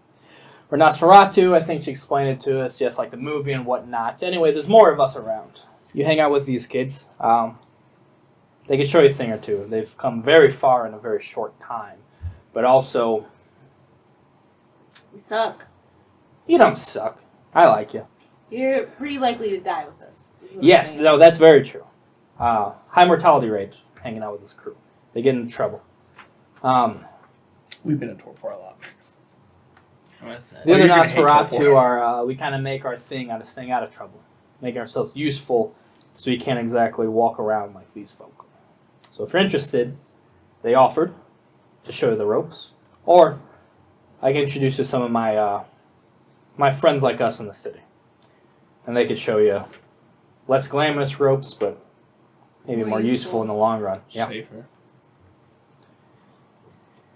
we're Nosferatu. I think she explained it to us, just like the movie and whatnot. Anyway, there's more of us around. You hang out with these kids. They can show you a thing or two. They've come very far in a very short time. But also, We suck. you don't suck. I like you. You're pretty likely to die with us. is what I'm Yes, saying. no, that's very true. High mortality rate hanging out with this crew. They get into trouble. We've been in Torpor a lot. What's that? The Oh, other you're gonna hate Nosferatu Torpor. are, we kind of make our thing out of staying out of trouble. Making ourselves useful so we can't exactly walk around like these folk. So if you're interested, they offered to show you the ropes. Or I can introduce you to some of my my friends like us in the city. And they could show you less glamorous ropes, but maybe more useful in the long run. Yeah. Safer.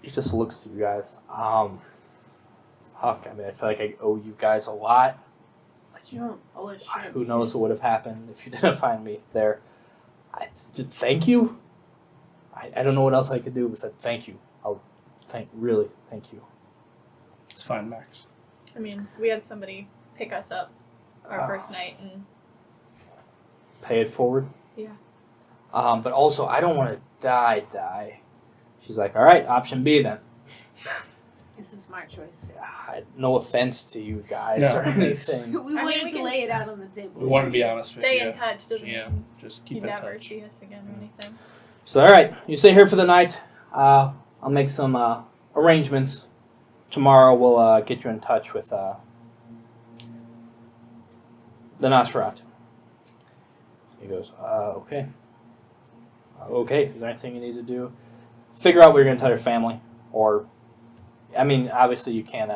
He just looks to you guys. Fuck, I mean, I feel like I owe you guys a lot. You don't owe us shit. Who knows what would have happened if you didn't find me there. Thank you. I don't know what else I could do besides thank you. Really thank you. It's fine, Max. I mean, we had somebody pick us up our first night, and Pay it forward. Yeah. But also, I don't want to die. She's like, all right, option B then. It's a smart choice. No offense to you guys No, or anything. We wanted to lay it out on the table. We want to be honest with stay you. in touch. Doesn't mean Just you keep in never touch. see us again or anything. So, all right, you stay here for the night. I'll make some arrangements. Tomorrow we'll get you in touch with the Nosferatu. He goes, okay. Okay, is there anything you need to do? Figure out what you're going to tell your family. Or, I mean, obviously you can't,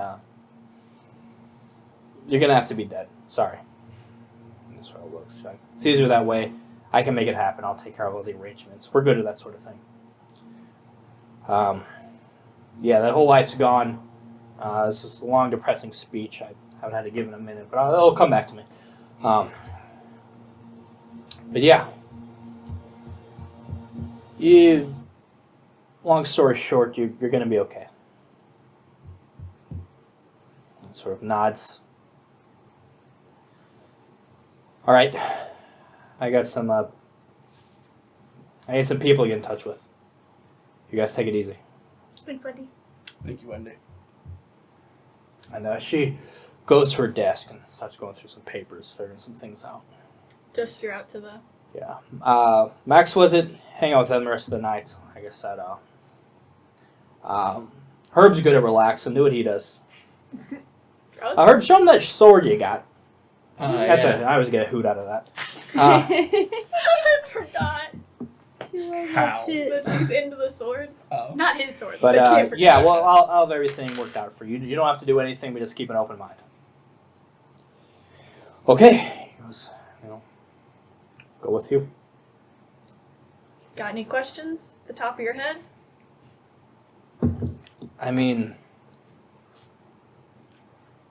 you're going to have to be dead. Sorry. And this sort of looks like, it's easier that way. I can make it happen. I'll take care of all the arrangements. We're good at that sort of thing. Yeah, that whole life's gone. This is a long, depressing speech. I haven't had to give it a minute, but it'll come back to me. But yeah. Long story short, you're going to be okay. And sort of nods. All right. I got some people to get in touch with. You guys take it easy. Thanks, Wendy. Thank you, Wendy. And she goes to her desk and starts going through some papers, figuring some things out. Just you're out to the... Yeah. Max was it? Hang out with them the rest of the night. Like I said, Herb's good at relaxing. Do what he does. Drugs? Herb, show him that sword you got. Yeah. I always get a hoot out of that. I forgot How? that she's into the sword. Oh. Not his sword, But the camper. yeah, well, I'll have everything worked out for you. You don't have to do anything, but just keep an open mind. Okay. He goes, go with you. Got any questions at the top of your head? I mean,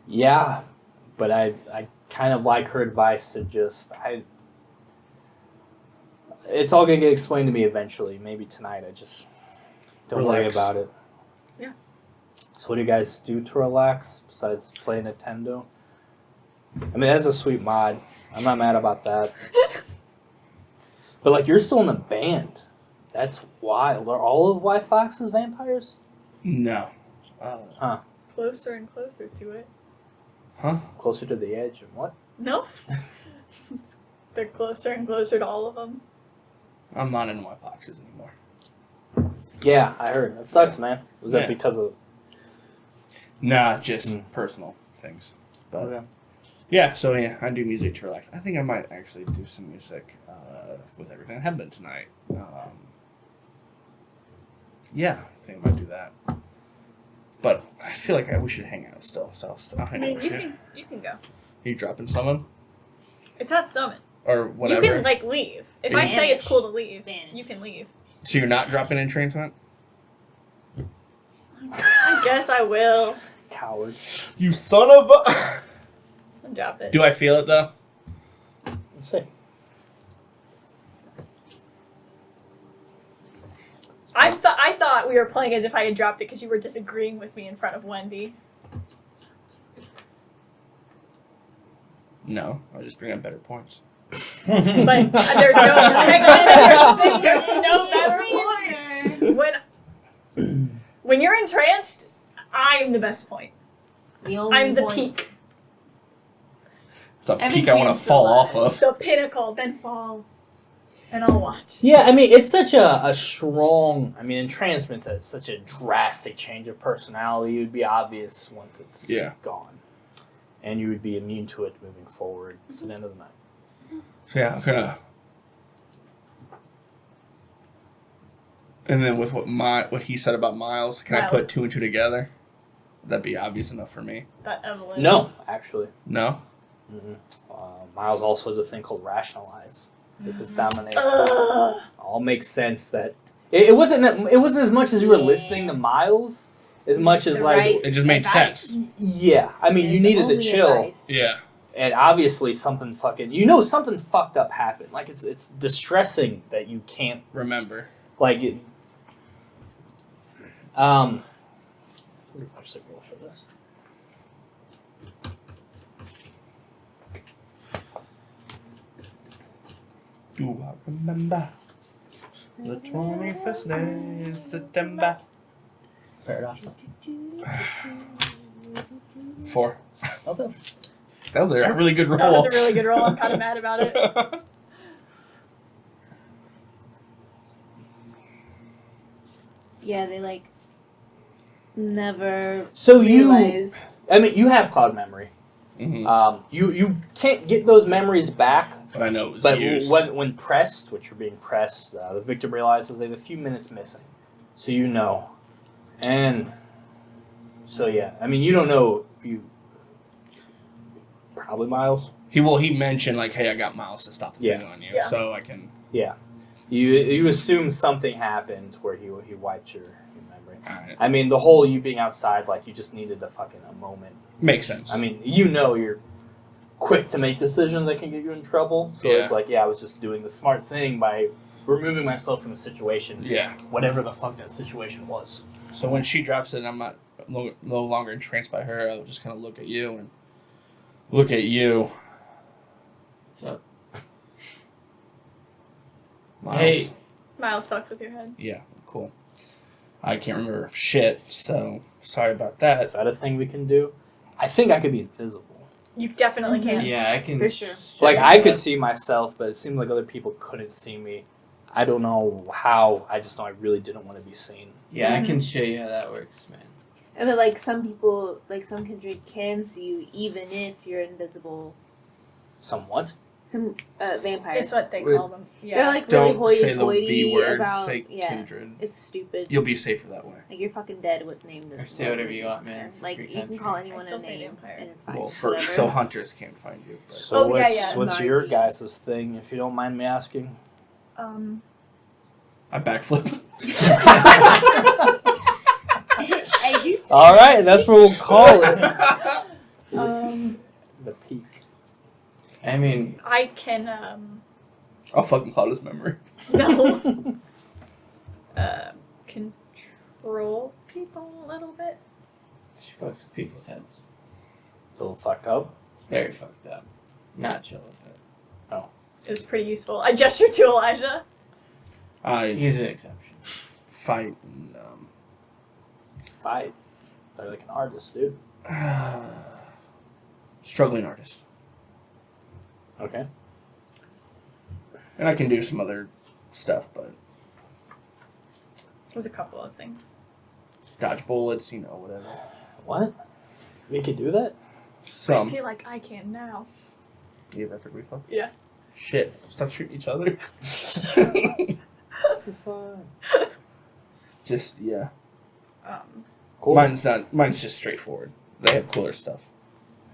yeah, but I kind of like her advice to just, it's all going to get explained to me eventually. Maybe tonight. I just don't worry Relax. about it. Yeah. So what do you guys do to relax besides play Nintendo? I mean, that's a sweet mod. I'm not mad about that. But, like, you're still in the band. That's wild. Are all of White Fox's vampires? No. Closer and closer to it. Huh? Closer to the edge and what? No. They're closer and closer to all of them. I'm not in my boxes anymore. Yeah, I heard. That sucks, man. Was that Yeah. because of... Nah, just personal things. But Okay. yeah, so yeah, I do music to relax. I think I might actually do some music with everything. I haven't been tonight. Yeah, I think I might do that. But I feel like we should hang out still. So I'll I hang mean, out you here. can go. You dropping someone It's not summon. or whatever? You can like leave. If I say it's cool to leave, Vanish. you can leave. So you're not dropping entrancement? I guess I will. Coward. You son of a! I'll drop it. Do I feel it though? Let's see. I thought we were playing as if I had dropped it because you were disagreeing with me in front of Wendy. No, I'll just bring up better points. But there's no hang on, there's no better point. When you're entranced, I'm the best point. I'm the peak. It's a I'm peak I want to entranced fall a lot. off of. The pinnacle, then fall. And I'll watch. Yeah, I mean, it's such a strong... I mean, entrancement is such a drastic change of personality. It would be obvious once it's gone. And you would be immune to it moving forward to the end of the night. So yeah, I'm gonna. And then with what he said about Miles, can I Miles. put two and two together? That'd be obvious enough for me. That Evelyn. No, actually. No? Miles also has a thing called rationalize. With his dominator, all makes sense. That it wasn't as much as you were listening to Miles, as much as like It just made sense. Yeah, I mean, you needed to chill. Yeah. And obviously something fucking something fucked up happened. Like it's distressing that you can't Remember. like it. What do I actually roll for this? Do I remember the 21st day of September? Paradox. 4. Okay. That was a really good roll. That was a really good roll. I'm kind of mad about it. Yeah, they like never So realize. I mean, you have cloud memory. Mhm. You can't get those memories back. But I know it was But used. when pressed, which you're being pressed, the victim realizes they have a few minutes missing. So you know. And so yeah, I mean, you don't know, probably Miles. He mentioned like, hey, I got Miles to stop the thing on you, Yeah. so I can. Yeah. You assume something happened where he wiped your memory. Alright. I mean, the whole you being outside, like, you just needed a moment. Makes sense. I mean, you're quick to make decisions that can get you in trouble. So Yeah. it's like, I was just doing the smart thing by removing myself from the situation. Yeah. Whatever the fuck that situation was. So when she drops it, I'm not no longer entranced by her. I'll just kind of look at you and look at you. So, Miles. hey, Miles fucked with your head. Yeah, cool. I can't remember shit, so sorry about that. Is that a thing we can do? I think I could be invisible. You definitely can. yeah, I can. For sure. Like, I could see myself, but it seemed like other people couldn't see me. I don't know how. I just know I really didn't want to be seen. Yeah, I can show you how that works, man. And but like some people, like some kindred can see you even if you're invisible. Somewhat. Some vampires. It's what they Wait. call them. They're Yeah. like really Don't say the hoity-toity V word. about. Say Yeah, kindred. it's stupid. You'll be safer that way. Like you're fucking dead with name. Or say whatever you want, man. It's a Like free you can country. call anyone I still a say name, vampire. and it's fine. Well, Whatever. so hunters can't find you. But. So Oh, yeah, what's, yeah. what's your Marky. guys' thing, if you don't mind me asking? I backflip. I do. All right, that's what we'll call it. The peak. I mean, I can I'll fucking cloud his memory. no control people a little bit. she fucks with people's heads. It's a little fucked up. Very fucked up. Not chill with it. It was pretty useful. I gestured to Elijah. I He's an exception. fight. And, Fight. They're like an artist, dude. struggling artist. Okay. And I can do some other stuff, but It was a couple of things. dodge bullets, whatever. What? We could do that? I Some. feel like I can now. You have epic reflex? Yeah. Shit. Stop shooting each other. This is fun. Just, yeah. Cool. Mine's just straightforward. They have cooler stuff.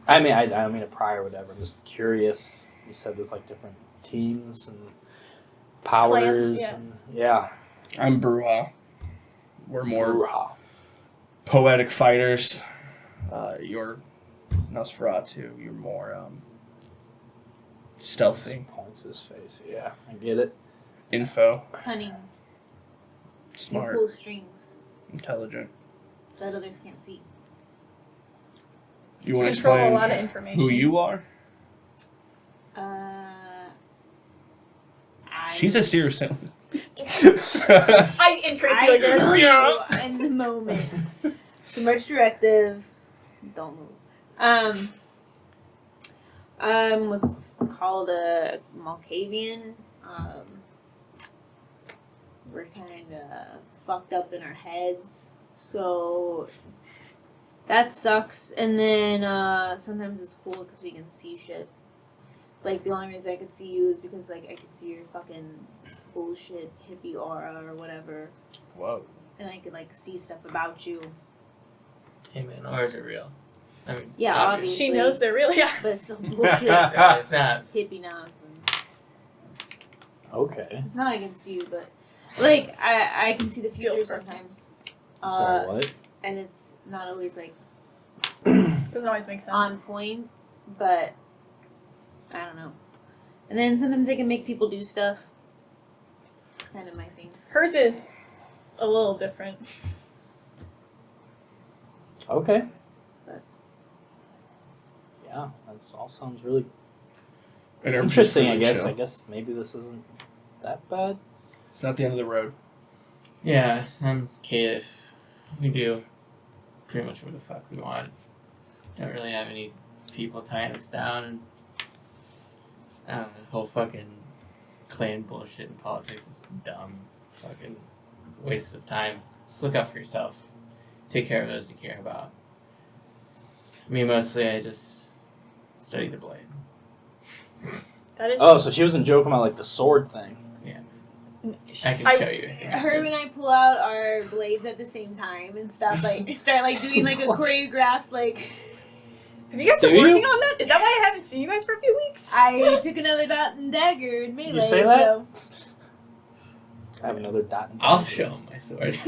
I mean, I don't mean to pry or whatever. I'm just curious. You said there's like different teams and powers. yeah. And, yeah. I'm Bruja. We're more Bruja. poetic fighters. You're Nosferatu. You're more stealthy. Points his face. Yeah, I get it. Info. Cunning. Smart. You pull strings Intelligent. that others can't see. You want to Control a explain lot of information. who you are? She's a Silversun. I entrance you again. I in the moment. Submerge directive. Don't move. What's called a Malkavian. We're kind of fucked up in our heads, so that sucks. And then sometimes it's cool because we can see shit. Like the only reason I could see you is because like I could see your fucking bullshit hippie aura or whatever, Whoa. and I could like see stuff about you. Hey man, ours are real. I mean, Yeah, obviously. She knows they're real. Yeah. But it's still bullshit. It's not. Hippie nonsense. Okay. It's not against you, but like I can see the future Feels personal. sometimes. Sorry, what? And it's not always like Doesn't always make sense. on point, but I don't know. And then sometimes they can make people do stuff. It's kind of my thing. Hers is a little different. Okay. But- Yeah, that all sounds really And everything's interesting. I really guess. chill. I guess maybe this isn't that bad. It's not the end of the road. Yeah, I'm Kate. We do pretty much what the fuck we want. Don't really have any people tying us down. And I don't know, the whole fucking clan bullshit in politics is dumb. Fucking waste of time. Just look out for yourself. Take care of those you care about. Me, mostly, I just study the blade. That is. Oh, so she wasn't joking about like the sword thing. I can show you. If you want Herb to. and I pull out our blades at the same time and stuff. Like start like doing like a choreographed like. Have you guys Do been you? working on that? Is that why I haven't seen you guys for a few weeks? I took another dot and dagger in melee. You say that? So. I have another dot. And I'll dot. show him my sword.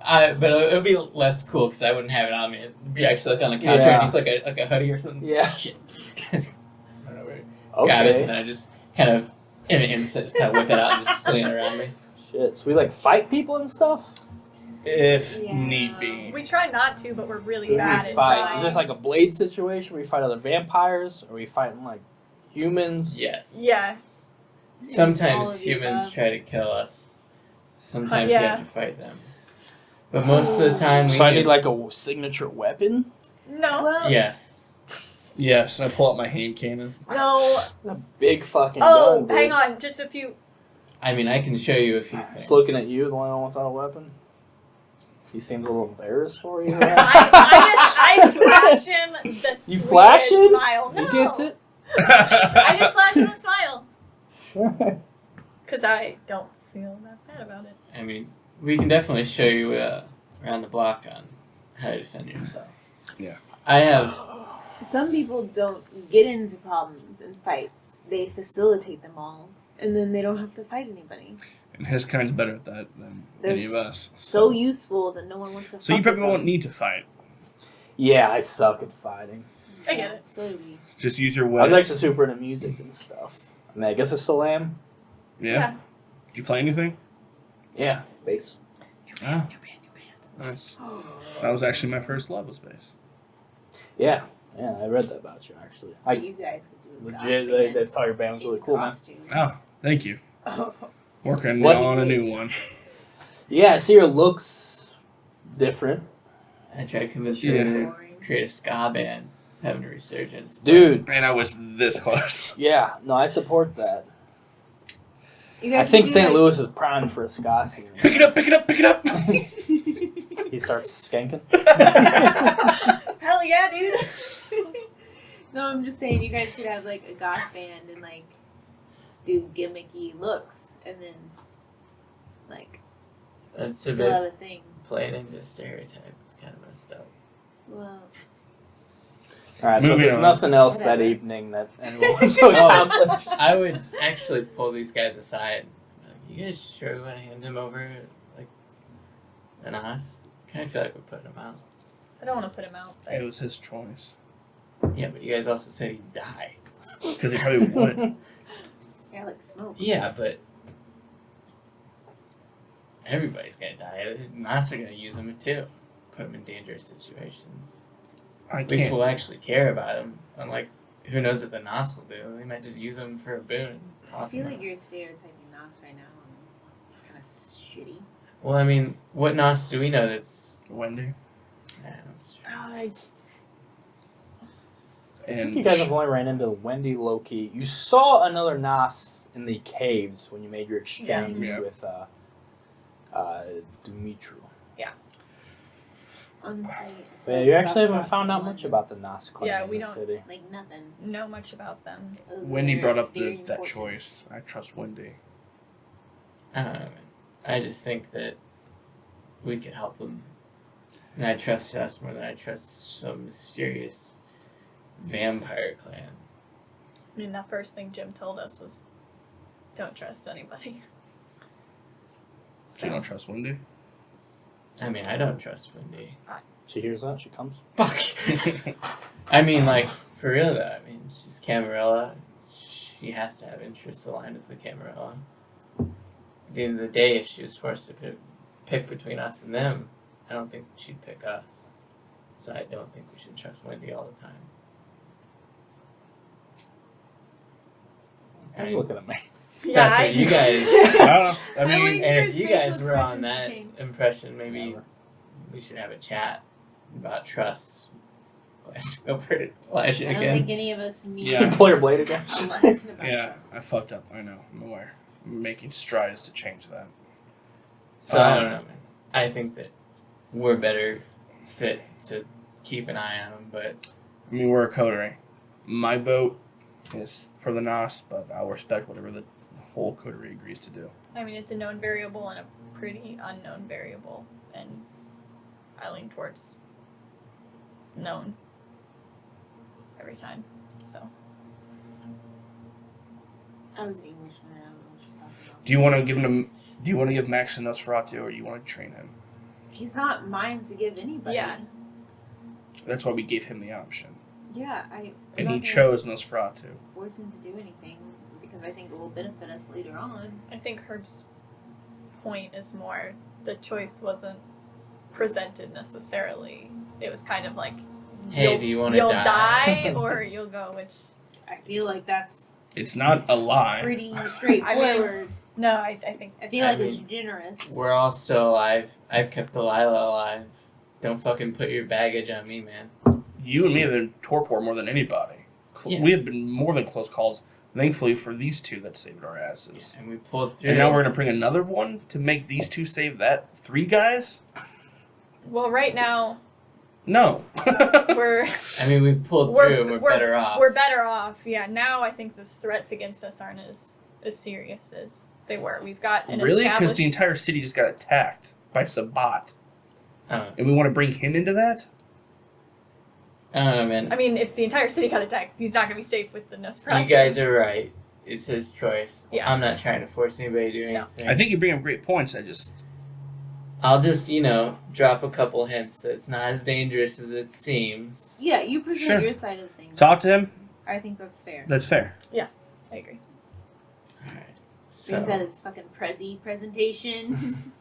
But it'll be less cool because I wouldn't have it on me. It'd be actually like on the couch Yeah. underneath like a hoodie or something. Yeah. Shit. I don't know where. Got it, and Okay. then I just kind of in an instant just kind of whip it out and just sling it around me. Shit. So we like fight people and stuff. If Yeah. need be. We try not to, but we're really Who do bad we at fight? trying. Is this like a blade situation? Where we fight other vampires? Or are we fighting like humans? Yes. Yeah. All Sometimes of the humans above. try to kill us. Sometimes Yeah. you have to fight them. But most of the time, we So I get- need like a signature weapon. No. Well, Yes. Yes, and I pull out my hand cannon. No. A big fucking Oh, gun. Dude. hang on. Just a few. I mean, I can show you a few things. Just looking at you, the only one without a weapon. He seems a little embarrassed for you. I flash him the You sweetest flash him? smile. No. He gets it. I just flash him a smile. Because I don't feel that bad about it. I mean, we can definitely show you around the block on how to defend yourself. Yeah. I have. some people don't get into problems and fights. They facilitate them all, and then they don't have to fight anybody. And his kind's better at that than any of us. So useful that no one wants to. So you fuck probably with won't them. need to fight. Yeah, I suck at fighting. I get it. So do we. Just use your I was weapon. actually super into music and stuff. I mean, I guess I still am. Yeah. Did you play anything? Yeah, bass. Ah. Nice. That was actually my first love was bass. Yeah, I read that about you actually. You guys could do a Legit, goth band they thought your band was really in cool, man. costumes. Oh, thank you. Oh. Working What- on a new one. Yeah, I see your looks different, I tried to convince Yeah. you to Boring. create a ska band. It's having a resurgence. dude. And I was this close. Yeah, no, I support that. You I guys think could do, St. like- Louis is primed for a ska scene. Pick it up, pick it up, pick it up! He starts skanking. Hell yeah, dude. No, I'm just saying you guys could have like a goth band and like do gimmicky looks and then like That's a still have bit a thing. playing into stereotype. It's kind of messed up. Well, All right, so if Moving there's on. nothing else that Whatever. evening that anyone wants to accomplish. I would actually pull these guys aside. Like, you guys sure we want to hand him over like an ass? Kind of feel like we're putting him out. I don't want to put him out. It was his choice. Yeah, but you guys also said he'd die. Because he probably would. yeah, like smoke. Yeah, but everybody's gonna die. Nas are gonna use him too. Put him in dangerous situations. I At least can't. we'll actually care about him. Unlike, who knows what the Nas will do? They might just use him for a boon. And I toss feel him like out. you're stereotyping Nas right now. And it's kind of shitty. Well, I mean, what Nas do we know that's... Wendy. Nah, that's true. I think And you guys have only ran into Wendy Loki. You saw another Nas in the caves when you made your exchange Yeah. with Dumitru. Honestly. So yeah, you actually haven't found out much about the Nas clan Yeah, in we the don't- city. Like nothing. Know much about them. Other Wendy than brought up they're very that important. choice. I trust Wendy. I don't know, man. I just think that we could help them And I trust us more than I trust some mysterious vampire clan. I mean, the first thing Jim told us was, don't trust anybody. So you don't trust Wendy? I mean, I don't trust Wendy. She hears that, she comes. Fuck. I mean, like, for real though. I mean, she's Camarilla. She has to have interests aligned with the Camarilla. At the end of the day, if she was forced to pick between us and them, I don't think she'd pick us. So I don't think we should trust Wendy all the time. Why are you looking at me? Sounds like you guys. I don't know. I mean, waiting And for if his you facial guys were on expressions to that change. impression, maybe Never. we should have a chat about trust. Let's go for Elijah I don't again. think any of us need Yeah. Pull your blade again. a lesson about yeah, trust. I fucked up. I know. I'm aware. I'm making strides to change that. So I don't know, man. I think that we're better fit to keep an eye on them, but I mean, we're a coterie. My vote is for the NOS, but I'll respect whatever the whole coterie agrees to do. I mean, it's a known variable and a pretty unknown variable, and I lean towards known every time. So I was English and I don't know what she's talking about. Do you want to give him? Do you want to give Max a Nosferatu, or do you want to train him? He's not mine to give anybody. Yeah. That's why we gave him the option, Yeah, I'm and not he gonna chose Nosferatu. force him to do anything because I think it will benefit us later on. I think Herb's point is more the choice wasn't presented necessarily. It was kind of like, hey, you'll- do you want to you'll die? die or you'll go, which I feel like that's It's not a lie. pretty straightforward. no, I think I feel like I it's mean, generous. We're all still alive. I've kept Delilah alive. Don't fucking put your baggage on me, man. You and me have been torpor more than anybody. Yeah. We have been more than close calls. Thankfully for these two that saved our asses. And we pulled through. And now we're gonna bring another one to make these two save that 3 guys? well, right now No. we're I mean, we've pulled We're- through and we're better off. we're better off. Yeah, now I think the threats against us aren't as serious as they were. We've got an Really? Because established. the entire city just got attacked by Sabat. I And we want to bring him into that? don't know, man. I mean, if the entire city got attacked, he's not gonna be safe with the Nosferatu. You guys are right. It's his choice. Yeah. I'm not trying to force anybody to do No. anything. I think you bring up great points. I'll just, drop a couple hints that it's not as dangerous as it seems. Yeah, you present Sure. your side of things. Talk to him. I think that's fair. That's fair. I agree. Alright. Brings out So, his fucking Prezi presentation.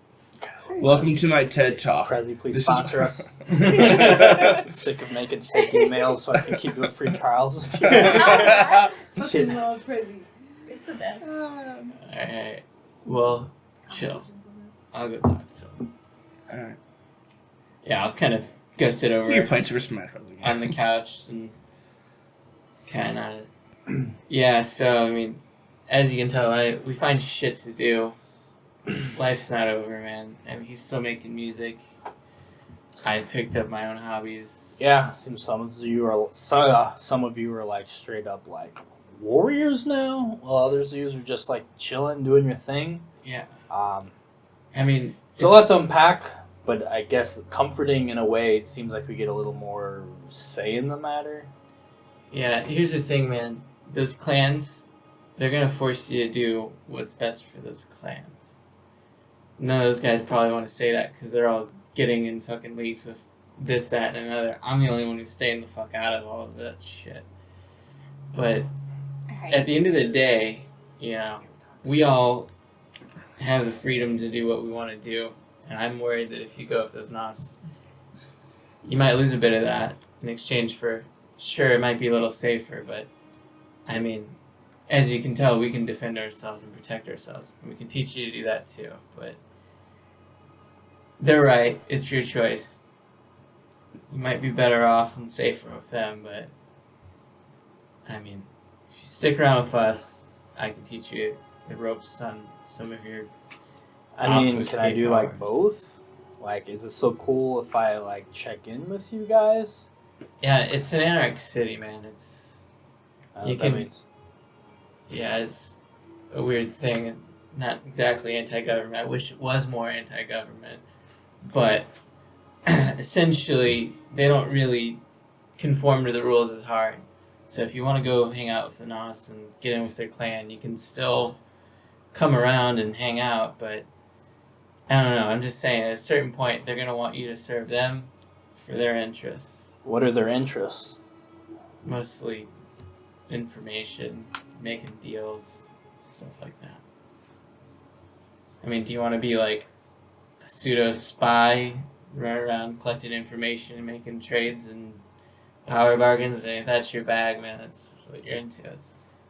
Welcome to my TED Talk. Prezi, please This sponsor is- us. I'm sick of making fake emails so I can keep doing free trials. Fucking Shit. love Prezi. It's the best. alright. Well, chill. I'll go talk to him. Alright. Yeah, I'll kind of go sit over You're playing Super Smash Bros. again. on the couch and kind of. Yeah, so, I mean, as you can tell, we find shit to do. Life's not over, man. I mean, he's still making music. I picked up my own hobbies. Yeah, seems some of you are like straight up like warriors now, while others of you are just like chilling, doing your thing. Yeah. I mean, It's a lot to unpack, but I guess comforting in a way. It seems like we get a little more say in the matter. yeah, here's the thing, man. Those clans, they're going to force you to do what's best for those clans. None of those guys probably want to say that because they're all getting in fucking leagues with this, that, and another. I'm the only one who's staying the fuck out of all of that shit. But at the end of the day, we all have the freedom to do what we want to do. And I'm worried that if you go with those NOS, you might lose a bit of that in exchange for, sure, it might be a little safer, but I mean, as you can tell, we can defend ourselves and protect ourselves. And we can teach you to do that too, but they're right. It's your choice. You might be better off and safer with them, but I mean, if you stick around with us, I can teach you the ropes on some of your. I mean, Office can I do state like powers. both? Like, is it so cool if I like check in with you guys? Yeah, it's an Anarch city, man. It's I don't know You what that can- means. yeah, it's a weird thing. It's not exactly anti-government. I wish it was more anti-government, but essentially they don't really conform to the rules as hard. So if you want to go hang out with the Nos and get in with their clan, you can still come around and hang out, but I don't know, I'm just saying at a certain point they're going to want you to serve them for their interests. What are their interests? Mostly information, making deals, stuff like that. I mean, do you want to be like a pseudo spy, run around collecting information and making trades and power bargains? If that's your bag, man, that's what you're into.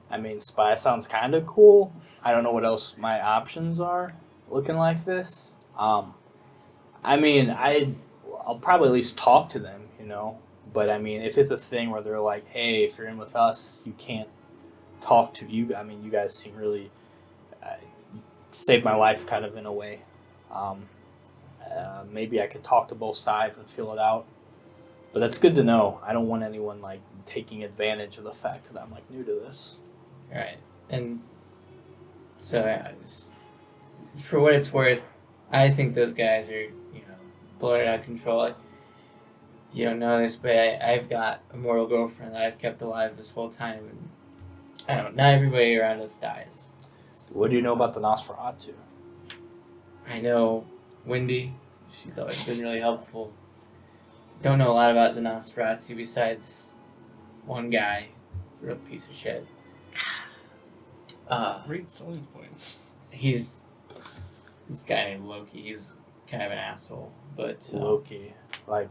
I mean, spy sounds kind of cool. I don't know what else my options are looking like this. I mean, I'll probably at least talk to them, you know. But I mean, if it's a thing where they're like, hey, if you're in with us, you can't talk to you. I mean, you guys seem really saved my life kind of in a way. Maybe I could talk to both sides and feel it out. But that's good to know. I don't want anyone like taking advantage of the fact that I'm like new to this. Right. And so for what it's worth, I think those guys are, blowing out of control. You don't know this, but I've got a mortal girlfriend that I've kept alive this whole time, and I don't know, not everybody around us dies. What do you know about the Nosferatu? I know Wendy. She's always been really helpful. Don't know a lot about the Nosferatu besides one guy. He's a real piece of shit. Great selling points. He's this guy named Loki. He's kind of an asshole, but Loki, like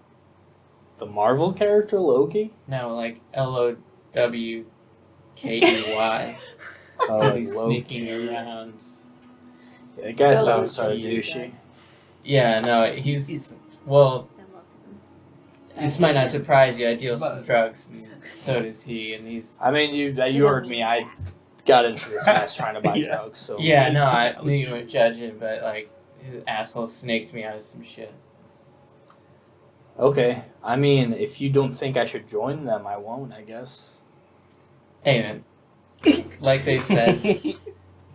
the Marvel character Loki. no, like Lowkey. Oh, Because he's Loki. sneaking around. Yeah, the guy Loki. sounds sort of douchey. Yeah, no, he's well. I love him. This might not surprise you. I deal some drugs, and so does he. And he's I mean, you heard me. I got into this mess trying to buy Yeah. drugs. So yeah, no, I knew you weren't judging, but like his asshole snaked me out of some shit. Okay. I mean, if you don't think I should join them, I won't. I guess. Hey man, like they said,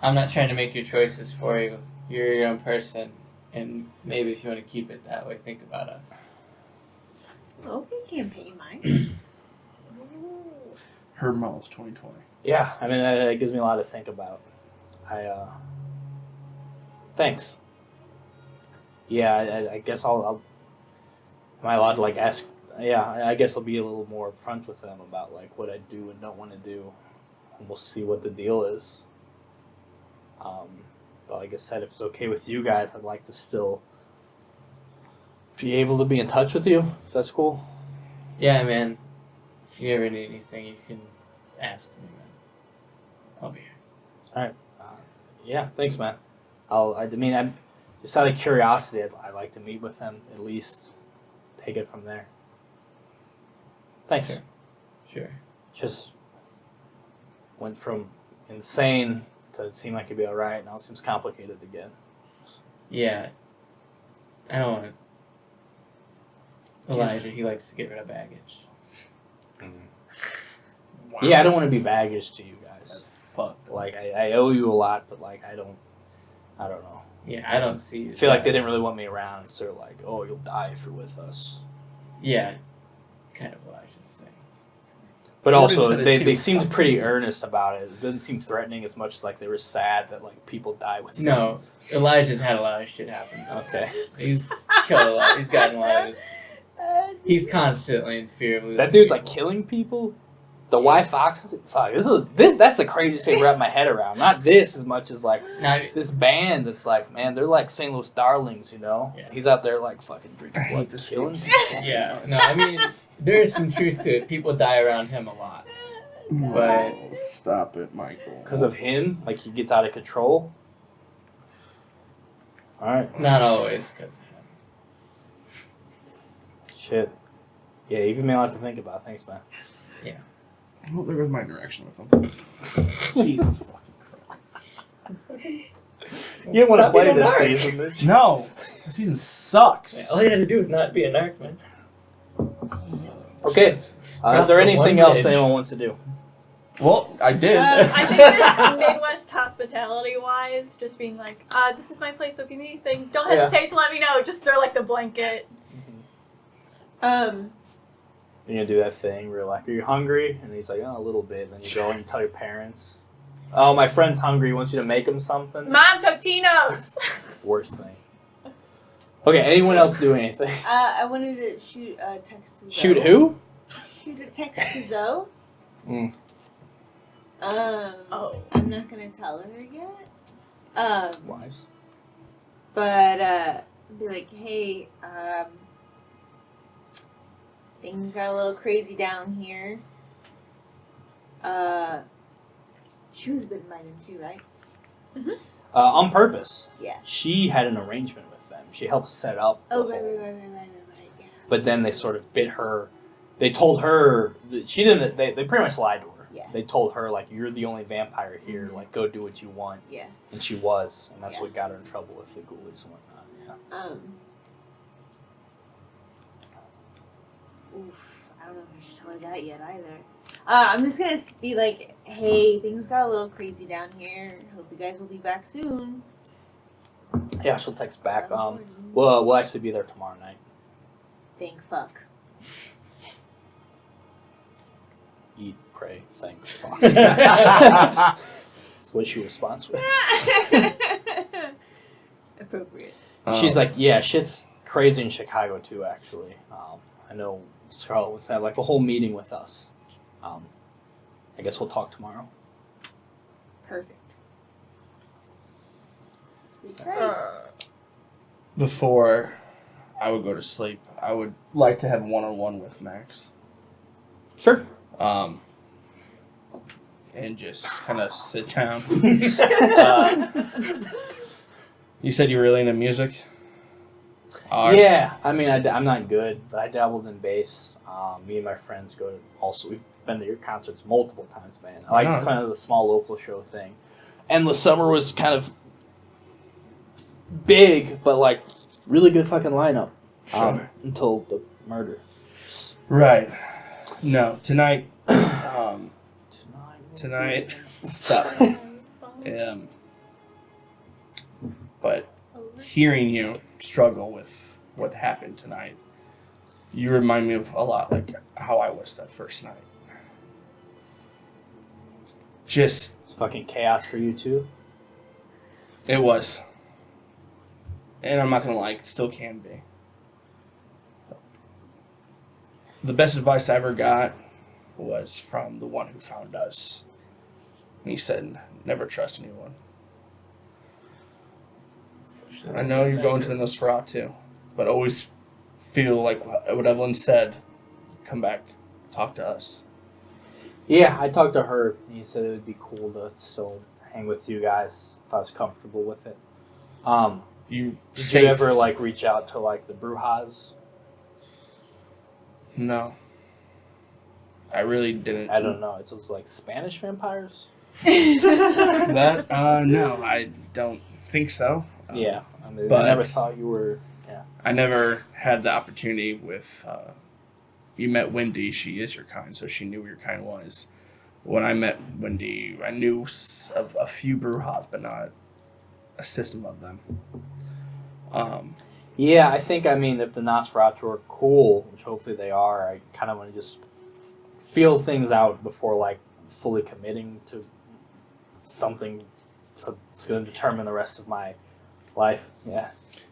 I'm not trying to make your choices for you. You're your own person, and maybe if you want to keep it that way, think about us. Logan can't pay mine. Her model's 2020. Yeah. I mean, that gives me a lot to think about. Thanks. Yeah. I guess I'll. Am I allowed to like ask? Yeah. I guess I'll be a little more upfront with them about like what I do and don't want to do, and we'll see what the deal is. But like I said, if it's okay with you guys, I'd like to still be able to be in touch with you. If that's cool. Yeah, man. If you ever need anything, you can ask me, man. I'll be here. Yeah, thanks, man. I'm just out of curiosity. I'd like to meet with them at least. Take it from there. Thanks. Sure. Just went from insane to it seemed like it'd be all right. Now it seems complicated again. Yeah. I don't want to. Elijah, he likes to get rid of baggage. Wow. Yeah, I don't want to be baggage to you guys. Fuck. Like I owe you a lot, but like I don't know. Yeah, I don't see. I feel like they didn't really want me around, so they're like, "Oh, you'll die if you're with us." Yeah, kind of Elijah's thing. But Jordan also, said it they too. seemed pretty earnest about it. It didn't seem threatening as much as like they were sad that like people die with them. No, Elijah's had a lot of shit happen. Okay. He's killed a lot. He's gotten a lot of. He's constantly in fear of losing That dude's like people. killing people. The Y Foxes. Fuck. That's the craziest thing to wrap my head around. Not this as much as like Now, this band that's like, man, they're like St. Louis Darlings, you know? Yeah. He's out there like fucking drinking I hate blood, this killing game. people. yeah, no, I mean, there is some truth to it. People die around him a lot. But Stop it, Michael. Because of him, like he gets out of control. Alright. not always. Cause, Shit. Yeah, you give me a lot to think about. Thanks, man. Well, there was my interaction with him. Jesus fucking Christ. You didn't want to Stop play being this a narc. season, did you? No! This season sucks. Yeah, all you had to do is not be a narc, man. Okay. Is Cross there the anything one else bridge. anyone wants to do? Well, I did. I think just Midwest hospitality wise, just being like, this is my place, so if you need anything, don't Yeah. hesitate to let me know. Just throw like the blanket You're gonna do that thing where you're like, are you hungry? And he's like, oh, a little bit. And then you go and you tell your parents, oh, my friend's hungry. He wants you to make him something. Mom, Totino's! Worst thing. Okay, anyone else do anything? I wanted to shoot a text to Zoe. Shoot who? Shoot a text to Zoe. Mm. I'm not gonna tell her yet. Wise. But be like, hey, things got a little crazy down here. She was bitten by them too, right? On purpose. Yeah. She had an arrangement with them. She helped set up. the Oh, whole- right. Yeah. But then they sort of bit her. They told her that she didn't. They pretty much lied to her. Yeah. They told her like, you're the only vampire here. Like, go do what you want. Yeah. And she was, and that's Yeah. what got her in trouble with the ghoulies and whatnot. Yeah. Oof. I don't know if I should tell her that yet either. I'm just gonna be like, hey, things got a little crazy down here. Hope you guys will be back soon. Yeah, she'll text back. We'll actually be there tomorrow night. Thank fuck. Eat, pray, thanks. Fuck. That's what she responds with. Appropriate. She's like, yeah, shit's crazy in Chicago too. Actually, I know Scarlett wants to have like a whole meeting with us. I guess we'll talk tomorrow. Perfect. Sleep tight. Before I would go to sleep, I would like to have one-on-one with Max. Sure. And just kind of sit down. You said you were really into music? Yeah, I mean, I'm not good, but I dabbled in bass. Me and my friends go to we've been to your concerts multiple times, man. I like kind of the small local show thing. Endless Summer was kind of big, but like really good fucking lineup. Sure. Until the murder. Right. No, tonight. Tonight. Stop. But hearing you struggle with what happened tonight, you remind me of a lot like how I was that first night. Just It's fucking chaos for you too. it was. And I'm not gonna lie, it still can be. The best advice I ever got was from the one who found us. And he said, never trust anyone. I know you're going to the Nosferatu, but always feel like what Evelyn said. Come back, talk to us. Yeah, I talked to her. And he said it would be cool to still hang with you guys if I was comfortable with it. You Did you ever like reach out to like the Brujas? No. I really didn't. I don't know. It was like Spanish vampires. That? No, I don't think so. Yeah, I mean, but I never thought you were. Yeah. I never had the opportunity with. You met Wendy. She is your kind, so she knew what your kind was. When I met Wendy, I knew of a few Brujas, but not a system of them. Yeah, I think, I mean, if the Nosferatu are cool, which hopefully they are, I kind of want to just feel things out before, like, fully committing to something that's going to determine the rest of my life. Yeah.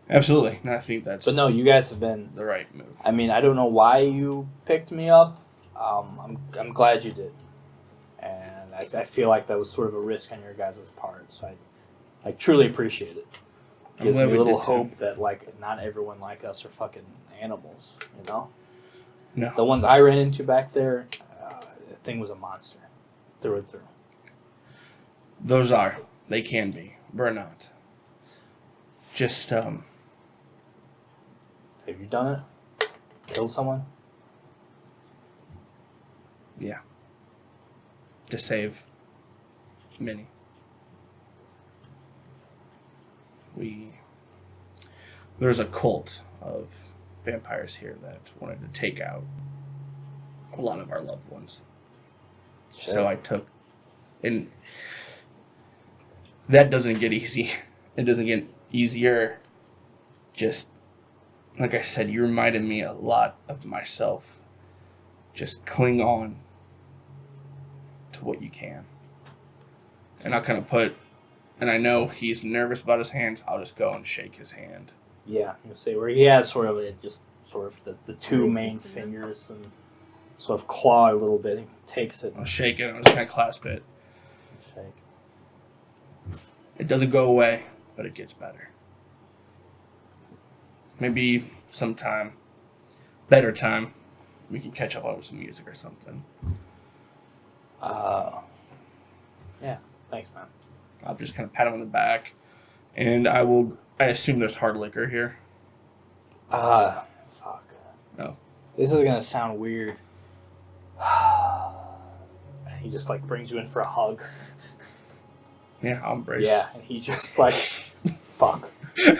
Absolutely. And I think that's But no, you guys have been, the right move. I mean, I don't know why you picked me up. I'm glad you did. And I feel like that was sort of a risk on your guys' part, so I truly appreciate it. I'm Gives me glad a we little did, too. hope that like not everyone like us are fucking animals, you know. No. The ones I ran into back there, the thing was a monster, through and through. Those are. They can be. We're not. Just, Have you done it? Killed someone? yeah. To save many. There's a cult of vampires here that wanted to take out a lot of our loved ones. Sure. So I took, and that doesn't get easy. It doesn't get easier just like I said, you reminded me a lot of myself. Just cling on to what you can. And I'll kind of and I know he's nervous about his hands, I'll just go and shake his hand. Yeah, you see where he has sort of the two Raise main it, yeah. fingers and sort of claw a little bit. He takes it I'll and shake it, and I'll just kind of clasp it. shake. It doesn't go away, but it gets better. Maybe sometime, better time, we can catch up on some music or something. Yeah, thanks, man. I'll just kind of pat him on the back, and I assume there's hard liquor here. Fuck. No. This is gonna sound weird. He just like brings you in for a hug. Yeah, I'll embrace. Yeah, and he just like, fuck.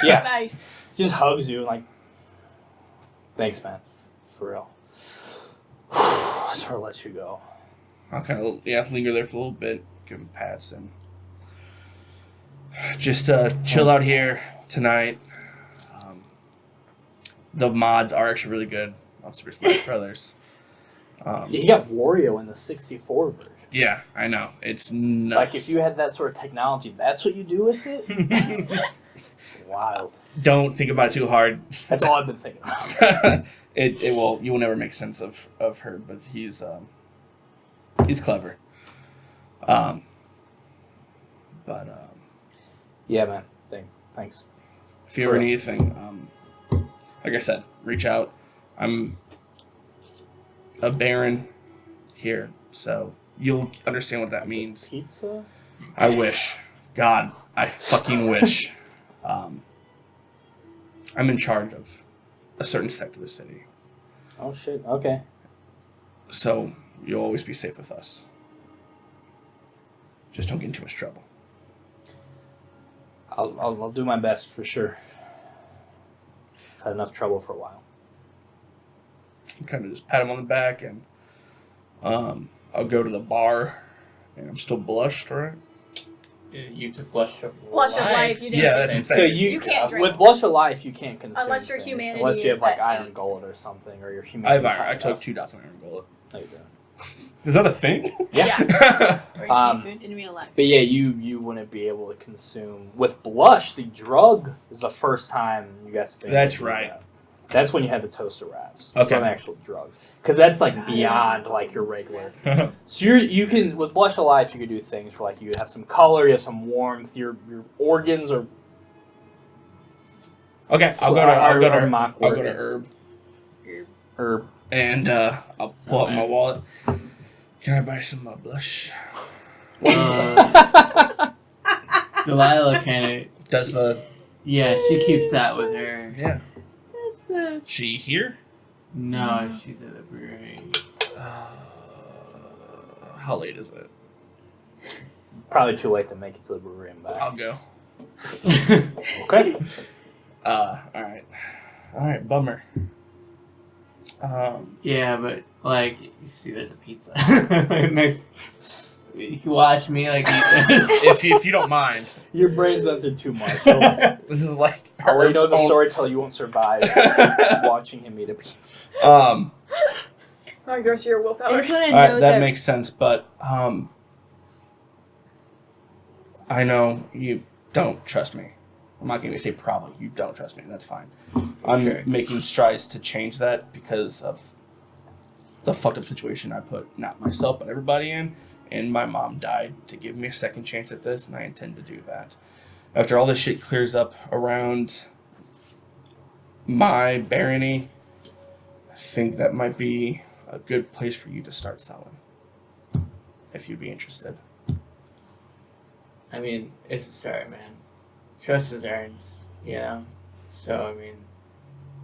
Yeah, Nice. he just hugs you and like, thanks, man, for real. I sort of let you go. I'll kind of linger there for a little bit, give him pats, and just chill out here tonight. The mods are actually really good on Super Smash Brothers. He got Wario in the 64 version. Yeah, I know. It's nuts. Like, if you had that sort of technology, that's what you do with it? Wild. Don't think about it too hard. That's all I've been thinking about. You will never make sense of her, but he's clever. Yeah, man. Thanks. If you ever need anything, like I said, reach out. I'm a baron here, so you'll understand what that means. Pizza? I wish. God, I fucking wish. I'm in charge of a certain sect of the city. Oh, shit. Okay. So you'll always be safe with us. Just don't get in too much trouble. I'll do my best for sure. I've had enough trouble for a while. I kind of just pat him on the back, and I'll go to the bar, and I'm still blushed, right? You took Blush of Blush of Life. You didn't Yeah, take that's it. insane. So You can't drink. with Blush of Life, you can't consume Unless your things. humanity Unless you have is like at Iron 8. Gold or something, or your I humanity. took 2 dots on Iron Golem. No, you don't. Is that a thing? Yeah. Or you Um, food in real life. But yeah, you wouldn't be able to consume with Blush. The drug is the first time you guys have been. That's able to do right. that. That's when you had the toaster wraps. Okay. From the actual drug, because that's like God, beyond that's like your regular. So you can with Blush of Life, you can do things where like you have some color, you have some warmth, your organs are. Okay, I'll go to herb, Herb. and I'll pull out my wallet. Can I buy some blush? Delilah kind of. Does the Yeah, she keeps that with her. yeah? That's the. She here? No, she's at the brewery. How late is it? Probably too late to make it to the brewery and back. I'll go. Okay. All right. Bummer. Yeah, but like, you see, there's a pizza next. You can watch me like eat this. if you don't mind, Your brain's went through too much. So this is like all he knows a phone- storyteller you won't survive watching him eat a pizza. Oh, the rest of your I willpower. just want to All right, know that makes sense, but I know you don't trust me. I'm not going to say probably. You don't trust me. That's fine. I'm Sure. making strides to change that because of the fucked up situation I put not myself but everybody in. And my mom died to give me a second chance at this, and I intend to do that. After all this shit clears up around my barony, I think that might be a good place for you to start selling. If you'd be interested. I mean, it's a start, man. Trust is earned, you know? So, I mean,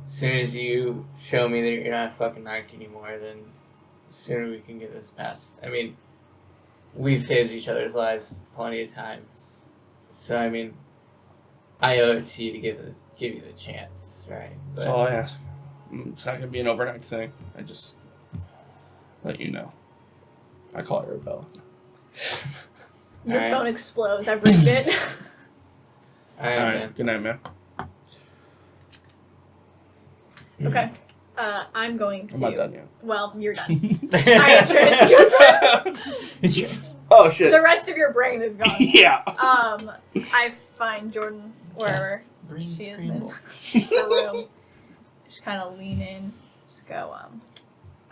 as soon as you show me that you're not a fucking narc anymore, then the sooner we can get this passed. I mean, we've saved each other's lives plenty of times. So, I mean, I owe it to you to give you the chance, right? That's all I ask. It's not going to be an overnight thing. I just let you know. I call her Arabella. Your Alright. phone explodes. I breathed it. Alright, All man. right. Good night, man. Okay. I'm going to. I'm not done yet. Well, you're done. Alright, it's your turn. Oh shit. The rest of your brain is gone. Yeah. I find Jordan wherever Green she is scramble. in her room. Just kind of lean in. Just go.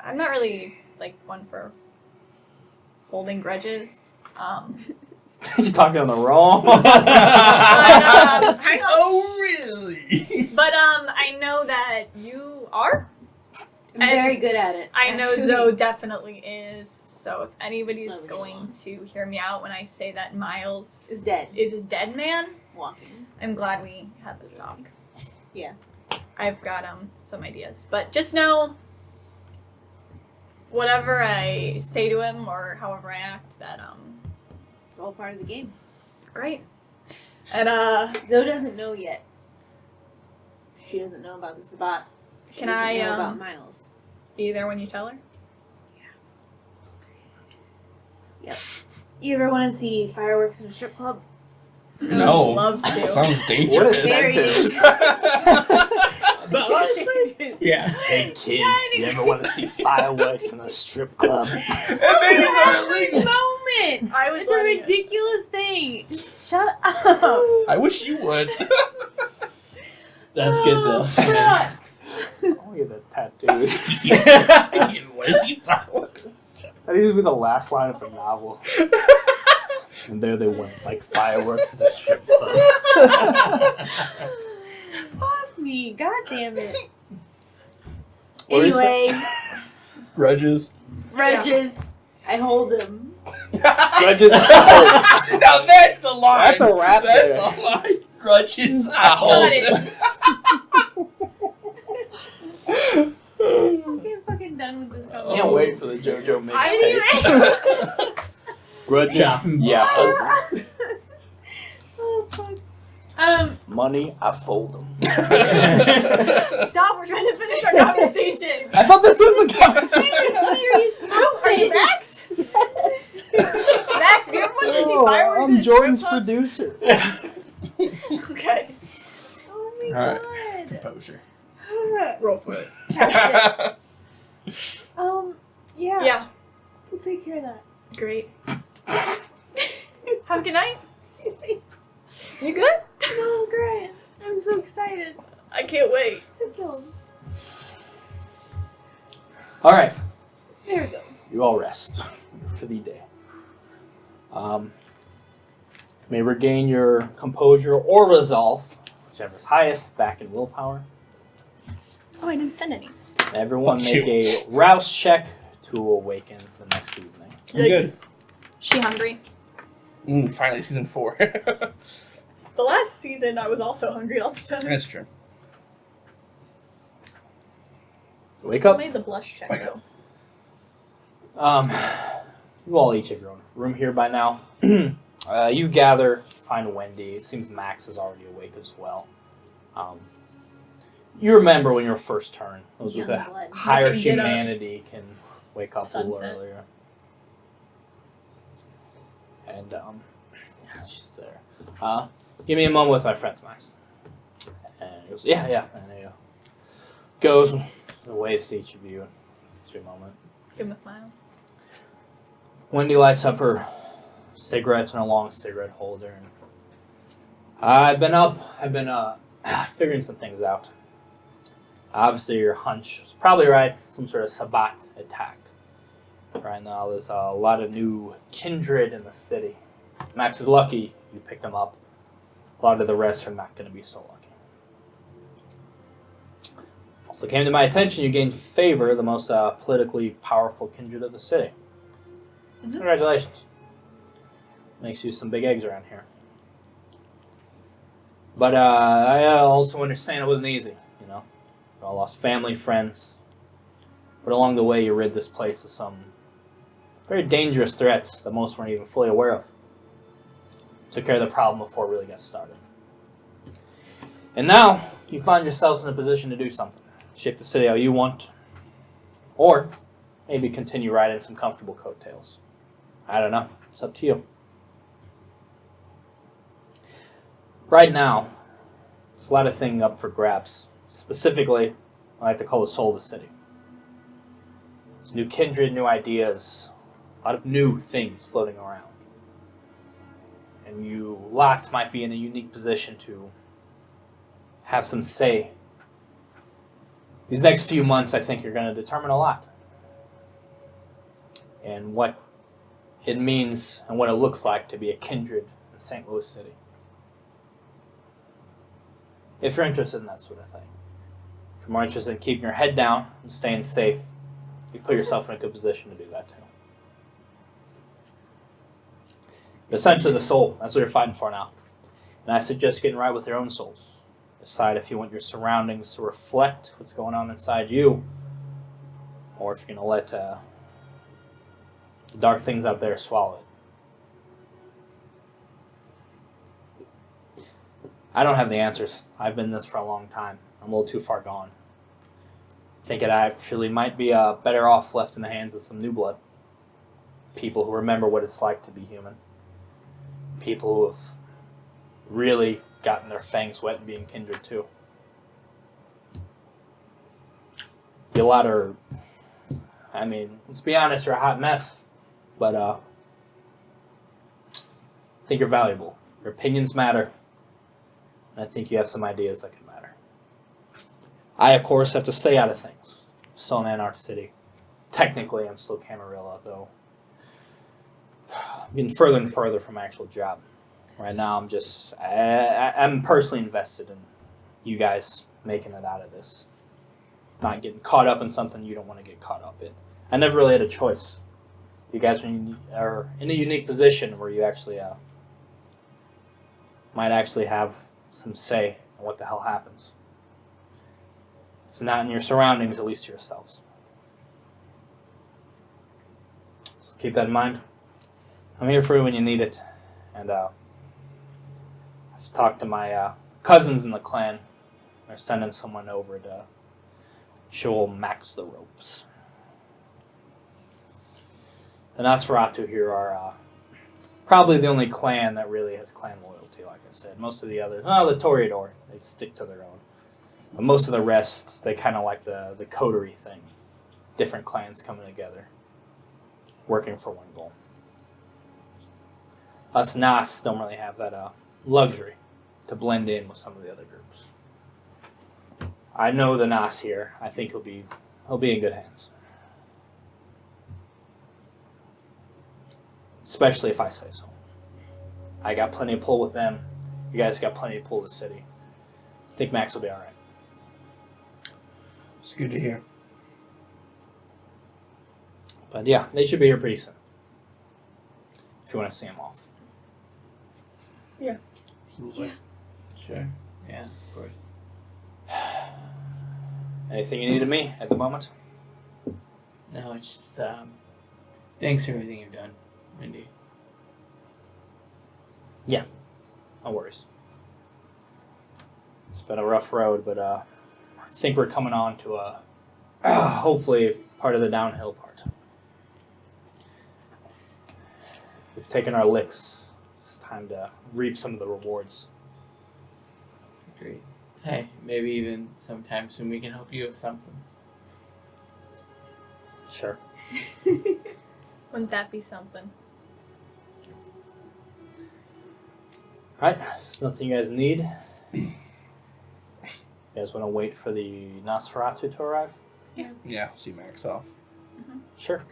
I'm not really like one for holding grudges. You're talking on the wrong. Hang on. Oh really? But I know that you are. I'm very good at it. I know actually. Zoe definitely is. So if anybody's Slowly going along. to hear me out when I say that Miles is dead. is a dead man, Walking. I'm glad we had this talk. Yeah. I've got some ideas, but just know whatever I say to him or however I act, that It's all part of the game. great. And Zoe doesn't know yet. She doesn't know about the spot. She Can doesn't I, know about Miles? be there when you tell her. You ever want to see fireworks in a strip club? No. Love to. Sounds What a dangerous. Very sentence. But honestly, yeah. Hey kid, you ever want to see fireworks in a strip club? Moment. I was It's a letting it- ridiculous thing. Just shut up. I wish you would. That's good though. God. I'll get that tattooed. What is he fireworks? That needs to be the last line of a novel. And there they went, like fireworks in a strip club. Fuck me. God damn it. What is Anyway, Grudges. Regis. I hold him. Grudges. Now that's the line. That's a rap That's there. the line. Grudges. I Got hold it. I'm getting fucking done with this conversation. Can't wait for the JoJo mixtape. I Grudges. Yeah. Yeah. Oh, fuck. Money, I fold them. Stop! We're trying to finish our conversation. I thought this was the conversation. serious Are you Max? Max, have you ever wanted to see fireworks in I'm a Jordan's strip club? producer. Okay. Oh my Alright. god. Composure. Roll for it. Yeah. Yeah. We'll take care of that. Great. Have a good night. You good? No, I'm great. I'm so excited I can't wait. to kill him. All right, There we go. you all rest for the day. May regain your composure or resolve, whichever's highest, back in willpower. Oh, I didn't spend any. Everyone Fuck make you. a rouse check to awaken the next evening. I'm good. She hungry? Finally, season 4. The last season, I was also hungry all of a sudden. That's true. Wake Still up. made the blush check Wake though. You all each have your own room here by now. You gather, find Wendy. It seems Max is already awake as well. You remember when your first turn. Those with Young a blood. higher Can get up. humanity can wake up a little Sunset. earlier. And yeah, she's there. Give me a moment with my friends, Max. And he goes, yeah. And he goes, waves to each of you. Gives you a moment. Give him a smile. Wendy lights up her cigarette and a long cigarette holder. And I've been figuring some things out. Obviously, your hunch was probably right. Some sort of Sabbat attack. Right now, there's a lot of new kindred in the city. Max is lucky you picked him up. A lot of the rest are not going to be so lucky. Also came to my attention, you gained favor, the most politically powerful kindred of the city. Mhm. Congratulations. Makes you some big eggs around here. But I also understand it wasn't easy, you know. You all lost family, friends. But along the way, you rid this place of some very dangerous threats that most weren't even fully aware of. Took care of the problem before it really got started. And now, you find yourselves in a position to do something. Shape the city how you want. Or maybe continue riding some comfortable coattails. I don't know. It's up to you. Right now, there's a lot of things up for grabs. Specifically, I like to call the soul of the city. There's new kindred, new ideas, a lot of new things floating around. And you lot might be in a unique position to have some say. These next few months, I think, you're going to determine a lot. And what it means and what it looks like to be a kindred in St. Louis City. If you're interested in that sort of thing. If you're more interested in keeping your head down and staying safe, you put yourself in a good position to do that too. But essentially the soul, that's what you're fighting for now. And I suggest getting right with your own souls. Decide if you want your surroundings to reflect what's going on inside you, or if you're going to let the dark things out there swallow it. I don't have the answers. I've been in this for a long time. I'm a little too far gone. I think it actually might be better off left in the hands of some new blood. People who remember what it's like to be human. People who have really gotten their fangs wet and being kindred too. You lot are, I mean, let's be honest, you're a hot mess. But I think you're valuable. Your opinions matter. And I think you have some ideas that can matter. I, of course, have to stay out of things. I'm still in Anarch City. Technically, I'm still Camarilla, though. I'm getting further and further from my actual job. Right now, I'm personally invested in you guys making it out of this. Not getting caught up in something you don't want to get caught up in. I never really had a choice. You guys are in a unique position where you actually might actually have some say in what the hell happens. If not in your surroundings, at least to yourselves. So keep that in mind. I'm here for you when you need it. And I've talked to my cousins in the clan. They're sending someone over to show Max the ropes. The Nosferatu here are probably the only clan that really has clan loyalty, like I said. Most of the others, the Toreador, they stick to their own. But most of the rest, they kind of like the coterie thing. Different clans coming together, working for one goal. Us Nas don't really have that luxury to blend in with some of the other groups. I know the Nas here. I think he'll be in good hands. Especially if I say so. I got plenty of pull with them. You guys got plenty of pull with the city. I think Max will be alright. It's good to hear. But yeah, they should be here pretty soon. If you want to see them off. Yeah. Sure. Yeah, of course. Anything you need of me at the moment? No, it's just thanks for everything you've done, Wendy. No worries. It's been a rough road, but I think we're coming on to hopefully part of the downhill part. We've taken our licks. It's time to reap some of the rewards. Great. Hey, maybe even sometime soon we can help you with something. Sure. Wouldn't that be something? Alright, there's nothing you guys need. You guys want to wait for the Nosferatu to arrive? Yeah, see Max off. Sure.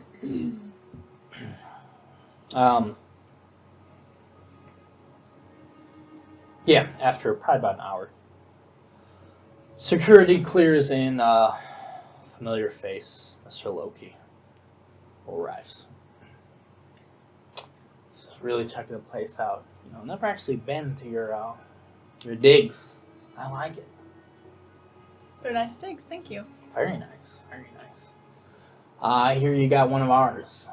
Yeah, after probably about an hour. Security clears in familiar face, Mr. Loki arrives. Just really checking the place out. You know, never actually been to your digs. I like it. They're nice digs, thank you. Very nice, very nice. I hear you got one of ours.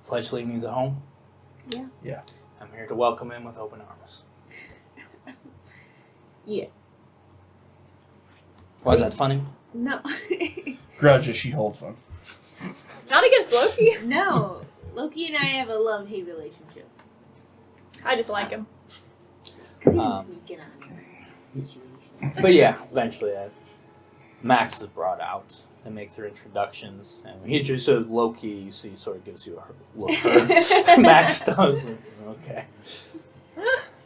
Fledgling needs a home. Yeah. Yeah. I'm here to welcome him with open arms. Yeah. Was that funny? No. Grudges she holds them. Not against Loki. No. Loki and I have a love-hate relationship. I just like him. Because he was sneaking on your situation. But yeah, eventually Max is brought out. They make their introductions, and he just sort of low key, you see, sort of gives you a look. Max does. Okay.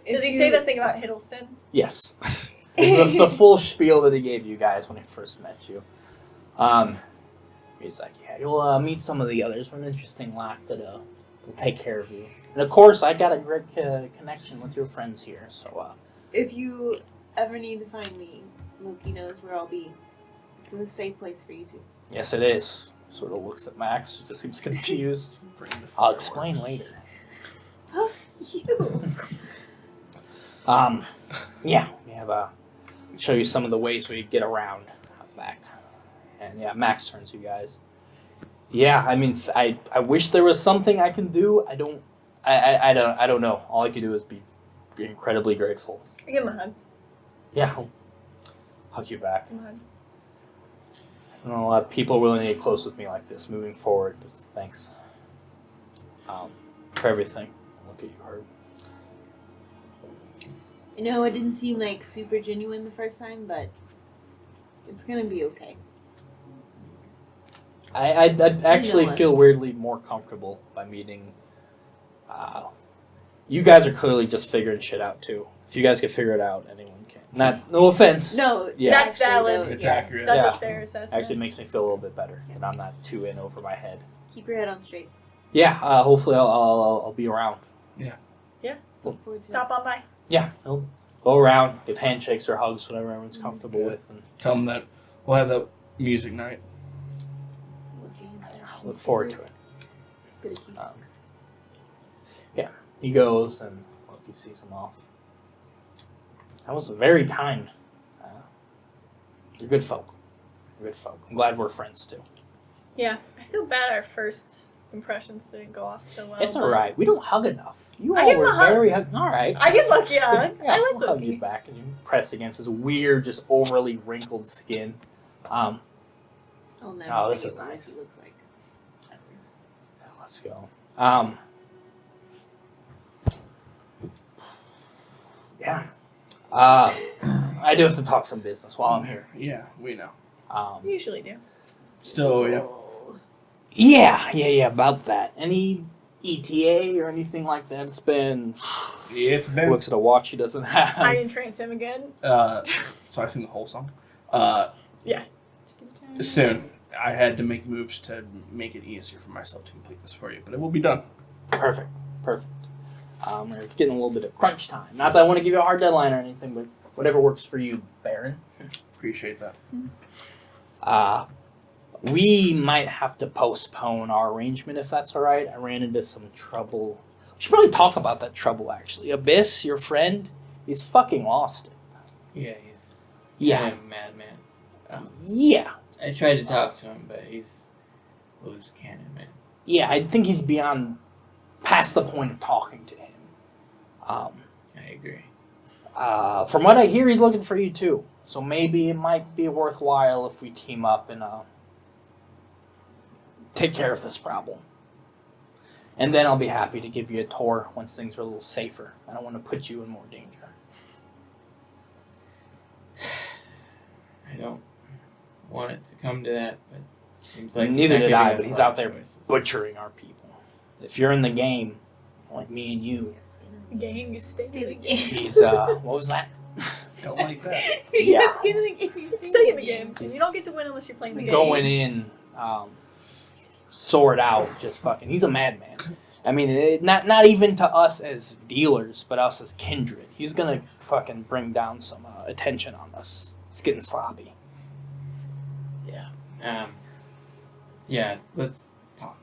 Does he say the thing about Hiddleston? Yes. It's the full spiel that he gave you guys when he first met you. He's like, yeah, you'll meet some of the others. We're an interesting lot that will take care of you. And of course, I got a great connection with your friends here. So, If you ever need to find me, Loki knows where I'll be. It's a safe place for you too. yes, it is. Sort of looks at Max. He just seems confused. I'll explain later. You. Yeah, we have show you some of the ways we get around out back. And yeah, Max turns to you guys. Yeah, I mean, I wish there was something I can do. I don't know. All I can do is be incredibly grateful. Give him a hug. Yeah, I'll hug you back. Give him a hug. I don't know a lot of people willing to get close with me like this moving forward. But thanks for everything. Look at you, Herb. I know it didn't seem like super genuine the first time, but it's gonna be okay. I actually know us. feel weirdly more comfortable by meeting. You guys are clearly just figuring shit out too. If you guys can figure it out, anyone can. No offense. No, Yeah. That's actually, valid. though, It's yeah. accurate. That's Yeah. a fair assessment. Actually, it makes me feel a little bit better that I'm not too in over my head. Keep your head on straight. Yeah. Hopefully, I'll be around. Look forward to Stop on by. Yeah. I'll go around, give handshakes or hugs, whatever everyone's comfortable with, and Tell them that we'll have that music night. it. Well, James, look forward to it. Good acoustics. He goes and Loki sees him off. That was very kind. You're good folk. You're good folk. I'm glad we're friends too. Yeah, I feel bad our first impressions didn't go off so well. It's but- all right. We don't hug enough. You I all give him were a hug. very hug. All right. I give Loki a hug. Yeah, I like we'll hug you Loki. back, and you press against his weird, just overly wrinkled skin. I'll never Oh, this forget is what nice. he looks like. Let's go. Yeah. I do have to talk some business while I'm here. Yeah, we know. You usually do. Still, yeah. Oh. Yeah, about that. Any ETA or anything like that? It's been. It's been. Looks at a watch he doesn't have. I entrance him again. So I sing the whole song. Soon. I had to make moves to make it easier for myself to complete this for you, but it will be done. Perfect. We're getting a little bit of crunch time. Not that I want to give you a hard deadline or anything, but whatever works for you, Baron. Appreciate that. We might have to postpone our arrangement if that's all right. I ran into some trouble. We should probably talk about that trouble, actually. Abyss, your friend, he's fucking lost it. Yeah, he's Yeah. kind of a madman. Yeah. I tried to talk to him, but he's loose cannon, man. Yeah, I think he's past the point of talking to him. I agree. From what I hear, he's looking for you too. So maybe it might be worthwhile if we team up and take care of this problem. And then I'll be happy to give you a tour once things are a little safer. I don't want to put you in more danger. I don't want it to come to that, but it seems like Neither he's not did I, giving but us he's a lot out of there choices. butchering our people. If you're in the game, like me and you, Game, you stay Stay in the in game. he's what was that? Don't like that. Yeah. Let's get in the game. Stay in the game. And you don't get to win unless you're playing the game. Going in, sword out, just fucking. He's a madman. I mean, not even to us as dealers, but us as kindred. He's gonna fucking bring down some attention on us. He's getting sloppy. Yeah, let's talk.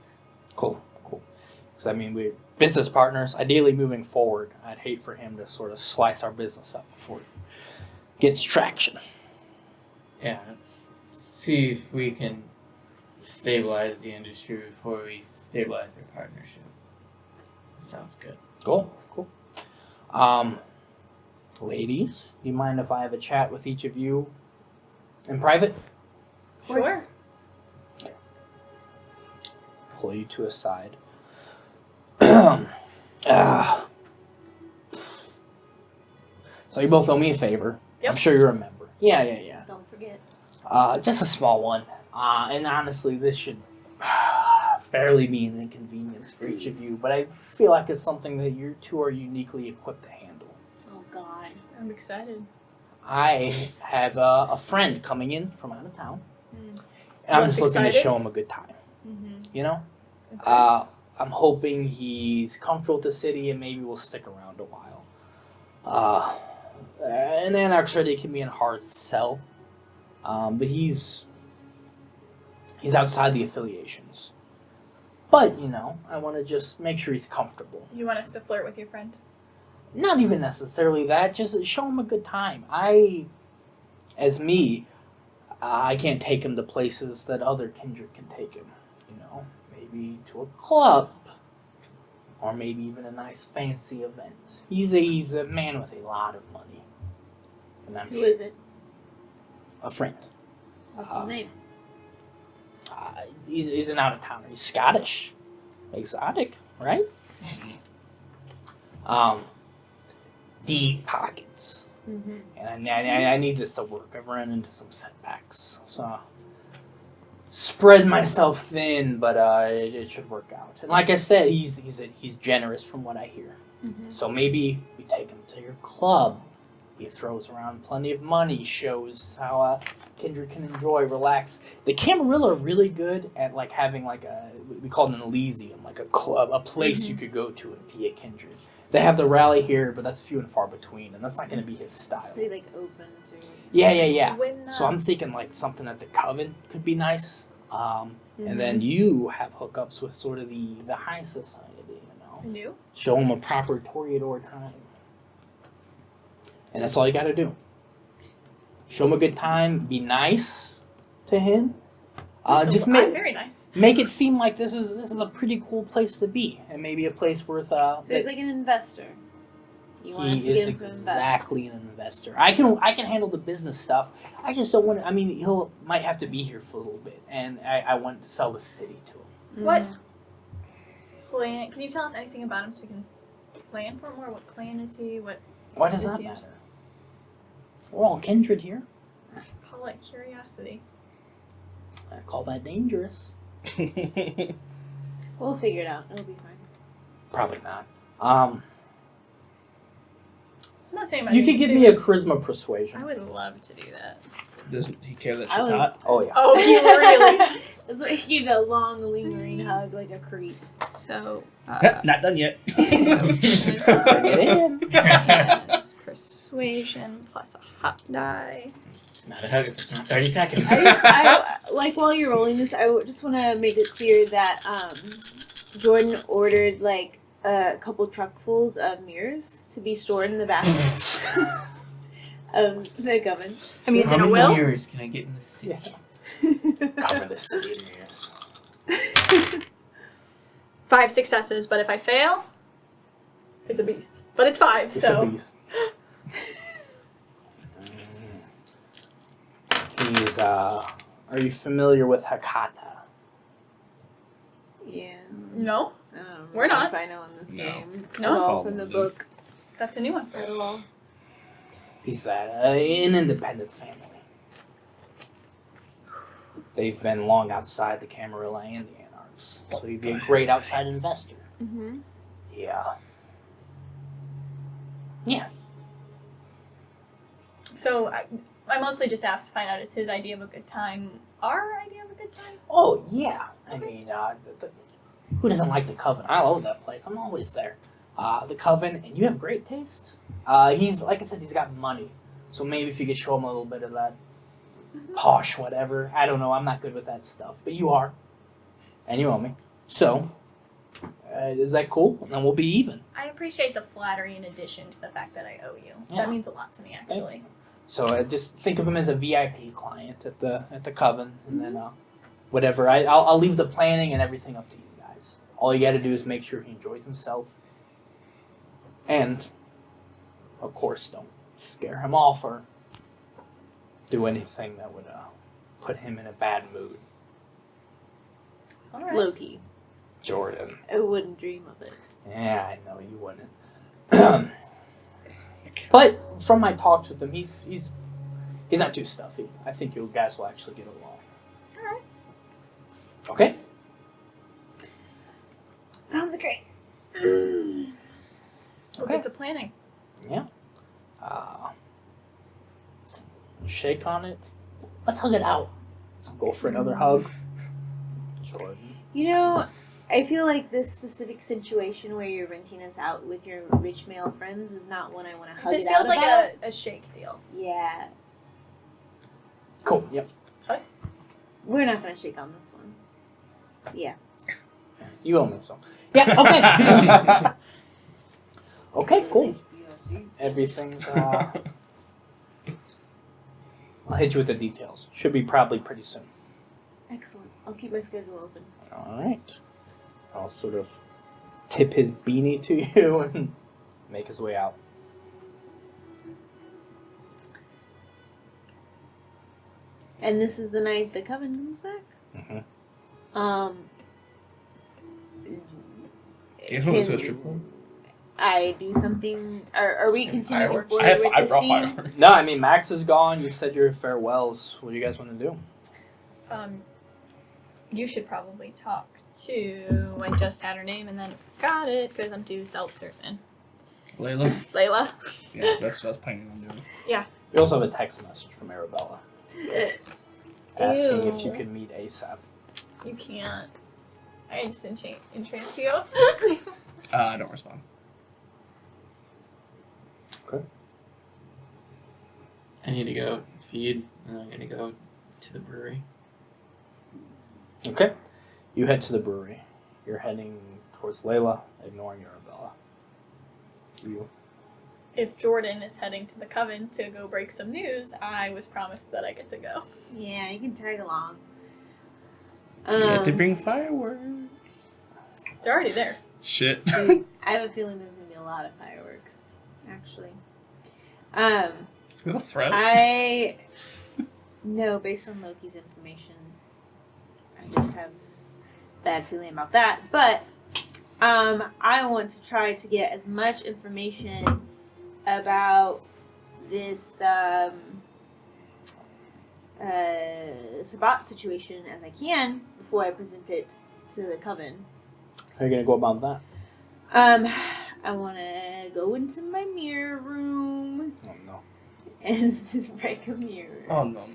Cool. Because I mean, we're business partners. Ideally, moving forward, I'd hate for him to sort of slice our business up before it gets traction. Yeah, let's see if we can stabilize the industry before we stabilize our partnership. Sounds good. Cool. Ladies, do you mind if I have a chat with each of you in private? Sure. Pull you to a side. So you both owe me a favor. Yep. I'm sure you remember. Yeah. Don't forget. Just a small one. And honestly, this should barely be an inconvenience for each of you, but I feel like it's something that you two are uniquely equipped to handle. Oh God. I'm excited. I have a friend coming in from out of town, and I'm Less just looking to excited? show him a good time. Mm-hmm. You know, Okay. I'm hoping he's comfortable with the city and maybe will stick around a while. And Anarch Rally can be a hard sell, but he's outside the affiliations. But I want to just make sure he's comfortable. You want us to flirt with your friend? Not even necessarily that. Just show him a good time. As me, I can't take him to places that other kindred can take him. Maybe to a club, or maybe even a nice fancy event. He's a man with a lot of money. And Who is it? A friend. What's his name? He's an out of towner. He's Scottish, exotic, right? Deep pockets, Mm-hmm. and I need this to work. I've run into some setbacks, so spread myself thin, but it should work out. And like I said, he's generous from what I hear. Mm-hmm. So maybe we take him to your club. He throws around plenty of money, shows how kindred can enjoy, relax. The Camarilla are really good at having we call it an Elysium, like a club, a place you could go to and be a kindred. They have the rally here, but that's few and far between, and that's not going to be his style. It's pretty open to his... Yeah. When, So I'm thinking something at the Coven could be nice. And then you have hookups with sort of the high society, New? Show him a proper Toreador time. And that's all you gotta do. Show him a good time, be nice to him. Just I'm very nice. make it seem like this is a pretty cool place to be, and maybe a place worth So he's like an investor. You want us to get him to invest. Exactly an investor. I can handle the business stuff. I just don't want to. I mean, might have to be here for a little bit, and I want to sell the city to him. Mm-hmm. What clan? Can you tell us anything about him so we can plan for more? What clan is he? Why does that matter? We're all kindred here. Call it curiosity. I call that dangerous. We'll figure it out. It'll be fine. Probably not. I'm not saying You could give me a charisma persuasion. I would love to do that. Doesn't he care that I she's would- hot? Oh yeah. Oh, you really? That's why he gave that long, lingering hug like a creep. So, Not done yet. Bring it in. yes, persuasion plus a hot die. Not a hug, it's not 30 seconds. I like while you're rolling this, I just want to make it clear that Jordan ordered a couple truckfuls of mirrors to be stored in the back of the oven. I mean, is How it a many will? mirrors can I get in the city? Cover the city in mirrors. 5 successes, but if I fail, it's a beast. But it's 5, It's so. a beast. He's are you familiar with Hakata? Yeah. No, I don't know We're not. if I know in this No. game. No? At all from the book. that's a new one. At all. He's an independent family. They've been long outside the Camarilla and the Anarchs, so he'd be a great outside investor. Mm-hmm. Yeah. So I mostly just asked to find out, is his idea of a good time our idea of a good time? Oh yeah. I mean, who doesn't like the Coven? I love that place. I'm always there. The Coven, and you have great taste. He's like I said, he's got money, so maybe if you could show him a little bit of that posh whatever. I don't know. I'm not good with that stuff, but you are, and you owe me. So, is that cool? Then we'll be even. I appreciate the flattery in addition to the fact that I owe you. Yeah. That means a lot to me, actually. So just think of him as a VIP client at the Coven, and then whatever. I'll leave the planning and everything up to you guys. All you got to do is make sure he enjoys himself, and of course, don't scare him off or do anything that would put him in a bad mood. All right. Loki. Jordan. I wouldn't dream of it. Yeah, I know you wouldn't. But from my talks with him, his He's not too stuffy. I think you guys will actually get along. All right. Okay. Sounds great. We'll Okay. get to planning. Yeah. Shake on it. Let's hug it out. Go for another hug. Jordan. You know, I feel like this specific situation where you're renting us out with your rich male friends is not one I want to hug This it feels out like about. a shake deal. Yeah. Cool. Yep. We're not going to shake on this one. Yeah. You owe me some. Yeah. Okay. Okay. Cool. Everything's. I'll hit you with the details. Should be probably pretty soon. Excellent. I'll keep my schedule open. All right. I'll sort of tip his beanie to you and make his way out. And this is the night the coven comes back? Mm-hmm. You guys want to go to a strip club? I do something. Are we continuing fireworks? forward with I the brought scene? fireworks. No, I mean Max is gone. You've said your farewells. What do you guys want to do? You should probably talk to. I just had her name and then got it because I'm due Silversun. Layla? Layla. Yeah, that's what I was planning on doing. We also have a text message from Arabella asking if you Ew. can meet ASAP. You can't. I just entrance you. I don't respond. I need to go feed, and I'm gonna go to the brewery. Okay. You head to the brewery. You're heading towards Layla, ignoring Arabella. You. If Jordan is heading to the coven to go break some news, I was promised that I get to go. Yeah, you can tag along. You have to bring fireworks. They're already there. Shit. Dude, I have a feeling there's gonna be a lot of fireworks, actually. Is that a threat? I know based on Loki's information, I just have a bad feeling about that. But I want to try to get as much information about this Sabat situation as I can before I present it to the coven. How are you going to go about that? I want to go into my mirror room Oh, no. and break a mirror. Oh, no.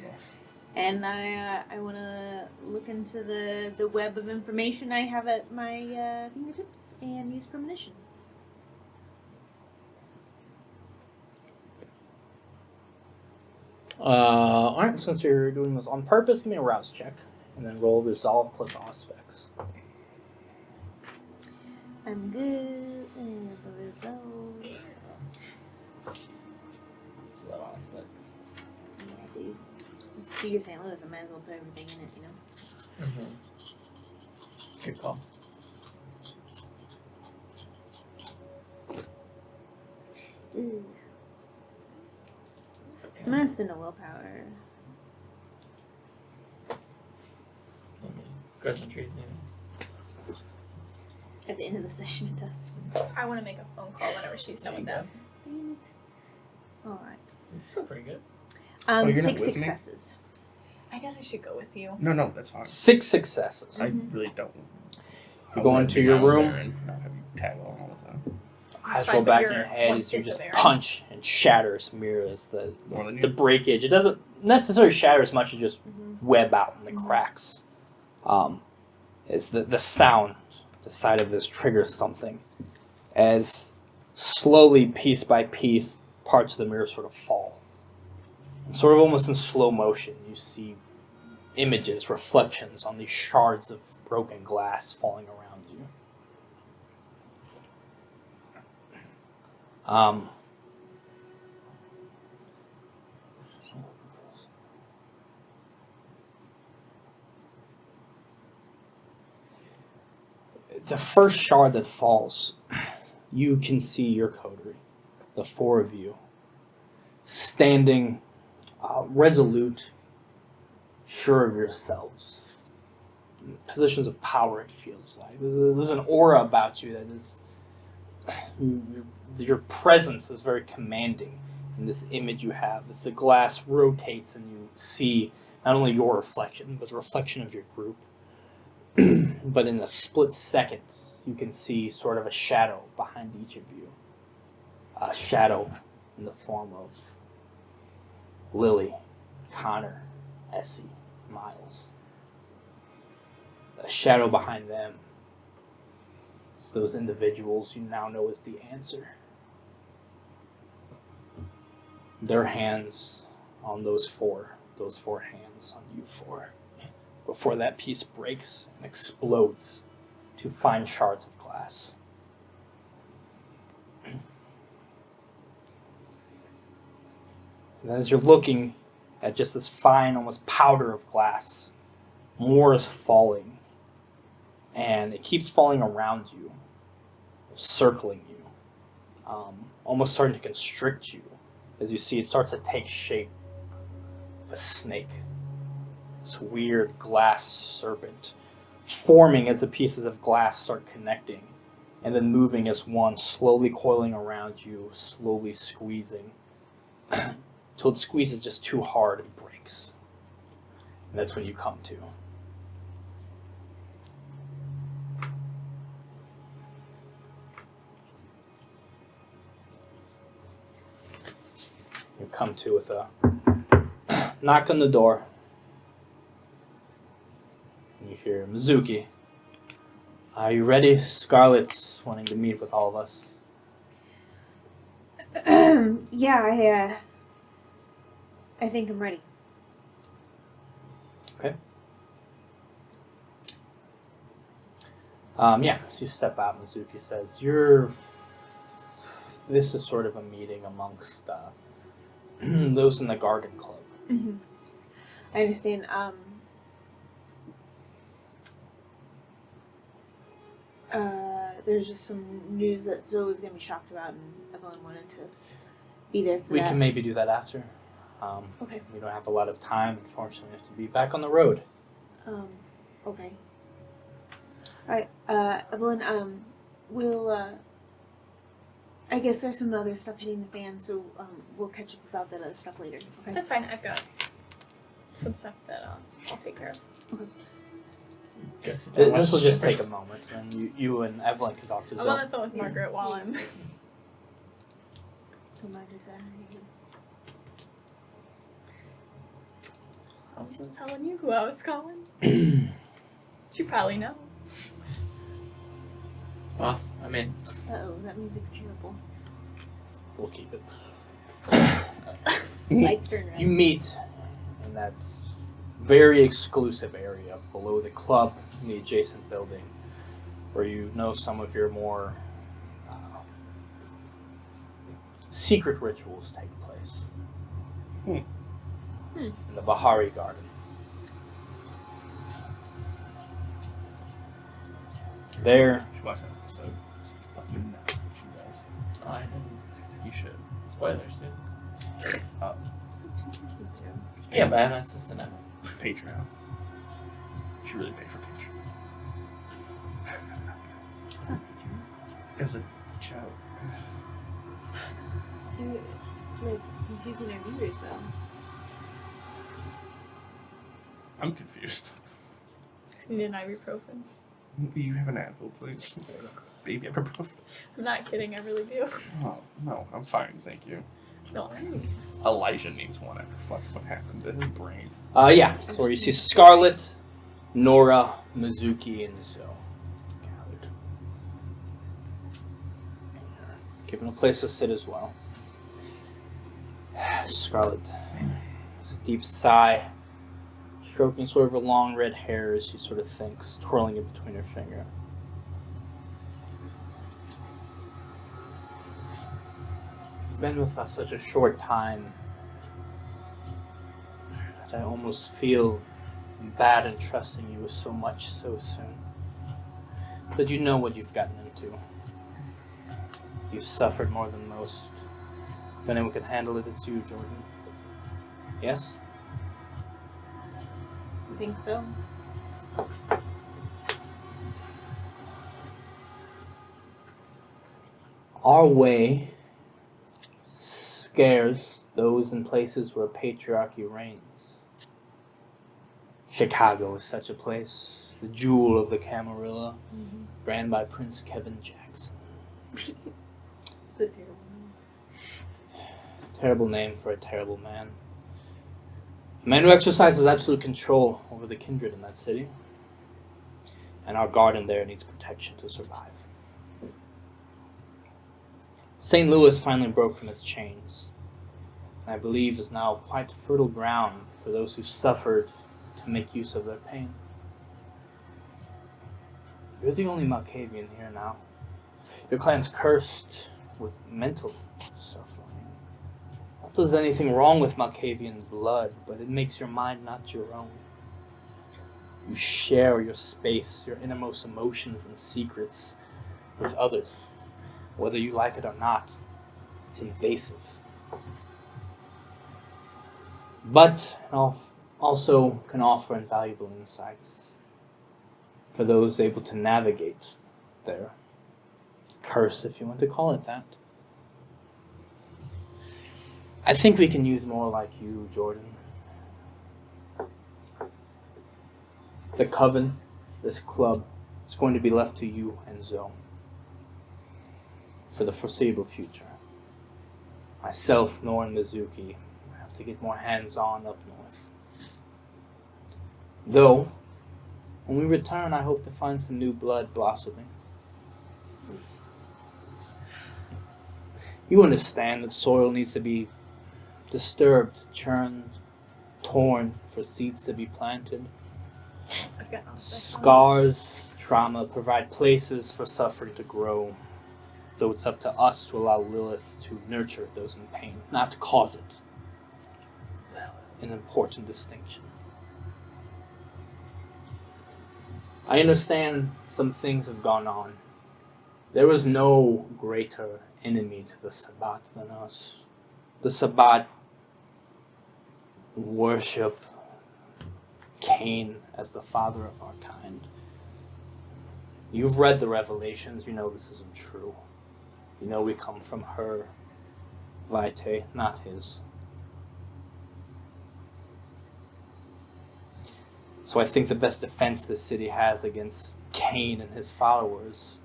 And I want to look into the web of information I have at my fingertips and use premonition. Alright, since you're doing this on purpose, give me a rouse check. And then roll resolve plus aspects. I'm good with the result. It's a lot of aspects. Yeah, dude. It's Cedar St. Louis. I might as well put everything in it, you know? Good call. Ugh. It's okay. I'm gonna spend a willpower. Let me cross the trees. At the end of the session, it does. I want to make a phone call whenever she's done with that. Dang it. Alright. It's still pretty good. you're not 6 with me? successes. I guess I should go with you. No, that's fine. 6 successes. I really don't. You go into your room. And not have you tag along all the time. Eyes fine, roll but back in you're your head as you 1/5 just of Aaron. punch and shatters mirror as the More than you. breakage. It doesn't necessarily shatter as much as just web out in the cracks. It's the sound, the side of this triggers something. As slowly, piece by piece, parts of the mirror sort of fall. And sort of almost in slow motion, you see images, reflections on these shards of broken glass falling around you. The first shard that falls, you can see your coterie, the 4 of you, standing resolute, sure of yourselves. Positions of power, it feels like. There's an aura about you that is. Your presence is very commanding, in this image you have as the glass rotates and you see not only your reflection, but the reflection of your group. But in a split second, you can see sort of a shadow behind each of you. A shadow in the form of Lily, Connor, Essie, Miles. A shadow behind them. It's those individuals you now know as the answer. Their hands on those four hands on you four, before that piece breaks and explodes to fine shards of glass. And as you're looking at just this fine, almost powder of glass, more is falling. And it keeps falling around you, circling you, almost starting to constrict you. As you see, it starts to take shape of a snake. This weird glass serpent, forming as the pieces of glass start connecting, and then moving as one, slowly coiling around you, slowly squeezing, until it squeezes just too hard and breaks. And that's when you come to. You come to with a knock on the door. And you hear, Mizuki, are you ready? Scarlett's wanting to meet with all of us. Yeah, I think I'm ready. Okay. So you step out, Mizuki says, this is sort of a meeting amongst those in the garden club. Mm-hmm. I understand. There's just some news that Zoe was going to be shocked about, and Evelyn wanted to be there for We that. can maybe do that after. Okay. We don't have a lot of time. Unfortunately, we have to be back on the road. Okay. Alright, Evelyn, we'll, I guess there's some other stuff hitting the fan, so we'll catch up about that other stuff later. Okay. That's fine. I've got some stuff that I'll take care of. Okay. This will just take a moment, and you and Evelyn can talk to I'm Zoe. on the phone with Margaret while I'm. I wasn't telling you who I was calling. You probably know. Boss, I'm in. Uh-oh, that music's terrible. We'll keep it. Lights turn red. You meet in that very exclusive area below the club in the adjacent building, where you know some of your more secret rituals take place. In the Bahari Garden. There, You should watch that episode. It's fucking nuts what she does. Oh, I didn't. You should. Spoilers, dude. Uh, Yeah, but I'm not supposed to know. Patreon. You should really pay for Patreon. It's not It was a joke. You're, like, confusing our viewers, though. I'm confused. I need an ibuprofen. You have an Advil, please. Baby ibuprofen. I'm not kidding. I really do. Oh, no, I'm fine, thank you. No, Elijah needs one after what happened to his brain. so where you see Scarlett, Nora, Mizuki, and Zoe gathered. Given a place to sit as well. Scarlett has a deep sigh, stroking sort of her long red hair as she sort of thinks, twirling it between her finger. You've been with us such a short time that I almost feel bad in trusting you with so much so soon. But you know what you've gotten into. You've suffered more than most. If anyone can handle it, it's you, Jordan. Yes? I think so. Our way is scares those in places where patriarchy reigns. Chicago is such a place, the jewel of the Camarilla, ran by Prince Kevin Jackson. The terrible name. Terrible name for a terrible man. A man who exercises absolute control over the kindred in that city. And our garden there needs protection to survive. St. Louis finally broke from its chains, and I believe is now quite fertile ground for those who suffered to make use of their pain. You're the only Malkavian here now. Your clan's cursed with mental suffering. Not that there's anything wrong with Malkavian blood, but it makes your mind not your own. You share your space, your innermost emotions and secrets with others. Whether you like it or not, it's invasive. But also can offer invaluable insights for those able to navigate their curse, if you want to call it that. I think we can use more like you, Jordan. The coven, this club, is going to be left to you and Zoe for the foreseeable future. Myself, Nor, and Mizuki have to get more hands-on up north. Though, when we return, I hope to find some new blood blossoming. You understand that soil needs to be disturbed, churned, torn for seeds to be planted. I've got all that. Scars, trauma provide places for suffering to grow, though it's up to us to allow Lilith to nurture those in pain, not to cause it. An important distinction. I understand some things have gone on. There was no greater enemy to the Sabbat than us. The Sabbat worship Cain as the father of our kind. You've read the Revelations, you know this isn't true. You know we come from her Vitae, not his. So I think the best defense this city has against Cain and his followers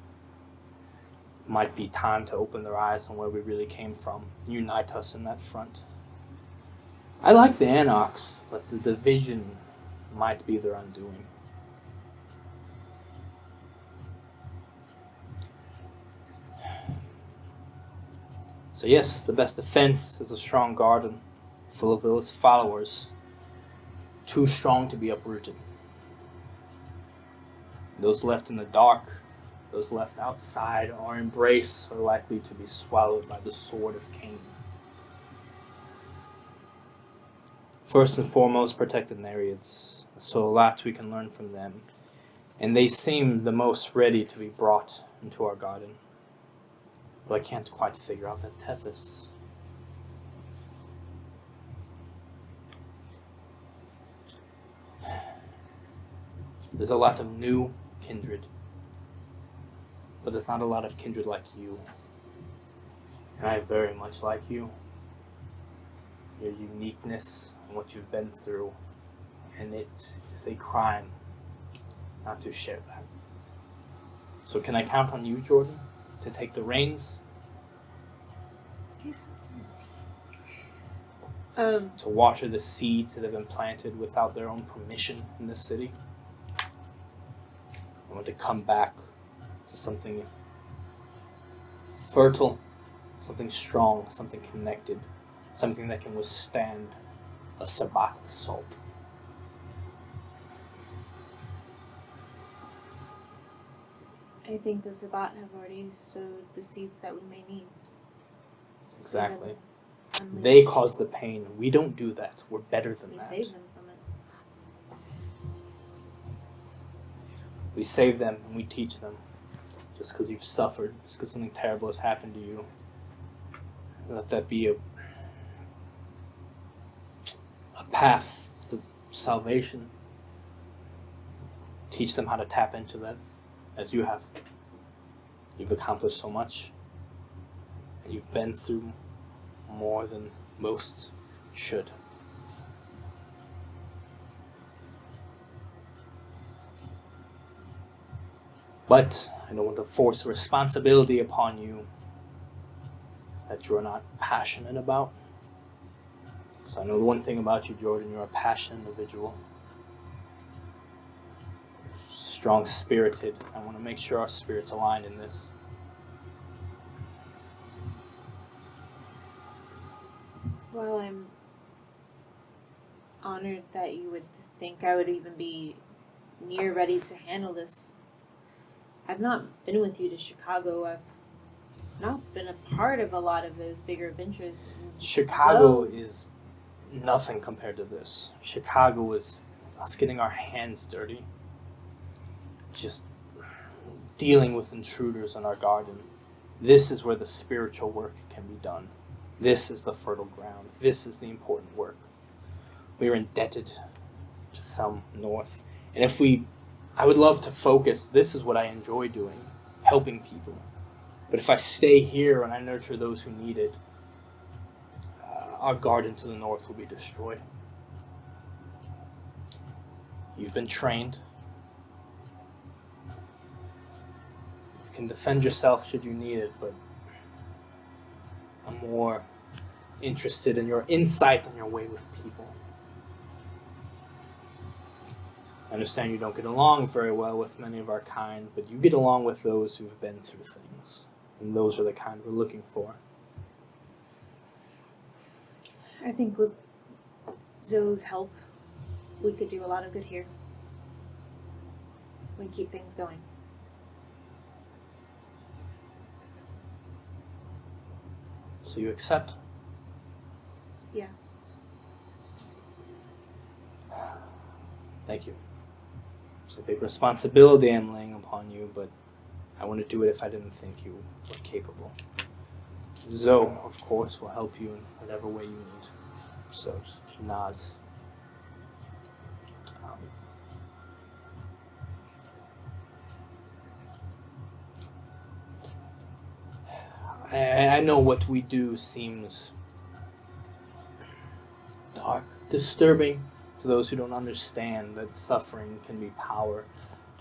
might be time to open their eyes on where we really came from and unite us in that front. I like the Anarchs, but the division might be their undoing. So yes, the best defense is a strong garden full of Lilith's followers, too strong to be uprooted. Those left in the dark, those left outside our embrace are likely to be swallowed by the sword of Cain. First and foremost, protect the Nereids. So a lot we can learn from them. And they seem the most ready to be brought into our garden. But I can't quite figure out that Tethys. There's a lot of new kindred. But there's not a lot of kindred like you. And I very much like you. Your uniqueness and what you've been through. And it is a crime not to share that. So can I count on you, Jordan, to take the reins? To water the seeds that have been planted without their own permission in this city? I want to come back to something fertile, something strong, something connected, something that can withstand a Sabbat assault. I think the Sabbat have already sowed the seeds that we may need. Exactly. Unleash. They cause the pain. We don't do that. We're better than We that. save them from it. We save them and we teach them. Just because you've suffered, just because something terrible has happened to you. Let that be a path to salvation. Teach them how to tap into that, as you have. You've accomplished so much. And you've been through more than most should. But I don't want to force a responsibility upon you that you're not passionate about. So I know the one thing about you, Jordan, you're a passionate individual. Strong-spirited. I want to make sure our spirits align in this. Well, I'm honored that you would think I would even be near ready to handle this. I've not been with you to Chicago. I've not been a part of a lot of those bigger adventures. Chicago is nothing compared to this. Chicago is us getting our hands dirty. Just dealing with intruders in our garden. This is where the spiritual work can be done. This is the fertile ground. This is the important work. We are indebted to some north. And I would love to focus, this is what I enjoy doing, helping people. But if I stay here and I nurture those who need it, our garden to the north will be destroyed. You've been trained. You can defend yourself should you need it, but I'm more interested in your insight and your way with people. I understand you don't get along very well with many of our kind, but you get along with those who've been through things, and those are the kind we're looking for. I think with Zoe's help, we could do a lot of good here. We can keep things going. So you accept? Yeah. Thank you. It's a big responsibility I'm laying upon you, but I wouldn't do it if I didn't think you were capable. Zoe, of course, will help you in whatever way you need. So just nods. I know what we do seems dark, disturbing to those who don't understand that suffering can be power.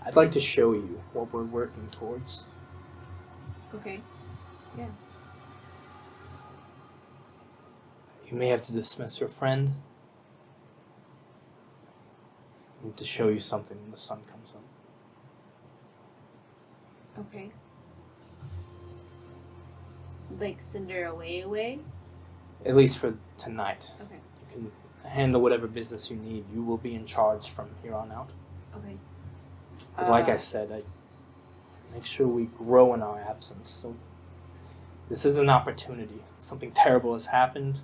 I'd like to show you what we're working towards. Okay. Yeah. You may have to dismiss your friend. I need to show you something when the sun comes up. Okay. Like send her away? At least for tonight. Okay. You can handle whatever business you need. You will be in charge from here on out. Okay. But like I said, I make sure we grow in our absence. So this is an opportunity. Something terrible has happened,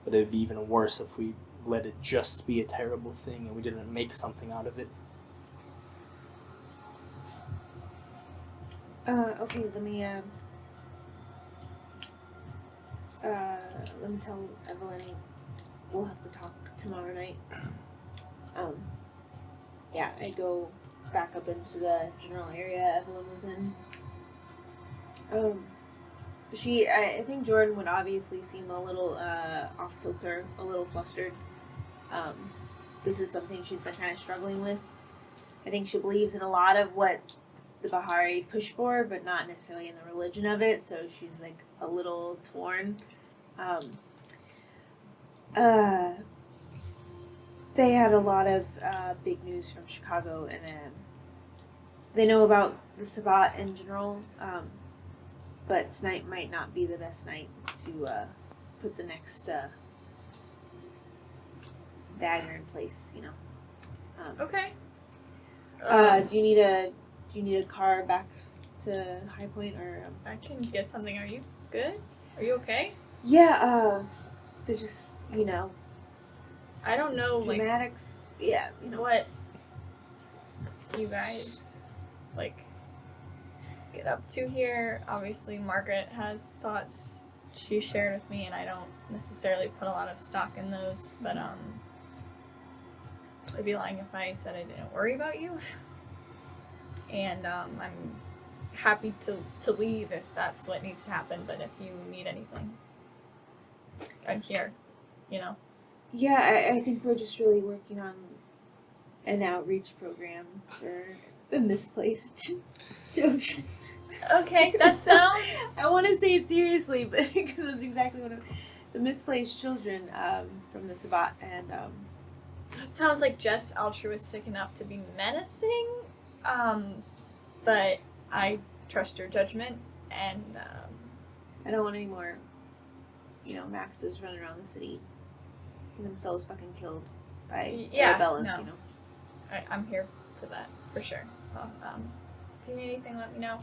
but it would be even worse if we let it just be a terrible thing and we didn't make something out of it. Okay, let me tell Evelyn we'll have to talk tomorrow night. Yeah, I go back up into the general area Evelyn was in. I think Jordan would obviously seem a little off kilter, a little flustered. This is something she's been kind of struggling with. I think she believes in a lot of what the Bahari push for, but not necessarily in the religion of it, so she's like a little torn. They had a lot of big news from Chicago, and they know about the Sabbat in general, but tonight might not be the best night to put the next dagger in place, you know. Okay. Do you need a car back to High Point, or? I can get something. Are you good? Are you okay? Yeah. They're just, you know. I don't know, like, Dramatics. Yeah, you know. what you guys get up to here. Obviously, Margaret has thoughts she shared with me, and I don't necessarily put a lot of stock in those. But I'd be lying if I said I didn't worry about you. And I'm happy to leave if that's what needs to happen. But if you need anything, I'm here, Yeah, I think we're just really working on an outreach program for the misplaced children. Okay, that sounds... I want to say it seriously, but because that's exactly what the misplaced children from the Sabbat, and That sounds like just altruistic enough to be menacing, but I trust your judgment, and I don't want any more, Maxes running around the city, getting themselves fucking killed by Arabellas, no. I'm here for that, for sure. Well, if you need anything, let me know.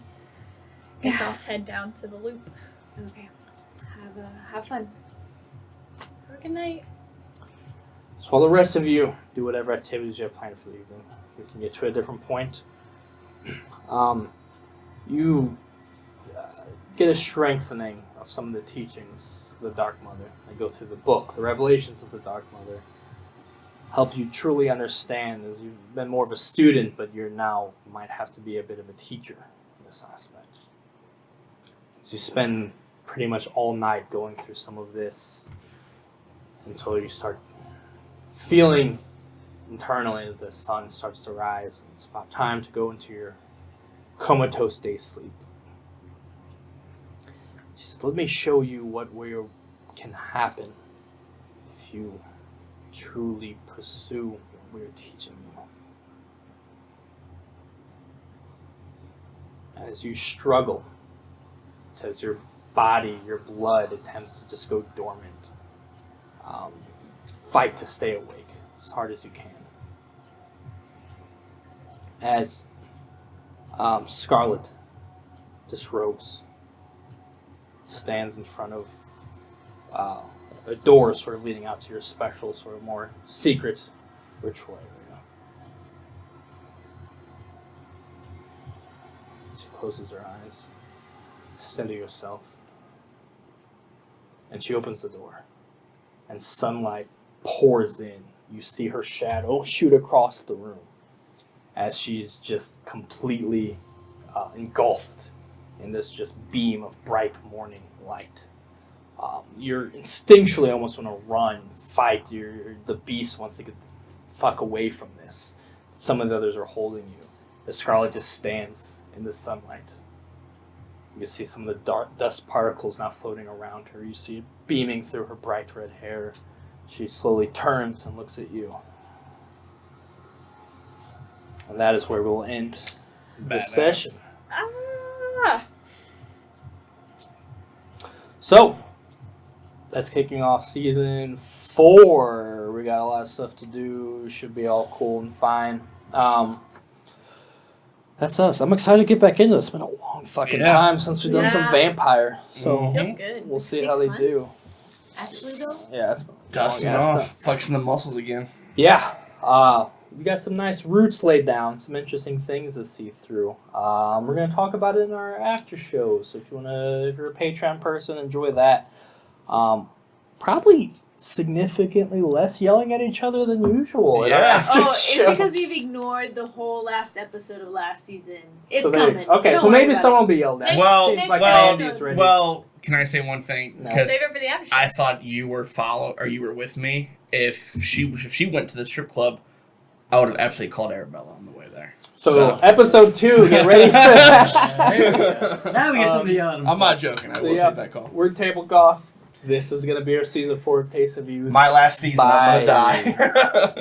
Guess I'll head down to the loop. Okay. Have fun. Have a good night. So while the rest of you do whatever activities you have planned for the evening, if we can get to a different point, you get a strengthening of some of the teachings of the Dark Mother. They go through the book, the revelations of the Dark Mother, help you truly understand, as you've been more of a student, but you're now might have to be a bit of a teacher in this aspect. So you spend pretty much all night going through some of this until you start feeling internally as the sun starts to rise. It's about time to go into your comatose day sleep. She said, let me show you what can happen if you truly pursue what we're teaching you. As you struggle, as your body, your blood attempts to just go dormant, fight to stay awake as hard as you can. As Scarlet disrobes, stands in front of a door sort of leading out to your special, sort of more secret ritual area. She closes her eyes, center yourself, and she opens the door, and sunlight pours in. You see her shadow shoot across the room as she's just completely engulfed in this just beam of bright morning light. You're instinctually almost want to run, fight. The beast wants to get the fuck away from this. Some of the others are holding you. The Scarlet just stands in the sunlight. You see some of the dark dust particles now floating around her. You see it beaming through her bright red hair. She slowly turns and looks at you. And that is where we'll end this session. So, that's kicking off season 4. We got a lot of stuff to do. Should be all cool and fine. That's us. I'm excited to get back into it. It's been a long fucking time since we've done some vampire. So Feels good. we'll see how they do. Actually, though? Yeah, that's Dusting off, flexing the muscles again. Yeah. We got some nice roots laid down, some interesting things to see through. We're gonna talk about it in our after show. So if you're a Patreon person, enjoy that. Probably significantly less yelling at each other than usual. in our after show. It's because we've ignored the whole last episode of last season. It's So coming. okay, Don't so worry maybe about someone will be yelled at. Well, Seems like well, Andy's ready. well, can I say one thing? No. Because Save it for the after show. I thought you were you were with me. If she went to the strip club, I would have absolutely called Arabella on the way there. So episode 2, get ready for that. There we go. Now we get somebody yelling. I'm not joking. I will take that call. We're Table Goth. This is going to be our season 4 Taste of Youth. My last season, I'm going to die.